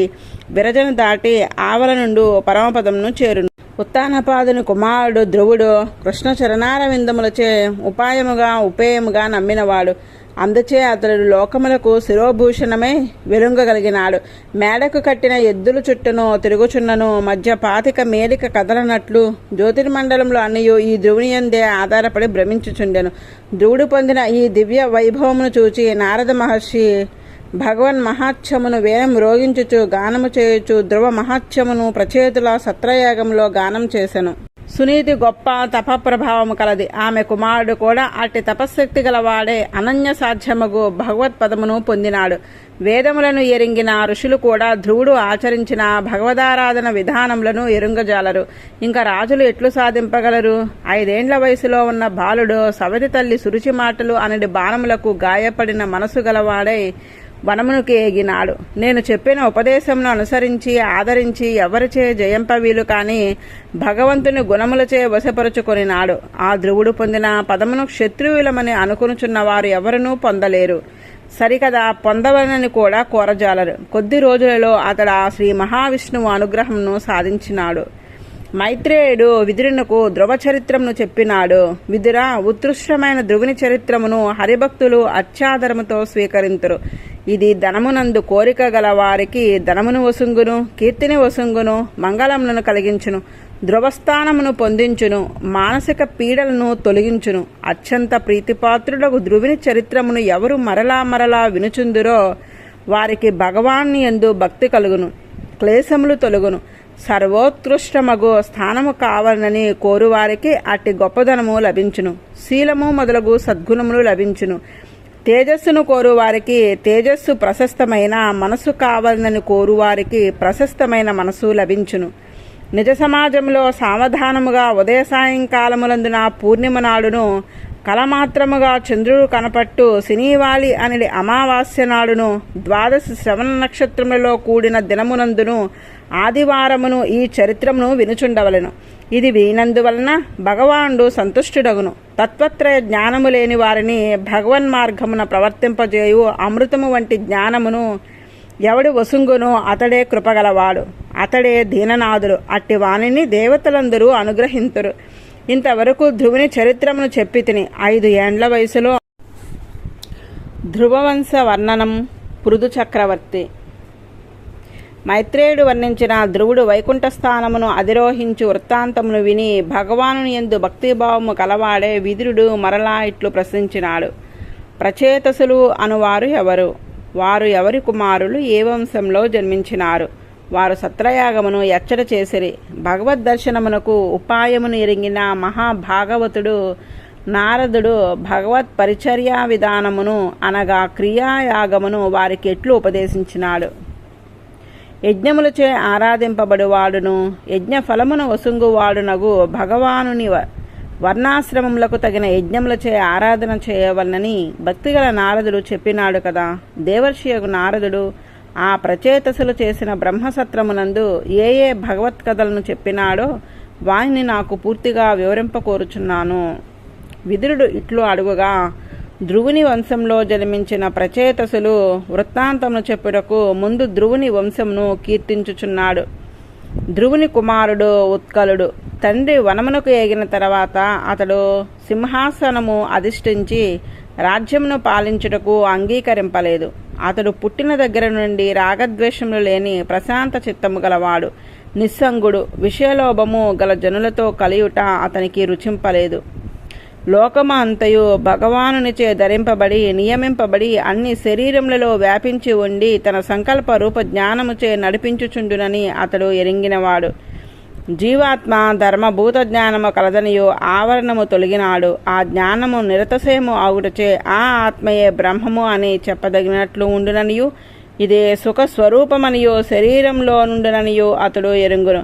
విరజను దాటి ఆవల నుండి పరమపదమును చేరును. ఉత్తానపాదుని కుమారుడు ధ్రువుడు కృష్ణ చరణారవిందములచే ఉపేయముగా నమ్మినవాడు. అందుచే అతడు లోకములకు శిరోభూషణమై వెలుంగగలిగినాడు. మేడకు కట్టిన ఎద్దుల చుట్టను తిరుగుచున్నను మధ్య పాతిక మేలిక కదలనట్లు జ్యోతిర్మండలంలో అన్నయు ఈ ధ్రువునియందే ఆధారపడి భ్రమించుచుండెను. ధ్రువుడు పొందిన ఈ దివ్య వైభవమును చూచి నారద మహర్షి భగవన్ మహాత్మ్యమును వేయం రోగించుచు గానము చేయుచు ధ్రువ మహాత్మ్యమును ప్రచేతుల సత్రయాగంలో గానం చేసెను. సునీతి గొప్ప తపప్రభావము కలది. ఆమె కుమారుడు కూడా అట్టి తపశక్తి గలవాడే అనన్య సాధ్యమగు భగవత్పదమును పొందినాడు. వేదములను ఎరింగిన ఋషులు కూడా ధ్రువుడు ఆచరించిన భగవదారాధన విధానములను ఎరుంగజాలరు. ఇంకా రాజులు ఎట్లు సాధింపగలరు? 5 ఏండ్ల వయసులో ఉన్న బాలుడు సవతి తల్లి సురుచి మాటలు అనడి బాణములకు గాయపడిన మనసు గలవాడై వనమునికి ఎగినాడు. నేను చెప్పిన ఉపదేశమును అనుసరించి ఆదరించి ఎవరిచే జయంపవీలు కాని భగవంతుని గుణములచే వశపరుచుకొనినాడు. ఆ ధ్రువుడు పొందిన పదమును క్షత్రియులమని అనుకునుచున్న వారు ఎవరునూ పొందలేరు. సరికదా పొందవలనని కూడా కోరజాలరు. కొద్ది రోజులలో అతడు ఆ శ్రీ మహావిష్ణువు అనుగ్రహమును సాధించినాడు. మైత్రేయుడు విదురునకు ధ్రువ చరిత్రమును చెప్పినాడు. విదుర, ఉత్కృష్టమైన ధ్రువుని చరిత్రమును హరిభక్తులు అత్యాదరముతో స్వీకరింతురు. ఇది ధనమునందు కోరిక గల వారికి ధనమును వసుంగును, కీర్తిని వసుంగును, మంగళములను కలిగించును, ధ్రువస్థానమును పొందించును, మానసిక పీడలను తొలగించును. అత్యంత ప్రీతిపాత్రులకు ధ్రువుని చరిత్రమును ఎవరు మరలా మరలా వినుచుందురో వారికి భగవాన్ని యందు భక్తి కలుగును, క్లేశములు తొలగును. సర్వోత్కృష్టమగు స్థానము కావాలని కోరువారికి అట్టి గొప్పదనము లభించును. శీలము మొదలగు సద్గుణములు లభించును. తేజస్సును కోరువారికి తేజస్సు, ప్రశస్తమైన మనసు కావాలని కోరువారికి ప్రశస్తమైన మనసు లభించును. నిజ సమాజంలో సావధానముగా ఉదయ సాయంకాలములందున పూర్ణిమ నాడును, కలమాత్రముగా చంద్రుడు కనపట్టు శనివాలి అనేది అమావాస్య నాడును, ద్వాదశ శ్రవణ నక్షత్రములలో కూడిన దినమునందును ఆదివారమును ఈ చరిత్రమును వినుచుండవలెను. ఇది వినందువలన భగవానుడు సంతుష్టుడగును. తత్వత్రయ జ్ఞానము లేని వారిని భగవన్ మార్గమున ప్రవర్తింపజేయు అమృతము వంటి జ్ఞానమును ఎవడు వసుంగునో అతడే కృపగలవాడు, అతడే దీననాథుడు. అట్టి వాణిని దేవతలందరూ అనుగ్రహింతురు. ఇంతవరకు ధ్రువుని చరిత్రమును చెప్పి తిని 5 ఏండ్ల వయసులో ధ్రువవంశ వర్ణనం. పృథు చక్రవర్తి. మైత్రేయుడు వర్ణించిన ధ్రువుడు వైకుంఠ స్థానమును అధిరోహించు వృత్తాంతమును విని భగవానుని యందు భక్తిభావము కలవాడే విదురుడు మరలా ఇట్లు ప్రశ్నించినాడు. ప్రచేతసులు అనువారు ఎవరు? వారు ఎవరి కుమారులు? ఏ వంశంలో జన్మించినారు? వారు సత్రయాగమును ఎచ్చట చేసిరి? భగవద్దర్శనమునకు ఉపాయమును ఎరిగిన మహాభాగవతుడు నారదుడు భగవత్ పరిచర్యా విధానమును అనగా క్రియాయాగమును వారికి ఎట్లు ఉపదేశించినాడు? యజ్ఞములచే ఆరాధింపబడువాడును యజ్ఞ ఫలమును వసుంగువాడునగు భగవానుని వర్ణాశ్రమములకు తగిన యజ్ఞములచే ఆరాధన చేయవలనని భక్తిగల నారదుడు చెప్పినాడు కదా. దేవర్షియగు నారదుడు ఆ ప్రచేతసులు చేసిన బ్రహ్మసత్రమునందు ఏ ఏ భగవత్ కథలను చెప్పినాడో వారిని నాకు పూర్తిగా వివరింపకోరుచున్నాను. విదురుడు ఇట్లు అడుగుగా, ధ్రువుని వంశంలో జన్మించిన ప్రచేతసులు వృత్తాంతమును చెప్పుటకు ముందు ధ్రువుని వంశమును కీర్తించుచున్నాడు. ధ్రువుని కుమారుడు ఉత్కలుడు. తండ్రి వనమునకు ఎగిన తర్వాత అతడు సింహాసనము అధిష్ఠించి రాజ్యమును పాలించుటకు అంగీకరింపలేదు. అతడు పుట్టిన దగ్గర నుండి రాగద్వేషములు లేని ప్రశాంత చిత్తము గలవాడు, నిస్సంగుడు. విషయలోభము గల జనులతో కలియుట అతనికి రుచింపలేదు. లోకము అంతయు భగవానునిచే ధరింపబడి నియమింపబడి అన్ని శరీరములలో వ్యాపించి ఉండి తన సంకల్ప రూప జ్ఞానముచే నడిపించుచుండునని అతడు ఎరింగినవాడు. జీవాత్మ ధర్మభూత జ్ఞానము కలదనియు ఆవరణము తొలగినాడు. ఆ జ్ఞానము నిరతసేము ఆగుటచే ఆ ఆత్మయే బ్రహ్మము అని చెప్పదగినట్లు ఉండుననియు ఇదే సుఖస్వరూపమనియు శరీరంలో నుండుననియు అతడు ఎరుంగును.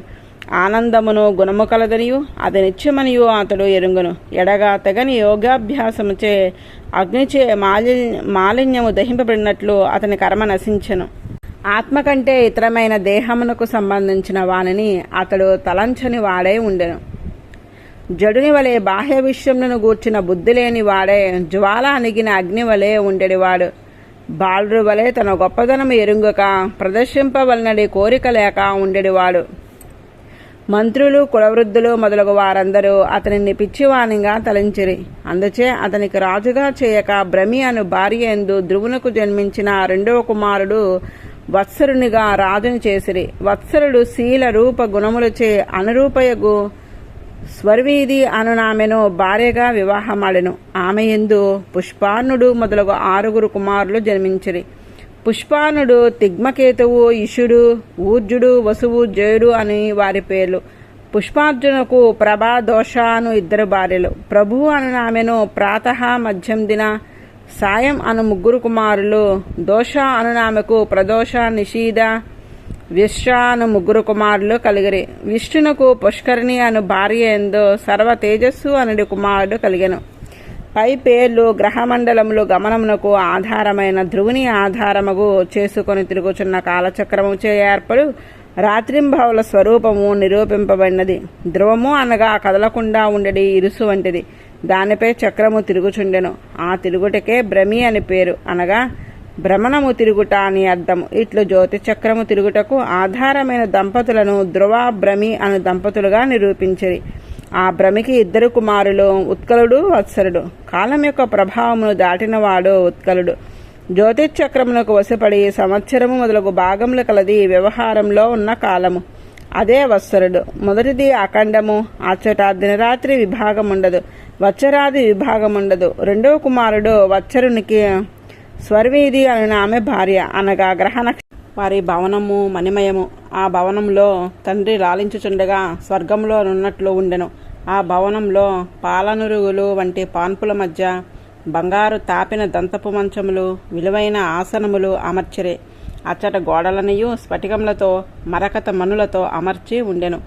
ఆనందమును గుణము కలదనియు అది నిత్యమనియు అతడు ఎరుంగును. ఎడగా తెగని యోగాభ్యాసముచే అగ్నిచే మాలిన్యము దహింపబడినట్లు అతని కర్మ నశించెను. ఆత్మ కంటే ఇతరమైన దేహమునకు సంబంధించిన వానిని అతడు తలంచని వాడే ఉండెను. జడుని వలె బాహ్య విషయములను గూర్చిన బుద్ధి లేని వాడే జ్వాల అణిగిన అగ్ని వలె ఉండేవాడు. బాలుడు వలె తన గొప్పదనము ఎరుంగక ప్రదర్శింపవలనడి కోరిక లేక ఉండేవాడు. మంత్రులు కులవృద్ధులు మొదలగు వారందరూ అతనిని పిచ్చివానిగా తలంచిరి. అందుచే అతనికి రాజుగా చేయక భ్రమి అను భార్య యందు ధ్రువునకు జన్మించిన రెండవ కుమారుడు వత్సరునిగా రాజుని చేసిరి. వత్సరుడు శీల రూప గుణములచే అనురూపయగు స్వర్వీధి అనునామెను భార్యగా వివాహమాడెను. ఆమె యందు పుష్పానుడు మొదలగు 6 కుమారులు జన్మించిరి. పుష్పానుడు తిగ్మకేతువు, ఇషుడు, ఊర్జుడు, వసువు, జయుడు అని వారి పేర్లు. పుష్పార్జునకు ప్రభా, దోష అను 2 భార్యలు. ప్రభువు అనునామెను ప్రాతః, మధ్యం దిన, సాయం అను 3 కుమారులు. దోష అనునామెకు ప్రదోష, నిషీద, విశ్వ అను 3 కుమారులు కలిగిరి. విష్ణునకు పుష్కరిణి అను భార్య యందు సర్వ తేజస్సు అనుడి కుమారుడు కలిగెను. పై పేర్లు గ్రహమండలములు గమనమునకు ఆధారమైన ధ్రువుని ఆధారముగు చేసుకొని తిరుగుచున్న కాలచక్రము చే ఏర్పడు రాత్రింబవల స్వరూపము నిరూపింపబడినది. ధ్రువము అనగా కదలకుండా ఉండడి ఇరుసు వంటిది. దానిపై చక్రము తిరుగుచుండెను. ఆ తిరుగుటకే భ్రమి అని పేరు, అనగా భ్రమణము తిరుగుట అని అర్థము. ఇట్లు జ్యోతి చక్రము తిరుగుటకు ఆధారమైన దంపతులను ధ్రువ, భ్రమి అను దంపతులుగా నిరూపించిరి. ఆ భ్రమికి 2 కుమారులు, ఉత్కలుడు, వత్సరుడు. కాలం యొక్క ప్రభావమును దాటినవాడు ఉత్కలుడు. జ్యోతిచక్రమునకు వశపడి సంవత్సరము మొదలగు భాగములు కలది వ్యవహారంలో ఉన్న కాలము. అదే వత్సరుడు. మొదటిది అఖండము, అచ్చట దినరాత్రి విభాగముండదు, వత్సరాది విభాగముండదు. రెండవ కుమారుడు వత్సరునికి స్వర్వీధి అను ఆమె భార్య, అనగా గ్రహణ వారి భవనము మణిమయము. ఆ భవనంలో తండ్రి లాలించుచుండగా స్వర్గంలో నున్నట్లు ఉండెను. ఆ భవనంలో పాలనురుగులు వంటి పాన్పుల మధ్య బంగారు తాపిన దంతపు మంచములు, విలువైన ఆసనములు అమర్చిరే. అచ్చట గోడలనియు స్ఫటికములతో మరకత మనులతో అమర్చి ఉండెను.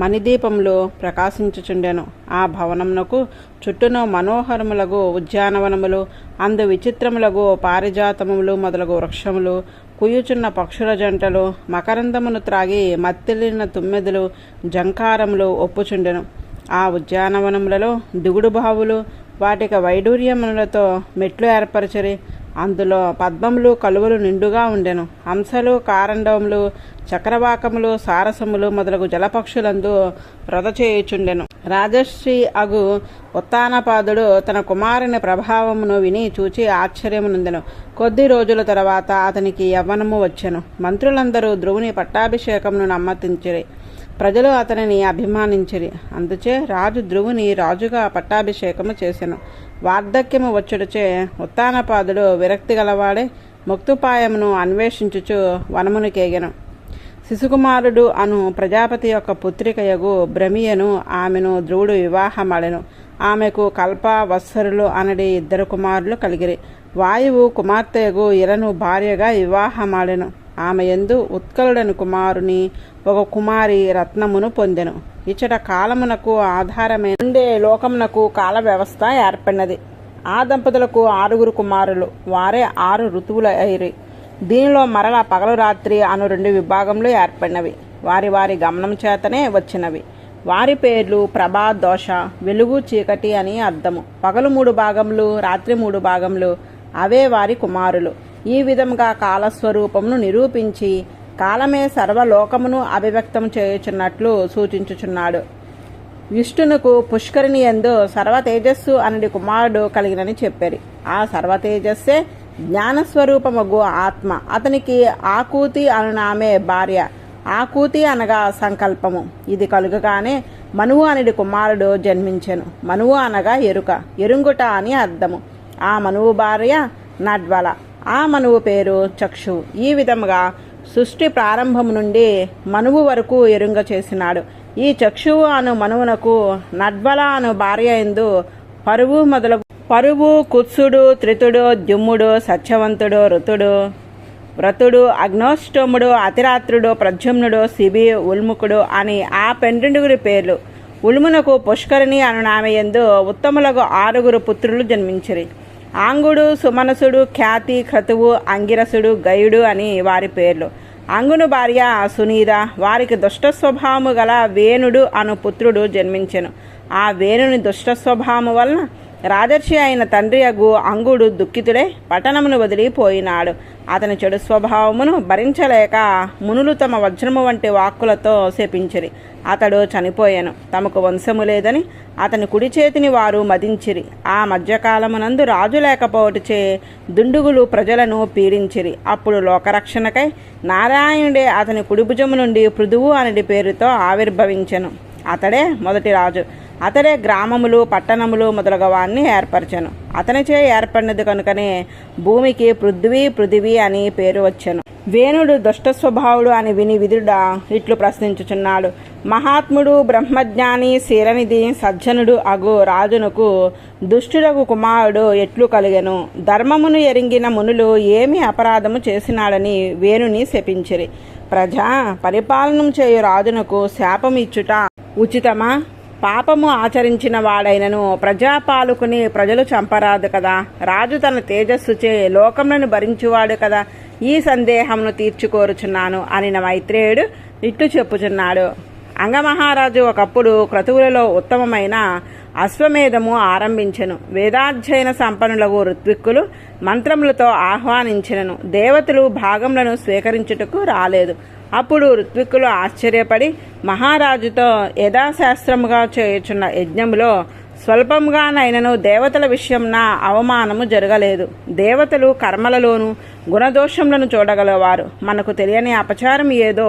మణిదీపములు ప్రకాశించుచుండెను. ఆ భవనమునకు చుట్టూను మనోహరములగు ఉద్యానవనములు, అందు విచిత్రములగు పారిజాతములు మొదలగు వృక్షములు, కుయ్యుచున్న పక్షుల జంటలు, మకరందమును త్రాగి మత్తిలిన తుమ్మెదలు, జంకారములు ఒప్పుచుండెను. ఆ ఉద్యానవనములలో దిగుడు బావులు, వాటికి వైడూర్యములతో మెట్లు ఏర్పరచరి. అందులో పద్మములు, కలువలు నిండుగా ఉండెను. హంసలు, కారండములు, చక్రవాకములు, సారసములు మొదలగు జలపక్షులందు వ్రత చేయుచుండెను. రాజశ్రీ అగు ఉత్తానపాదుడు తన కుమారుని ప్రభావమును విని చూచి ఆశ్చర్యమునందెను. కొద్ది రోజుల తర్వాత అతనికి యవ్వనము వచ్చెను. మంత్రులందరూ ధ్రువుని పట్టాభిషేకమును నమ్మతించిరి. ప్రజలు అతనిని అభిమానించిరి. అందుచే రాజు ధ్రువుని రాజుగా పట్టాభిషేకము చేసెను. వార్ధక్యము వచ్చుటచే ఉత్తానపాదుడు విరక్తి గలవాడే ముక్తుపాయమును అన్వేషించుచు వనమునికేగెను. శిశుకుమారుడు అను ప్రజాపతి యొక్క పుత్రికయగు భ్రమియను ఆమెను ధ్రువుడు వివాహమాడెను. ఆమెకు కల్ప, వత్సరులు అనడి 2 కుమారులు కలిగిరి. వాయువు కుమార్తెయగు ఇలను భార్యగా వివాహమాడెను. ఆమె యందు ఉత్కలుడని కుమారుని 1 కుమారి రత్నమును పొందెను. ఇచ్చట కాలమునకు ఆధారమైన ఉండే లోకమునకు కాల వ్యవస్థ ఏర్పడినది. ఆ దంపతులకు 6 కుమారులు. వారే 6 ఋతువులు అయిరి. దీనిలో మరల పగలు రాత్రి అను 2 విభాగములు ఏర్పడినవి. వారి వారి గమనం చేతనే వచ్చినవి. వారి పేర్లు ప్రభా, దోష, వెలుగు, చీకటి అని అర్థము. పగలు 3 భాగములు, రాత్రి 3 భాగములు. అవే వారి కుమారులు. ఈ విధంగా కాలస్వరూపమును నిరూపించి కాలమే సర్వలోకమును అభివ్యక్తం చేయుచున్నట్లు సూచించుచున్నాడు. విష్ణునకు పుష్కరిణి యందు సర్వతేజస్సు అనడి కుమారుడు కలిగినని చెప్పారు. ఆ సర్వతేజస్సే జ్ఞానస్వరూపమగు ఆత్మ. అతనికి ఆకూతి అనునామే భార్య. ఆకూతి అనగా సంకల్పము. ఇది కలుగగానే మనువు అనడి కుమారుడు జన్మించెను. మనువు అనగా ఎరుక, ఎరుంగుట అని అర్థము. ఆ మనువు భార్య నడ్వల. ఆ మనువు పేరు చక్షువు. ఈ విధముగా సృష్టి ప్రారంభము నుండి మనువు వరకు ఎరుంగ చేసినాడు. ఈ చక్షువు అను మనువునకు నడ్వల అను భార్య ఎందు పరువు కుత్సుడు త్రితుడు ద్యుమ్ముడు సత్యవంతుడు ఋతుడు వ్రతుడు అగ్నోష్టముడు అతిరాత్రుడు ప్రద్యుమ్నుడు శిబి ఉల్ముకుడు అని ఆ 12 పేర్లు. ఉల్మునకు పుష్కరిణి అను నామయందు ఉత్తములకు 6 పుత్రులు జన్మించిరి. ఆంగుడు సుమనసుడు ఖ్యాతి క్రతువు అంగిరసుడు గయుడు అని వారి పేర్లు. అంగును భార్య సునీత. వారికి దుష్ట స్వభావము గల వేణుడు అను పుత్రుడు జన్మించెను. ఆ వేణుని దుష్ట స్వభావము వలన రాజర్షి అయిన తండ్రి అగు అంగుడు దుఃఖితుడై పట్టణమును వదిలిపోయినాడు. అతని చెడు స్వభావమును భరించలేక మునులు తమ వజ్రము వంటి వాక్కులతో శపించిరి. అతడు చనిపోయాను. తమకు వంశము లేదని అతని కుడి చేతిని వారు మదించిరి. ఆ మధ్యకాలమునందు రాజు లేకపోవటచే దుండుగులు ప్రజలను పీడించిరి. అప్పుడు లోకరక్షణకై నారాయణుడే అతని కుడిభుజము నుండి పృథువు అనేది పేరుతో ఆవిర్భవించెను. అతడే మొదటి రాజు. అతడే గ్రామములు పట్టణములు మొదలగవాన్ని ఏర్పరచెను. అతనిచే ఏర్పడినది కనుకనే భూమికి పృథ్వీ అని పేరు వచ్చెను. వేణుడు దుష్ట స్వభావుడు అని విని విదురుడా ఇట్లు ప్రశ్నించుచున్నాడు. మహాత్ముడు బ్రహ్మజ్ఞాని శీలనిధి సజ్జనుడు అగు రాజునకు దుష్టుడగు కుమారుడు ఎట్లు కలిగెను? ధర్మమును ఎరింగిన మునులు ఏమి అపరాధము చేసినాడని వేణుని శపించిరి. ప్రజా పరిపాలనం చేయు రాజునకు శాపమిచ్చుట ఉచితమా? పాపము ఆచరించిన వాడైనను ప్రజాపాలకుని ప్రజలు చంపరాదు కదా. రాజు తన తేజస్సుచే లోకములను భరించువాడు కదా. ఈ సందేహమును తీర్చుకోరుచున్నాను అని మైత్రేయుడు ఇట్లు చెప్పుచున్నాడు. అంగమహారాజు ఒకప్పుడు క్రతువులలో ఉత్తమమైన అశ్వమేధము ఆరంభించెను. వేదాధ్యయన సంపన్నులకు ఋత్విక్కులు మంత్రములతో ఆహ్వానించినను. దేవతలు భాగములను స్వీకరించుటకు రాలేదు. అప్పుడు ఋత్విక్కులు ఆశ్చర్యపడి మహారాజుతో యథాశాస్త్రముగా చేయుచున్న యజ్ఞములో స్వల్పంగానైనను దేవతల విషయంన అవమానము జరగలేదు. దేవతలు కర్మలలోను గుణదోషములను చూడగలవారు. మనకు తెలియని అపచారం ఏదో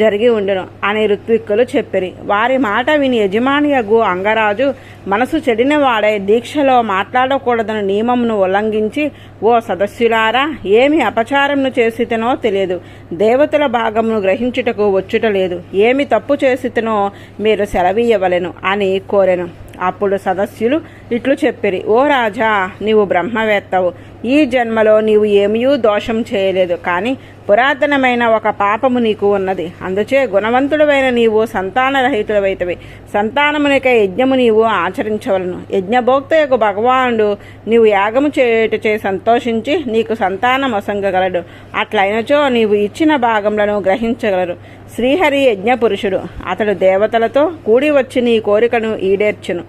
జరిగి ఉండును అని ఋత్విక్కులు చెప్పిరి. వారి మాట విని యజమానియగు అంగరాజు మనసు చెడిన వాడై దీక్షలో మాట్లాడకూడదని నియమమును ఉల్లంఘించి, ఓ సదస్యులారా, ఏమి అపచారమును చేసితనో తెలియదు. దేవతల భాగమును గ్రహించుటకు వచ్చుట లేదు. ఏమి తప్పు చేసితనో మీరు సెలవీయవలెను అని కోరెను. అప్పుడు సదస్యులు ఇట్లు చెప్పిరి. ఓ రాజా, నీవు బ్రహ్మవేత్తవు. ఈ జన్మలో నీవు ఏమీ దోషం చేయలేదు. కానీ పురాతనమైన ఒక పాపము నీకు ఉన్నది. అందుచే గుణవంతుడవైన నీవు సంతానరహితుడవైతవి. సంతానమునికై యజ్ఞము నీవు ఆచరించవలను. యజ్ఞభోక్తయకు భగవానుడు నీవు యాగము చేయుటచే సంతోషించి నీకు సంతానం అసంగగలడు. అట్లయినచో నీవు ఇచ్చిన భాగములను గ్రహించగలరు. శ్రీహరి యజ్ఞ పురుషుడు. అతడు దేవతలతో కూడి వచ్చి నీ కోరికను ఈడేర్చును.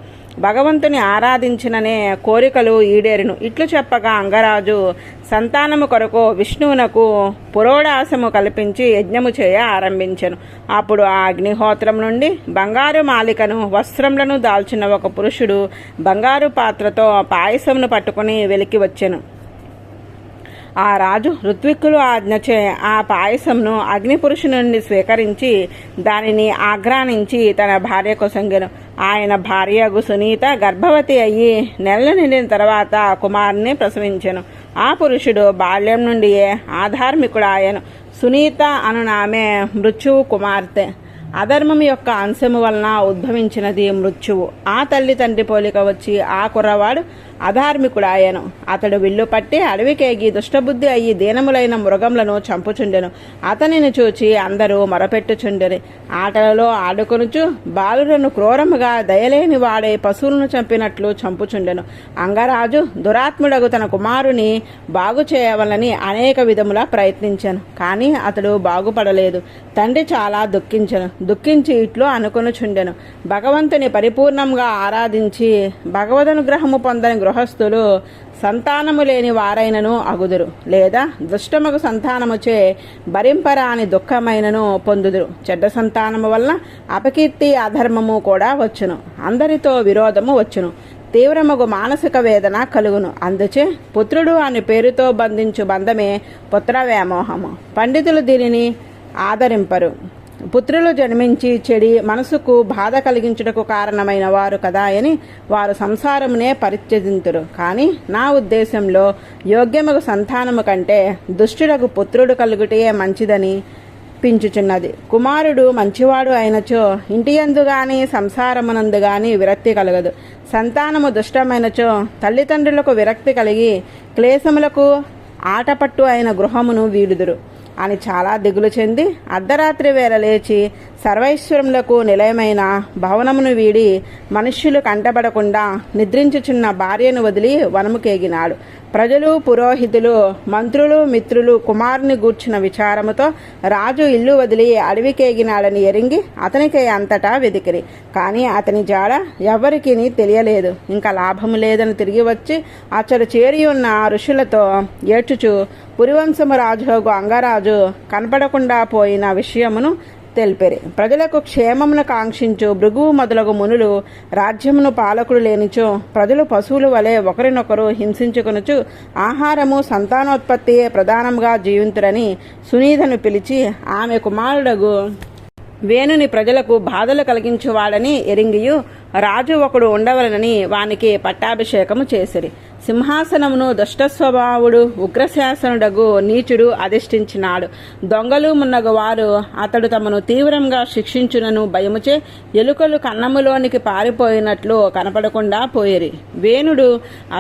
భగవంతుని ఆరాధించిననే కోరికలు ఈడేరును. ఇట్లు చెప్పగా అంగరాజు సంతానము కొరకు విష్ణువునకు పురోడాసము కల్పించి యజ్ఞము చేయ ఆరంభించెను. అప్పుడు ఆ అగ్నిహోత్రం నుండి బంగారు మాలికను వస్త్రములను దాల్చిన ఒక పురుషుడు బంగారు పాత్రతో పాయసమును పట్టుకుని వెలికి వచ్చెను. ఆ రాజు ఋత్విక్కులు ఆజ్ఞచే ఆ పాయసంను అగ్నిపురుషు నుండి స్వీకరించి దానిని ఆఘ్రానించి తన భార్యకు సంగెను. ఆయన భార్యగు సునీత గర్భవతి అయ్యి నెలలు నిండిన తర్వాత కుమారుని ప్రసవించెను. ఆ పురుషుడు బాల్యం నుండియే ఆధార్మికుడాయను. సునీత అను ఆమె మృత్యువు కుమార్తె. అధర్మం యొక్క అంశము వలన ఉద్భవించినది మృత్యువు. ఆ తల్లి తండ్రి పోలిక వచ్చి ఆ కుర్రవాడు అధార్మికుడాయను. అతడు విల్లు పట్టి అడవికేగి దుష్టబుద్ధి అయ్యి దీనములైన మృగములను చంపుచుండెను. అతనిని చూచి అందరూ మొరపెట్టుచుండెరి. ఆటలలో ఆడుకొనుచు బాలులను క్రూరముగా దయలేని వాడే పశువులను చంపినట్లు చంపుచుండెను. అంగరాజు దురాత్ముడగు తన కుమారుని బాగు చేయవలని అనేక విధములా ప్రయత్నించాను. కానీ అతడు బాగుపడలేదు. తండ్రి చాలా దుఃఖించి ఇట్లు అనుకొనుచుండెను. భగవంతుని పరిపూర్ణంగా ఆరాధించి భగవదనుగ్రహము పొందని గృహస్థులు సంతానము లేని వారైనను అగుదురు, లేదా దుష్టమగు సంతానముచే భరింపరాని దుఃఖమైనను పొందుదురు. చెడ్డ సంతానము వలన అపకీర్తి అధర్మము కూడా వచ్చును. అందరితో విరోధము వచ్చును. తీవ్రమగు మానసిక వేదన కలుగును. అందుచే పుత్రుడు అని పేరుతో బంధించు బంధమే పుత్ర వ్యామోహము. పండితులు దీనిని ఆదరింపరు. పుత్రులు జన్మించి చెడి మనసుకు బాధ కలిగించుటకు కారణమైన వారు కదా అని వారు సంసారమునే పరిత్యజింతురు. కానీ నా ఉద్దేశంలో యోగ్యమగు సంతానము కంటే దుష్టుడకు పుత్రుడు కలుగుటే మంచిదని పించుచున్నది. కుమారుడు మంచివాడు అయినచో ఇంటియందు గాని సంసారమునందు గాని విరక్తి కలగదు. సంతానము దుష్టమైనచో తల్లిదండ్రులకు విరక్తి కలిగి క్లేశములకు ఆటపట్టు అయిన గృహమును వీడుదురు అని చాలా దిగులు చెంది అర్ధరాత్రి వేళ లేచి సర్వైశ్వరములకు నిలయమైన భవనమును వీడి మనుష్యులు కంటబడకుండా నిద్రించుచున్న భార్యను వదిలి వనముకేగినాడు. ప్రజలు, పురోహితులు, మంత్రులు, మిత్రులు కుమారుని గూర్చిన విచారముతో రాజు ఇల్లు వదిలి అడవికేగినాడని ఎరింగి అతనికి అంతటా వెదికిరి. కానీ అతని జాడ ఎవరికి తెలియలేదు. ఇంకా లాభము లేదని తిరిగి వచ్చి అచ్చడు చేరి ఉన్న ఋషులతో ఏడ్చుచు పురివంశము రాజుగు అంగరాజు కనపడకుండా పోయిన విషయమును తెలిపిరి. ప్రజలకు క్షేమమును కాంక్షించు భృగువు మొదలగు మునులు రాజ్యమును పాలకుడు లేనిచో ప్రజలు పశువుల వలె ఒకరినొకరు హింసించుకొనుచు ఆహారము సంతానోత్పత్తియే ప్రధానంగా జీవింతురని సునీధను పిలిచి ఆమె కుమారుడగు వేణుని ప్రజలకు బాధలు కలిగించువాడని ఎరింగియు రాజు ఒకడు ఉండవలనని వానికి పట్టాభిషేకము చేసిరి. సింహాసనమును దుష్టస్వభావుడు ఉగ్రశాసనుడగు నీచుడు అధిష్ఠించినాడు. దొంగలు మున్నగు వారు అతడు తమను తీవ్రంగా శిక్షించునను భయముచే ఎలుకలు కన్నములోనికి పారిపోయినట్లు కనపడకుండా పోయిరి. వేణుడు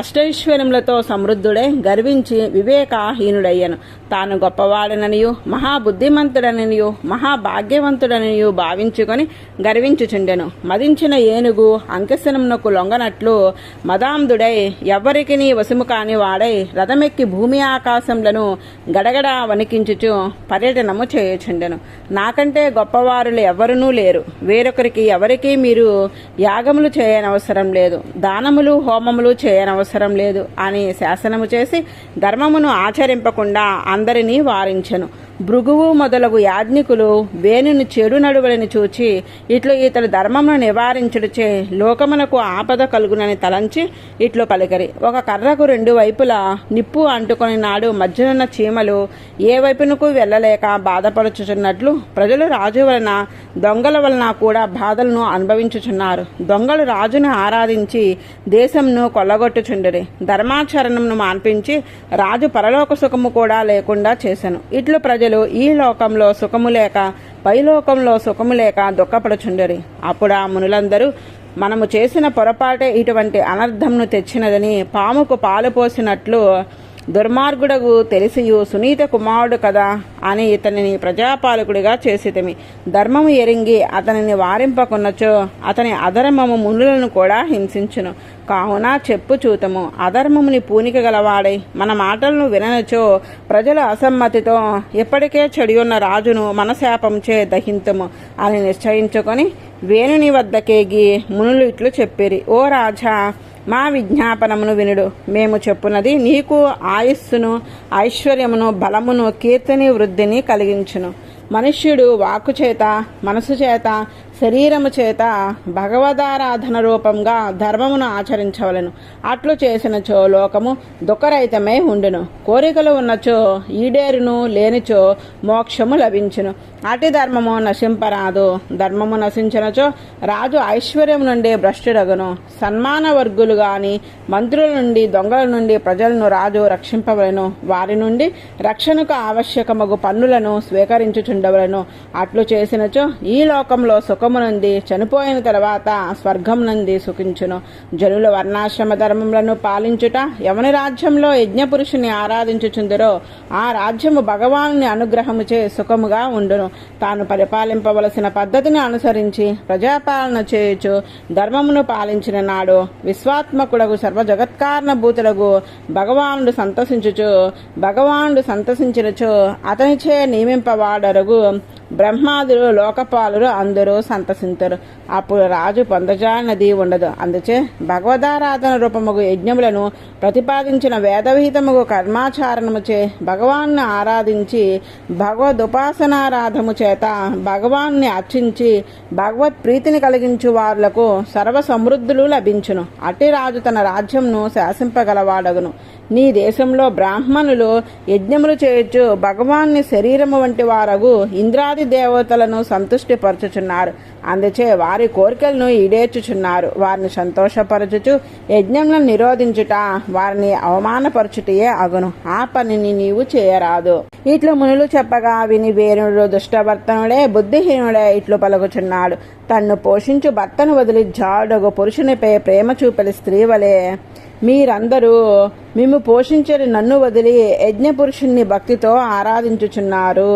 అష్టైశ్వర్యములతో సమృద్ధుడై గర్వించి వివేకహీనుడయ్యను. తాను గొప్పవాడననియు మహాబుద్ధిమంతుడననియు మహాభాగ్యవంతుడననియు భావించుకొని గర్వించుచుండెను. మదించిన ఏనుగు అంకెసనమునకు లొంగనట్లు మదాంధుడై ఎవ్వరికి వశము కాని వాడై రథమెక్కి భూమి ఆకాశంలను గడగడ వణికించుచు పర్యటనము చేయుచుండెను. నాకంటే గొప్పవారులు ఎవరునూ లేరు. వేరొకరికి ఎవరికీ మీరు యాగములు చేయనవసరం లేదు, దానములు హోమములు చేయనవసరం లేదు అని శాసనము చేసి ధర్మమును ఆచరింపకుండా అందరినీ వారించెను. భృగువు మొదలగు యాజ్ఞికులు వేణుని చెడు నడువలని చూచి ఇట్లు ఇతడు ధర్మమును నివారించుడిచే లోకమునకు ఆపద కలుగునని తలంచి ఇట్లు పలికరి. ఒక కర్రకు రెండు వైపులా నిప్పు అంటుకొని నాడు మధ్యనున్న చీమలు ఏ వైపునకు వెళ్ళలేక బాధపడుచుచున్నట్లు ప్రజలు రాజు వలన దొంగల వలన కూడా బాధలను అనుభవించుచున్నారు. దొంగలు రాజును ఆరాధించి దేశంను కొల్లగొట్టుచుండిరి. ధర్మాచరణమును మాన్పించి రాజు పరలోక సుఖము కూడా లేకుండా చేసెను. ఇట్లు ప్రజలు ఈ లోకంలో సుఖము లేక పైలోకంలో సుఖము లేక దుఃఖపడుచుండరి. అప్పుడు ఆ మునులందరూ మనము చేసిన పొరపాటే ఇటువంటి అనర్థంను తెచ్చినదని పాముకు పాలు పోసినట్లు దుర్మార్గుడగు తెలిసియు సునీత కుమారుడు కదా అని ఇతనిని ప్రజాపాలకుడిగా చేసితిమి. ధర్మము ఎరింగి అతనిని వారింపకున్నచో అతని అధర్మము మునులను కూడా హింసించును. కావున చెప్పు చూతము అధర్మముని పూనిక గలవాడై మన మాటలను విననచో ప్రజల అసమ్మతితో ఇప్పటికే చెడియున్న రాజును మన శాపంచే దహింతుము అని నిశ్చయించుకొని వేణుని వద్దకేగి మునులు ఇట్లు చెప్పిరి. ఓ రాజా, మా విజ్ఞాపనమును వినుడు. మేము చెప్పున్నది నీకు ఆయుస్సును ఐశ్వర్యమును బలమును కీర్తిని వృద్ధిని కలిగించును. మనుష్యుడు వాక్కు చేత మనసు చేత శరీరము చేత భగవదారాధన రూపంగా ధర్మమును ఆచరించవలను. అట్లు చేసినచో లోకము దుఃఖరహితమై ఉండును. కోరికలు ఉన్నచో ఈడేరును, లేనిచో మోక్షము లభించును. అటి ధర్మము నశింపరాదు. ధర్మము నశించినచో రాజు ఐశ్వర్యం నుండి భ్రష్టుడగును. సన్మాన వర్గులు గాని మంత్రుల నుండి దొంగల నుండి ప్రజలను రాజు రక్షింపవలను. వారి నుండి రక్షణకు ఆవశ్యకమగు పన్నులను స్వీకరించుచుండవలను. అట్లు చేసినచో ఈ లోకంలో సుఖమునంది చనిపోయిన తర్వాత స్వర్గం నంది సుఖించును. జనుల వర్ణాశ్రమ ధర్మములను పాలించుట ఎవని రాజ్యంలో యజ్ఞపురుషుని ఆరాధించుచుందరో ఆ రాజ్యము భగవానుని అనుగ్రహముచే సుఖముగా ఉండును. తాను పరిపాలింపవలసిన పద్ధతిని అనుసరించి ప్రజాపాలన చేయుచు ధర్మమును పాలించిన నాడు విశ్వాత్మకుడగు సర్వజగత్కారణ భూతులకు భగవానుడు సంతసించినచో అతనిచే నియమింపవాడరుగు బ్రహ్మాదులు లోకపాలురు అందరూ సంతసించరు. అప్పుడు రాజు పొందజానది ఉండదు. అందుచే భగవదారాధన రూపముగు యజ్ఞములను ప్రతిపాదించిన వేదవిహితముగు కర్మాచారణముచే భగవాన్ని ఆరాధించి భగవదుపాసనారాధము చేత భగవాన్ని అర్చించి భగవత్ ప్రీతిని కలిగించు వారులకు సర్వ సమృద్ధులు లభించును. అట్టి రాజు తన రాజ్యంను శాసింపగలవాడగును. నీ దేశంలో బ్రాహ్మణులు యజ్ఞములు చేయొచ్చు భగవాన్ని శరీరము వంటి వారగు ఇంద్రాది వారి దేవతలను సంతుష్టిపరచుచున్నారు. అందుచే వారి కోరికలను ఈడేర్చుచున్నారు. వారిని సంతోషపరచుచు యజ్ఞంలను నిరోధించుట వారిని అవమానపరచుటయే అగును. ఆ పనిని నీవు చేయరాదు. ఇట్లు మునులు చెప్పగా విని వేణుడు దుష్టవర్తనుడే బుద్ధిహీనుడే ఇట్లు పలుకుచున్నాడు. తన్ను పోషించు భర్తను వదిలి జాడొక పురుషునిపై ప్రేమ చూపలి స్త్రీ వలె మీరందరూ మేము పోషించని నన్ను వదిలి యజ్ఞపురుషుణ్ణి భక్తితో ఆరాధించుచున్నారు.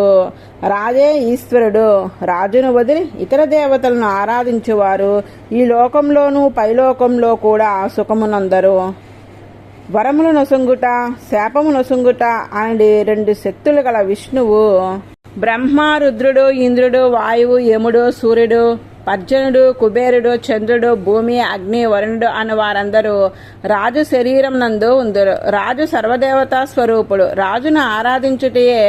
రాజే ఈశ్వరుడు. రాజును వదిలి ఇతర దేవతలను ఆరాధించువారు ఈ లోకంలోనూ పైలోకంలో కూడా సుఖమునందరు. వరములు నొసంగుట శాపము నొసంగుట అని 2 శక్తులు గల విష్ణువు బ్రహ్మ, రుద్రుడు, ఇంద్రుడు, వాయువు, యముడు, సూర్యుడు, పర్జనుడు, కుబేరుడు, చంద్రుడు, భూమి, అగ్ని, వరుణుడు అని వారందరూ రాజు శరీరం నందు ఉందరు. రాజు సర్వదేవతా స్వరూపుడు. రాజును ఆరాధించుటయే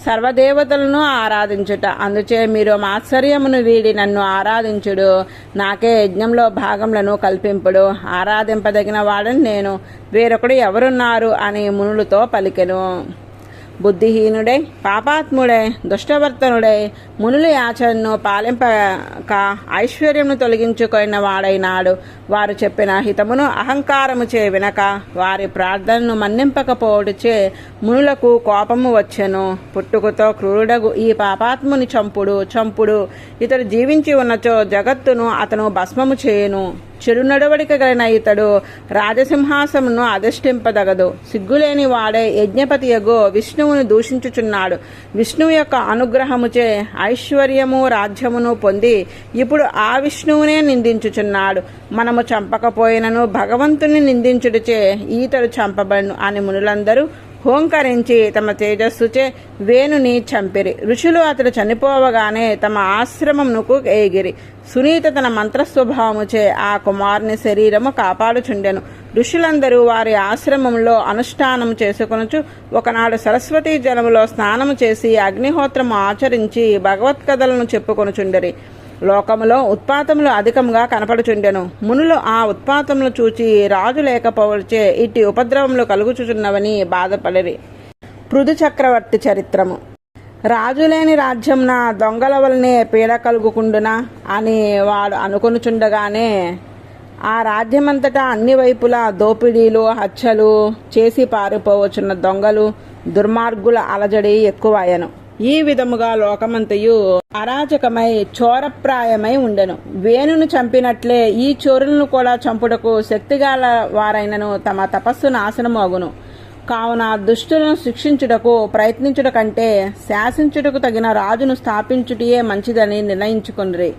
సర్వదేవతలను ఆరాధించుట. అందుచే మీరు మాత్సర్యమును వీడి నన్ను ఆరాధించుడు. నాకే యజ్ఞంలో భాగములను కల్పింపుడు. ఆరాధింపదగిన వాడని నేను, వేరొకడు ఎవరున్నారు అని మునులతో పలికెను. బుద్ధిహీనుడై పాపాత్ముడై దుష్టవర్తనుడై మునుల యాచనను పాలింపక ఐశ్వర్యమును తొలగించుకున్న వాడైనాడు. వారు చెప్పిన హితమును అహంకారము చే వినక వారి ప్రార్థనను మన్నింపకపోవటచే మునులకు కోపము వచ్చెను. పుట్టుకతో క్రూరుడగు ఈ పాపాత్ముని చంపుడు. ఇతడు జీవించి ఉన్నచో జగత్తును అతను భస్మము చేయును. చెడు నడవడిక కలిగిన ఇతడు రాజసింహాసమును అధిష్ఠింపదగదు. సిగ్గులేని వాడే యజ్ఞపతియగు విష్ణువును దూషించుచున్నాడు. విష్ణువు యొక్క అనుగ్రహముచే ఐశ్వర్యము రాజ్యమును పొంది ఇప్పుడు ఆ విష్ణువునే నిందించుచున్నాడు. మనము చంపకపోయినను భగవంతుని నిందించుటచే ఈతడు చంపబడును అని మునులందరూ హోంకరించి తమ తేజస్సుచే వేణుని చంపిరి. ఋషులు అతడు చనిపోవగానే తమ ఆశ్రమమునకు ఏగిరి. సునీత తన మంత్రస్వభావముచే ఆ కుమారుని శరీరము కాపాడుచుండెను. ఋషులందరూ వారి ఆశ్రమంలో అనుష్ఠానము చేసుకొనుచు ఒకనాడు సరస్వతీ జలములో స్నానము చేసి అగ్నిహోత్రము ఆచరించి భగవత్కథలను చెప్పుకొనుచుండరి. లోకములో ఉత్పాతములు అధికంగా కనపడుచుండెను. మునులు ఆ ఉత్పాతములు చూచి రాజు లేకపోవచ్చే ఇట్టి ఉపద్రవములు కలుగుచుచున్నవని బాధపడిరి. పృథు చక్రవర్తి చరిత్రము. రాజులేని రాజ్యంన దొంగల వలనే పీడ కలుగుకుండునా అని వాడు అనుకొనుచుండగానే ఆ రాజ్యమంతటా అన్ని వైపులా దోపిడీలు హత్యలు చేసి పారిపోవచ్చున్న దొంగలు దుర్మార్గుల అలజడి ఎక్కువయ్యను. ఈ విధముగా లోకమంతయు అరాచకమై చోరప్రాయమై ఉండెను. వేణును చంపినట్లే ఈ చోరులను కూడా చంపుటకు శక్తిగల వారైనను తమ తపస్సు నాశనము అగును. కావున దుష్టులను శిక్షించుటకు ప్రయత్నించుట కంటే శాసించుటకు తగిన రాజును స్థాపించుటయే మంచిదని నిర్ణయించుకొనిరి.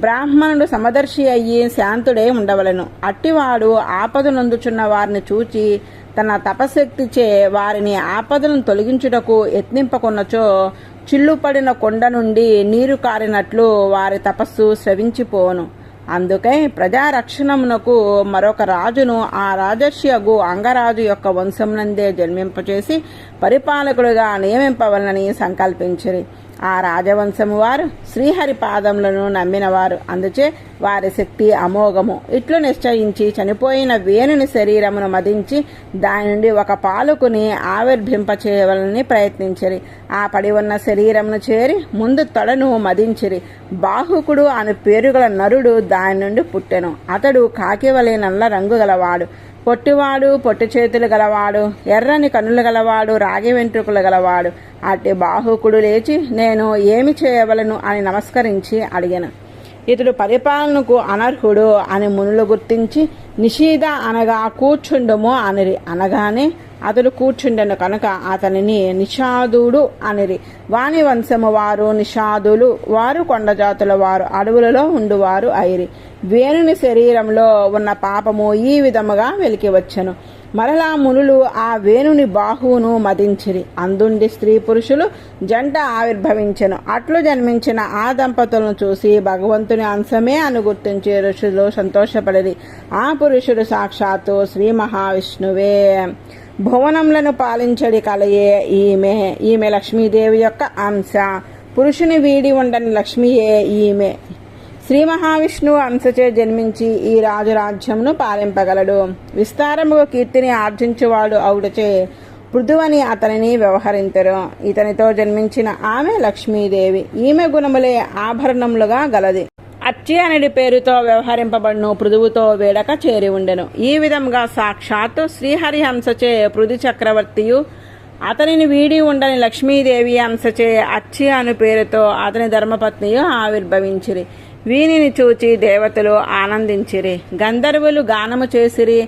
బ్రాహ్మణుడు సమదర్శి అయ్యి శాంతుడే ఉండవలెను. అట్టివాడు ఆపదనందుచున్న వారిని చూచి తన తపశక్తిచే వారిని ఆపదలను తొలగించుటకు యత్నింపకొన్నచో చిల్లుపడిన కొండ నుండి నీరు కారినట్లు వారి తపస్సు స్రవించిపోను. అందుకై ప్రజారక్షణమునకు మరొక రాజును ఆ రాజర్షి అగు అంగరాజు యొక్క వంశమునందే జన్మింపచేసి పరిపాలకుడుగా నియమింపవలనని సంకల్పించిరి. ఆ రాజవంశము వారు శ్రీహరి పాదములను నమ్మినవారు. అందుచే వారి శక్తి అమోఘము. ఇట్లు నిశ్చయించి చనిపోయిన వేణుని శరీరమును మదించి దాని నుండి ఒక పాలుకుని ఆవిర్భింపచేయవలని ప్రయత్నించిరి. ఆ పడి ఉన్న శరీరమును చేరి ముందు తొడను మదించిరి. బాహుకుడు అని పేరుగల నరుడు దాని నుండి పుట్టెను. అతడు కాకివలే నల్ల రంగు గలవాడు, పొట్టివాడు, పొట్టి చేతులు గలవాడు, ఎర్రని కన్నులు గలవాడు, రాగి వెంట్రుకలు గలవాడు. అట్టి బాహుకుడు లేచి నేను ఏమి చేయవలను అని నమస్కరించి అడిగాను. ఇతడు పరిపాలనకు అనర్హుడు అని మునులు గుర్తించి నిషీద అనగా కూర్చుండము అనిరి. అనగానే అతడు కూర్చుండెను కనుక అతనిని నిషాదుడు అనిరి. వాని వంశము వారు నిషాదులు. వారు కొండజాతుల వారు, అడవులలో ఉండువారు అయిరి. వేణుని శరీరంలో ఉన్న పాపము ఈ విధముగా వెలికి వచ్చెను. మరలా మునులు ఆ వేణుని బాహువును మదించిరి. అందుండి స్త్రీ పురుషులు జంట ఆవిర్భవించెను. అట్లు జన్మించిన ఆ దంపతులను చూసి భగవంతుని అంశమే అని గుర్తించి ఋషులు సంతోషపడిరి. ఆ పురుషుడు సాక్షాత్తు శ్రీ మహావిష్ణువే. భువనములను పాలించడి కలయే ఈమె లక్ష్మీదేవి యొక్క అంశ. పురుషుని వీడి ఉండని లక్ష్మియే ఈమె. శ్రీ మహావిష్ణువు అంశచే జన్మించి ఈ రాజురాజ్యమును పాలింపగలడు. విస్తారముగా కీర్తిని ఆర్జించువాడు అవుటచే పృథువని అతనిని వ్యవహరించరు. ఇతనితో జన్మించిన ఆమె లక్ష్మీదేవి. ఈమె గుణములే ఆభరణములుగా గలది. అచ్చి అనేది పేరుతో వ్యవహరింపబడును పృథువుతో వేడక చేరి ఉండెను. ఈ విధంగా సాక్షాత్తు శ్రీహరిహంసచే పృథు చక్రవర్తియు అతనిని వీడి ఉండని లక్ష్మీదేవి అంశచే అచ్చి అను పేరుతో అతని ధర్మపత్నియు ఆవిర్భవించిరి. వీనిని చూచి దేవతలు ఆనందించిరి. గంధర్వులు గానము చేసిరి.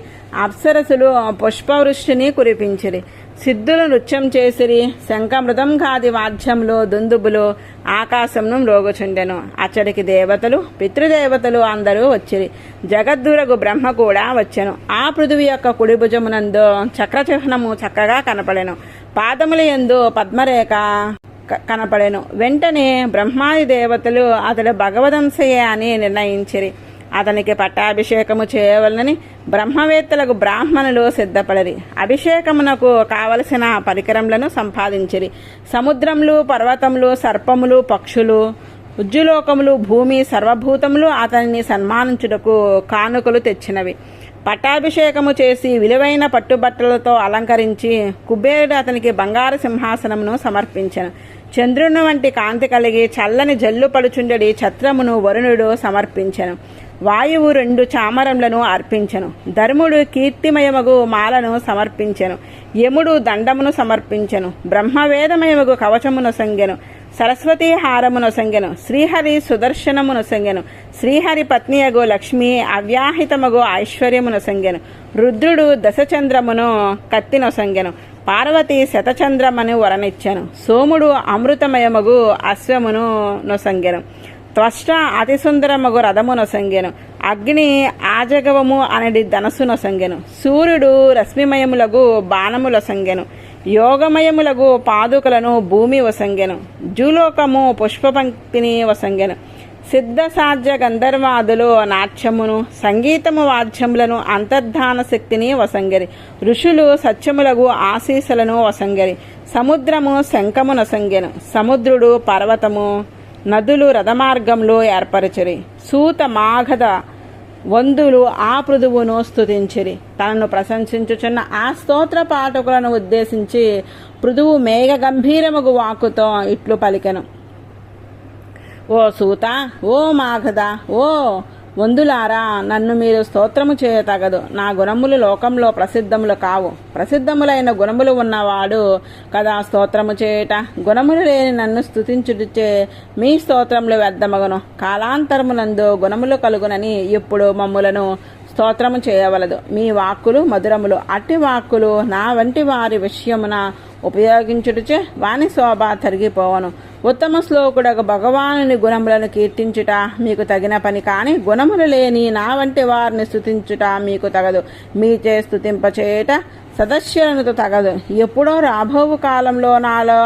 అప్సరసులు పుష్పవృష్టిని కురిపించిరి. సిద్ధులు నృత్యం చేసిరి. శంఖ మృదంగాది వాద్యములు దుందుబులు ఆకాశమును మ్రోగుచుండెను. అచ్చడికి దేవతలు పితృదేవతలు అందరూ వచ్చిరి. జగద్దురగు బ్రహ్మ కూడా వచ్చెను. ఆ పృథువి యొక్క కుడి భుజమునందు చక్రచిహ్నము చక్కగా కనపడెను. పాదముల యందు పద్మరేఖ కనపడెను. వెంటనే బ్రహ్మాది దేవతలు అతడు భగవదంశయే అని నిర్ణయించిరి. అతనికి పట్టాభిషేకము చేయవలనని బ్రహ్మవేత్తలకు బ్రాహ్మణులు సిద్ధపడరి. అభిషేకమునకు కావలసిన పరికరములను సంపాదించిరి. సముద్రములు, పర్వతములు, సర్పములు, పక్షులు, ఉజ్జులోకములు, భూమి సర్వభూతములు అతనిని సన్మానించుటకు కానుకలు తెచ్చినవి. పట్టాభిషేకము చేసి విలువైన పట్టుబట్టలతో అలంకరించి కుబేరుడు అతనికి బంగారు సింహాసనమును సమర్పించెను. చంద్రుని వంటి కాంతి కలిగి చల్లని జల్లు పడుచుండడి ఛత్రమును వరుణుడు సమర్పించెను. వాయువు 2 చామరములను అర్పించెను. ధర్ముడు కీర్తిమయమగు మాలను సమర్పించెను. యముడు దండమును సమర్పించెను. బ్రహ్మవేదమయమగు కవచమును సంగెను. సరస్వతీ హారమును సంగెను. శ్రీహరి సుదర్శనమును సంగెను. శ్రీహరి పత్నియగు లక్ష్మి అవ్యాహితమగు ఐశ్వర్యమును సంగెను. రుద్రుడు దశచంద్రమును కత్తిను సంగెను. పార్వతి శతచంద్రమను వరనిచ్చెను. సోముడు అమృతమయమగు అశ్వమును నొసంగెను. త్వష్ట అతి సుందరమగు రథము నొసంగెను. అగ్ని ఆజగవము అనడి ధనస్సు నొసంగెను. సూర్యుడు రశ్మిమయములగు బాణముల సంగెను. యోగమయములగు పాదుకలను భూమి వసంగెను. జూలోకము పుష్పపంక్తిని వసంగెను. సిద్ధ సాధ్య గంధర్వాదులు నాట్యమును సంగీతము వాద్యములను అంతర్ధాన శక్తిని వసంగరి. ఋషులు సత్యములగు ఆశీసలను వసంగరి. సముద్రము శంఖము నొసంగెను. సముద్రుడు పర్వతము నదులు రథమార్గంలో ఏర్పరచరి. సూత మాఘద వందులు ఆ పృథువును స్తుతించిరి. తనను ప్రశంసించుచున్న ఆ స్తోత్ర పాఠకులను ఉద్దేశించి పృథువు మేఘ గంభీరముగు వాక్కుతో ఇట్లు పలికెను. ఓ సూత, ఓ మాఘద, ఓ వందులారా, నన్ను మీరు స్తోత్రము చేయతగదు. నా గుణములు లోకంలో ప్రసిద్ధములు కావు. ప్రసిద్ధములైన గుణములు ఉన్నవాడు కదా స్తోత్రము చేయుట. గుణములు లేని నన్ను స్తుతించుటచే మీ స్తోత్రములు వ్యర్థమగును. కాలాంతరమునందు గుణములు కలుగునని ఇప్పుడు మమ్ములను స్తోత్రము చేయవలదు. మీ వాక్కులు మధురములు. అట్టి వాక్కులు నా వంటి వారి విషయమున ఉపయోగించుటచే వాని శోభ తరిగిపోవను. ఉత్తమ శ్లోకుడకు భగవానుని గుణములను కీర్తించుట మీకు తగిన పని, కానీ గుణములు లేని నా వంటి వారిని స్తుతించుట మీకు తగదు. మీచే స్తుతింపచేయుట సదస్యులను తగదు. ఎప్పుడో రాబోవు కాలంలో నాలో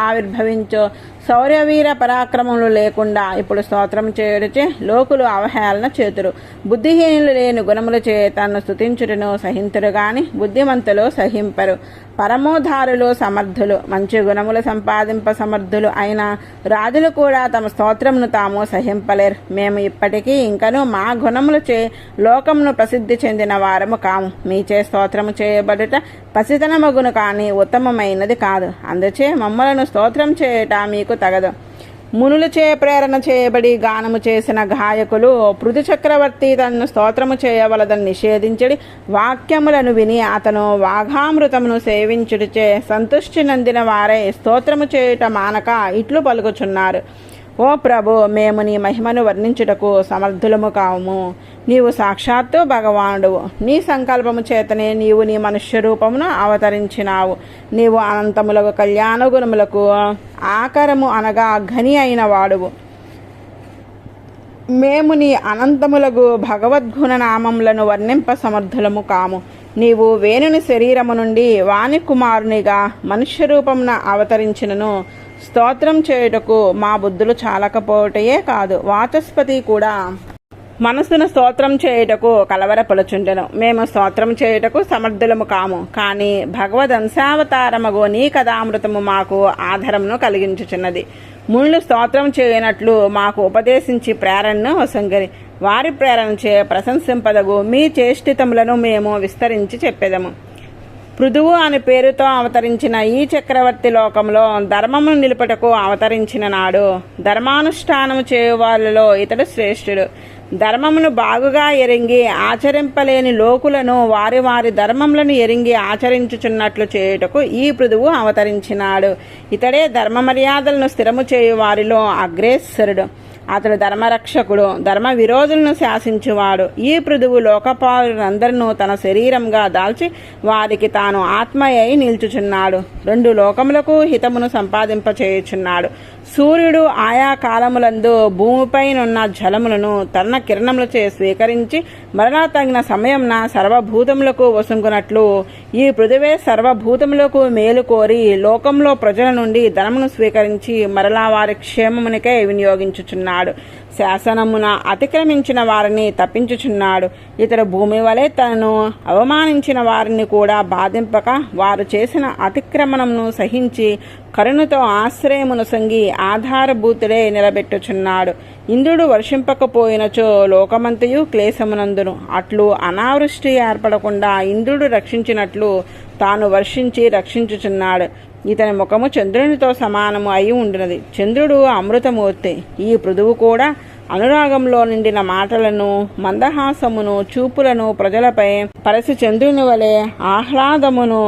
ఆవిర్భవించో శౌర్యవీర పరాక్రమములు లేకుండా ఇప్పుడు స్తోత్రం చేయుటచే లోకులు అవహేళన చేతురు. బుద్ధిహీనులు లేని గుణములు చే తన్ను స్తుతించుటను సహింతురు గాని బుద్ధిమంతులు సహింపరు. పరమోధారులు సమర్థులు, మంచి గుణములు సంపాదింప సమర్థులు అయిన రాజులు కూడా తమ స్తోత్రమును తాము సహింపలేరు. మేము ఇప్పటికీ ఇంకనూ మా గుణములచే లోకమును ప్రసిద్ధి చెందిన వారము కాము. మీచే స్తోత్రము చేయబడుట పసితనమగును కానీ ఉత్తమమైనది కాదు. అందుచే మమ్మలను స్తోత్రం చేయుట మీకు తగదు. మునులచే ప్రేరణ చేయబడి గానము చేసిన గాయకులు పృథు చక్రవర్తి తనను స్తోత్రము చేయవలదని నిషేధించడి వాక్యములను విని అతను వాఘామృతమును సేవించుడిచే సంతుష్టి నందిన వారే స్తోత్రము చేయుట మానక ఇట్లు పలుకుచున్నారు. ఓ ప్రభు, మేము నీ మహిమను వర్ణించుటకు సమర్థులము కాము. నీవు సాక్షాత్తు భగవానుడువు. నీ సంకల్పము చేతనే నీవు నీ మనుష్య రూపమును అవతరించినావు. నీవు అనంతములకు కళ్యాణ గుణములకు ఆకరము అనగా ఘని అయిన వాడువు. మేము నీ అనంతములకు భగవద్గుణ నామములను వర్ణింప సమర్థులము కాము. నీవు వేణుని శరీరము నుండి వాణి కుమారునిగా మనుష్య రూపమున అవతరించినను స్తోత్రం చేయుటకు మా బుద్ధులు చాలకపోవటయే కాదు, వాచస్పతి కూడా మనసును స్తోత్రం చేయుటకు కలవరపలుచుండెను. మేము స్తోత్రం చేయుటకు సమర్థులము కాము, కానీ భగవద్ అంశావతారమగు నీ కథామృతము మాకు ఆధారమును కలిగించుచున్నది. మునులు స్తోత్రం చేయనట్లు మాకు ఉపదేశించి ప్రేరణను వసంగరి. వారి ప్రేరణ చే ప్రశంసింపదగు మీ చేష్టితములను మేము విస్తరించి చెప్పెదము. పృథువు అని పేరుతో అవతరించిన ఈ చక్రవర్తి లోకంలో ధర్మమును నిలుపుటకు అవతరించిన నాడు ధర్మానుష్ఠానము చేయు వాళ్ళలో ఇతడు శ్రేష్ఠుడు. ధర్మమును బాగుగా ఎరింగి ఆచరింపలేని లోకులను వారి వారి ధర్మములను ఎరింగి ఆచరించుచున్నట్లు చేయుటకు ఈ పృథువు అవతరించినాడు. ఇతడే ధర్మ మర్యాదలను స్థిరము చేయు వారిలో అగ్రేసరుడు. అతడు ధర్మరక్షకుడు, ధర్మ విరోధులను శాసించువాడు. ఈ పృథువు లోకపాలులందరినూ తన శరీరంగా దాల్చి వారికి తాను ఆత్మయ్యి నిల్చుచున్నాడు. 2 లోకములకు హితమును సంపాదింపచేయుచున్నాడు. సూర్యుడు ఆయా కాలములందు భూమిపైనున్న జలములను తన కిరణములచే స్వీకరించి మరలా తగిన సమయంన సర్వభూతములకు వసుంకున్నట్లు ఈ పృథువే సర్వభూతములకు మేలు కోరి లోకంలో ప్రజల నుండి ధనమును స్వీకరించి మరలా వారి క్షేమమునికై వినియోగించుచున్నాడు. శాసనమున అతిక్రమించిన వారిని తప్పించుచున్నాడు. ఇతడు భూమి వలె తనను అవమానించిన వారిని కూడా బాధింపక వారు చేసిన అతిక్రమణమును సహించి కరుణతో ఆశ్రయమును సంగి ఆధారభూతుడే నిలబెట్టుచున్నాడు. ఇంద్రుడు వర్షింపకపోయినచో లోకమంతయు క్లేశమునందును. అట్లు అనావృష్టి ఏర్పడకుండా ఇంద్రుడు రక్షించినట్లు తాను వర్షించి రక్షించుచున్నాడు. ఇతని ముఖము చంద్రునితో సమానము అయి ఉండినది. చంద్రుడు అమృతమూర్తి. ఈ పృథువు కూడా అనురాగంలో నిండిన మాటలను మందహాసమును చూపులను ప్రజలపై పరసి చంద్రుని వలె ఆహ్లాదమును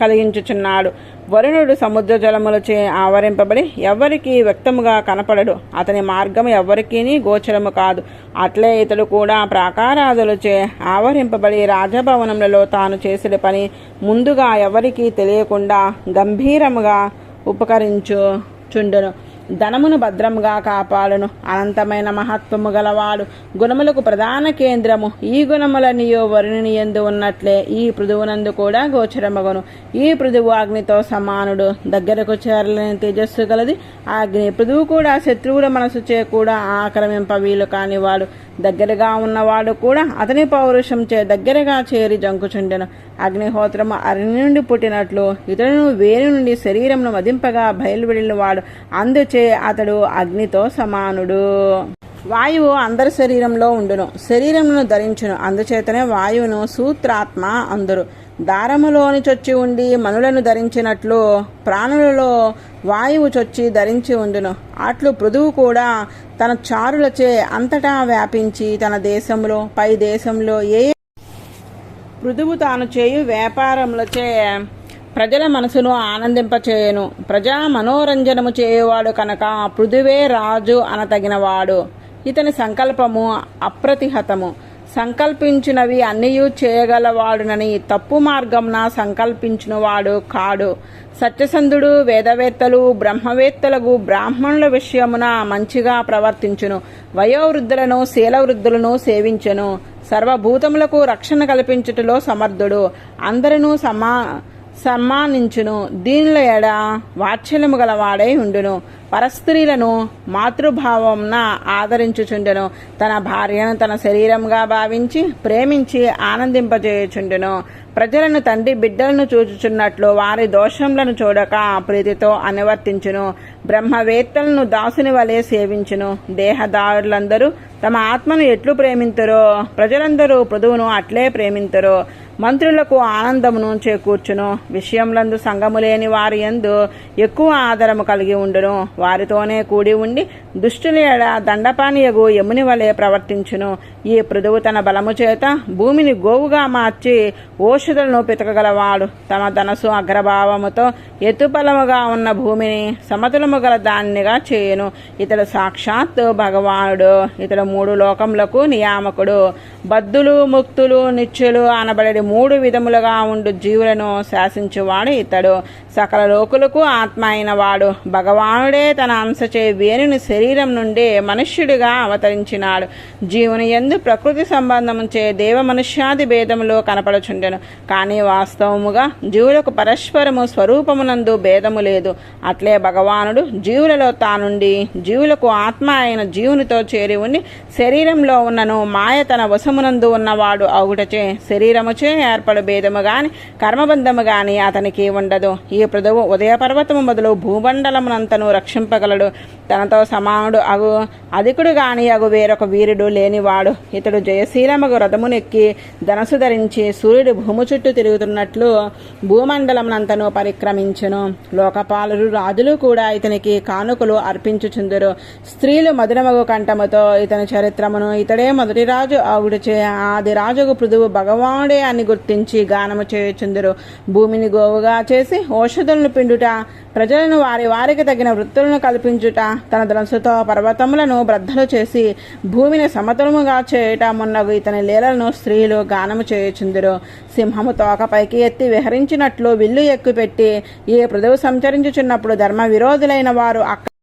కలిగించుచున్నాడు. వరుణుడు సముద్ర జలములచే ఆవరింపబడి ఎవ్వరికీ వ్యక్తముగా కనపడడు. అతని మార్గం ఎవ్వరికీ గోచరము కాదు. అట్లే ఇతడు కూడా ప్రాకారాదులచే ఆవరింపబడి రాజభవనములలో తాను చేసిన పని ముందుగా ఎవరికీ తెలియకుండా గంభీరముగా ఉపకరించుచుండును. ధనమును భద్రముగా కాపాడును. అనంతమైన మహత్వము గలవాడు. గుణములకు ప్రధాన కేంద్రము. ఈ గుణములనియో వరుణుని యందు ఉన్నట్లే ఈ పృథువునందు కూడా గోచరమగును. ఈ పృథువు అగ్నితో సమానుడు. దగ్గరకు చేరలేని తేజస్సు గలది అగ్ని. పృథువు కూడా శత్రువుల మనసుచే కూడా ఆక్రమింప వీలు కానివాడు. దగ్గరగా ఉన్నవాడు కూడా అతని పౌరుషంచే దగ్గరగా చేరి జంకుచుండెను. అగ్నిహోత్రము అరణి నుండి పుట్టినట్లు ఇతడును వేరు నుండి శరీరమును మదింపగా బయలువెళ్ళినవాడు. అందుచే అతడు అగ్నితో సమానుడు. వాయువు అందరి శరీరంలో ఉండును, శరీరమును ధరించును. అందుచేతనే వాయువును సూత్రాత్మ అందురు. దారములోని చొచ్చి ఉండి మనులను ధరించినట్లు ప్రాణులలో వాయువు చొచ్చి ధరించి ఉండును. అట్లు పృథువు కూడా తన చారులచే అంతటా వ్యాపించి తన దేశంలో పై దేశంలో పృథువు తాను చేయు వ్యాపారములచే ప్రజల మనసును ఆనందింపచేయును. ప్రజా మనోరంజనము చేయువాడు కనుక పృథువే రాజు అనతగినవాడు. ఇతని సంకల్పము అప్రతిహతము. సంకల్పించినవి అన్నియూ చేయగలవాడునని తప్పు మార్గంన సంకల్పించినవాడు కాడు. సత్యసంధుడు వేదవేత్తలు బ్రహ్మవేత్తలకు బ్రాహ్మణుల విషయమున మంచిగా ప్రవర్తించును. వయోవృద్ధులను శీలవృద్ధులను సేవించును. సర్వభూతములకు రక్షణ కల్పించుటలో సమర్థుడు. అందరూ సమ్మానించును. దీనిల ఎడ వాత్సల్యము గలవాడై ఉండును. పరస్త్రీలను మాతృభావంన ఆదరించుచుండెను. తన భార్యను తన శరీరంగా భావించి ప్రేమించి ఆనందింపజేయుచుండెను. ప్రజలను తండ్రి బిడ్డలను చూచుచున్నట్లు వారి దోషములను చూడక ప్రీతితో అనువర్తించును. బ్రహ్మవేత్తలను దాసుని వలె సేవించును. దేహదారులందరూ తమ ఆత్మను ఎట్లు ప్రేమింతురో ప్రజలందరూ పృథువును అట్లే ప్రేమింతురు. మంత్రులకు ఆనందమును చేకూర్చును. విషయములందు సంగము లేని వారి యందు ఎక్కువ ఆదరము కలిగి ఉండును. వారితోనే కూడి ఉండి దుష్టుల ఎడ దండపానీయగు యముని వలె ప్రవర్తించును. ఈ పృథువు తన బలము చేత భూమిని గోవుగా మార్చి ఓషధులను పితకగలవాడు. తమ ధనసు అగ్రభావముతో ఎత్తుపలముగా ఉన్న భూమిని సమతులము గల దానిగా చేయును. ఇతడు సాక్షాత్ భగవానుడు. ఇతడు 3 లోకములకు నియామకుడు. బద్ధులు ముక్తులు నిత్యులు అనబడి 3 విధములుగా ఉండు జీవులను శాసించువాడు ఇతడు. సకల లోకులకు ఆత్మ అయిన వాడు. భగవానుడే తన అంశచే వేణుని శరీరం నుండి మనుష్యుడిగా అవతరించినాడు. జీవుని యందు ప్రకృతి సంబంధముచే దేవ మనుష్యాది భేదములు కనపడుచుండెను. కానీ వాస్తవముగా జీవులకు పరస్పరము స్వరూపమునందు భేదము లేదు. అట్లే భగవానుడు జీవులలో తానుండి జీవులకు ఆత్మ అయిన జీవునితో చేరి ఉండి శరీరంలో ఉన్నను మాయ తన వశమునందు ఉన్నవాడు అవుటచే శరీరముచే ఏర్పడు భేదము గాని కర్మబంధము గాని అతనికి ఉండదు. ఈ పృథువు ఉదయ పర్వతము మొదలు భూమండలమునంతను రక్షింపగలడు. తనతో సమానుడు అగు అధికుడు గాని అగు వేరొక వీరుడు లేనివాడు. ఇతడు జయశీలమగు రథమునెక్కి ధనసు ధరించి సూర్యుడు భూమి చుట్టూ తిరుగుతున్నట్లు భూమండలమునంతను పరిక్రమించెను. లోకపాలురు రాజులు కూడా ఇతనికి కానుకలు అర్పించుచుందురు. స్త్రీలు మధురమగు కంఠముతో ఇతని చరిత్రమును ఇతడే మొదటి రాజు ఆవిడచే ఆది రాజుకు పృథువు భగవానుడే అని గుర్తించి గానము చేయుచుందురు. భూమిని గోవుగా చేసి ఔషధులను పిండుట, ప్రజలను వారి వారికి తగిన వృత్తులను కల్పించుట, తన ధనస్సుతో పర్వతములను బ్రద్దలు చేసి భూమిని సమతలముగా చేయుట మున్నగు ఇతని లీలలను స్త్రీలు గానము చేయుచుందురు. సింహము తోక పైకి ఎత్తి విహరించినట్లు విల్లు ఎక్కుపెట్టి ఏ పృథువు సంచరించుచున్నప్పుడు ధర్మ విరోధులైన వారు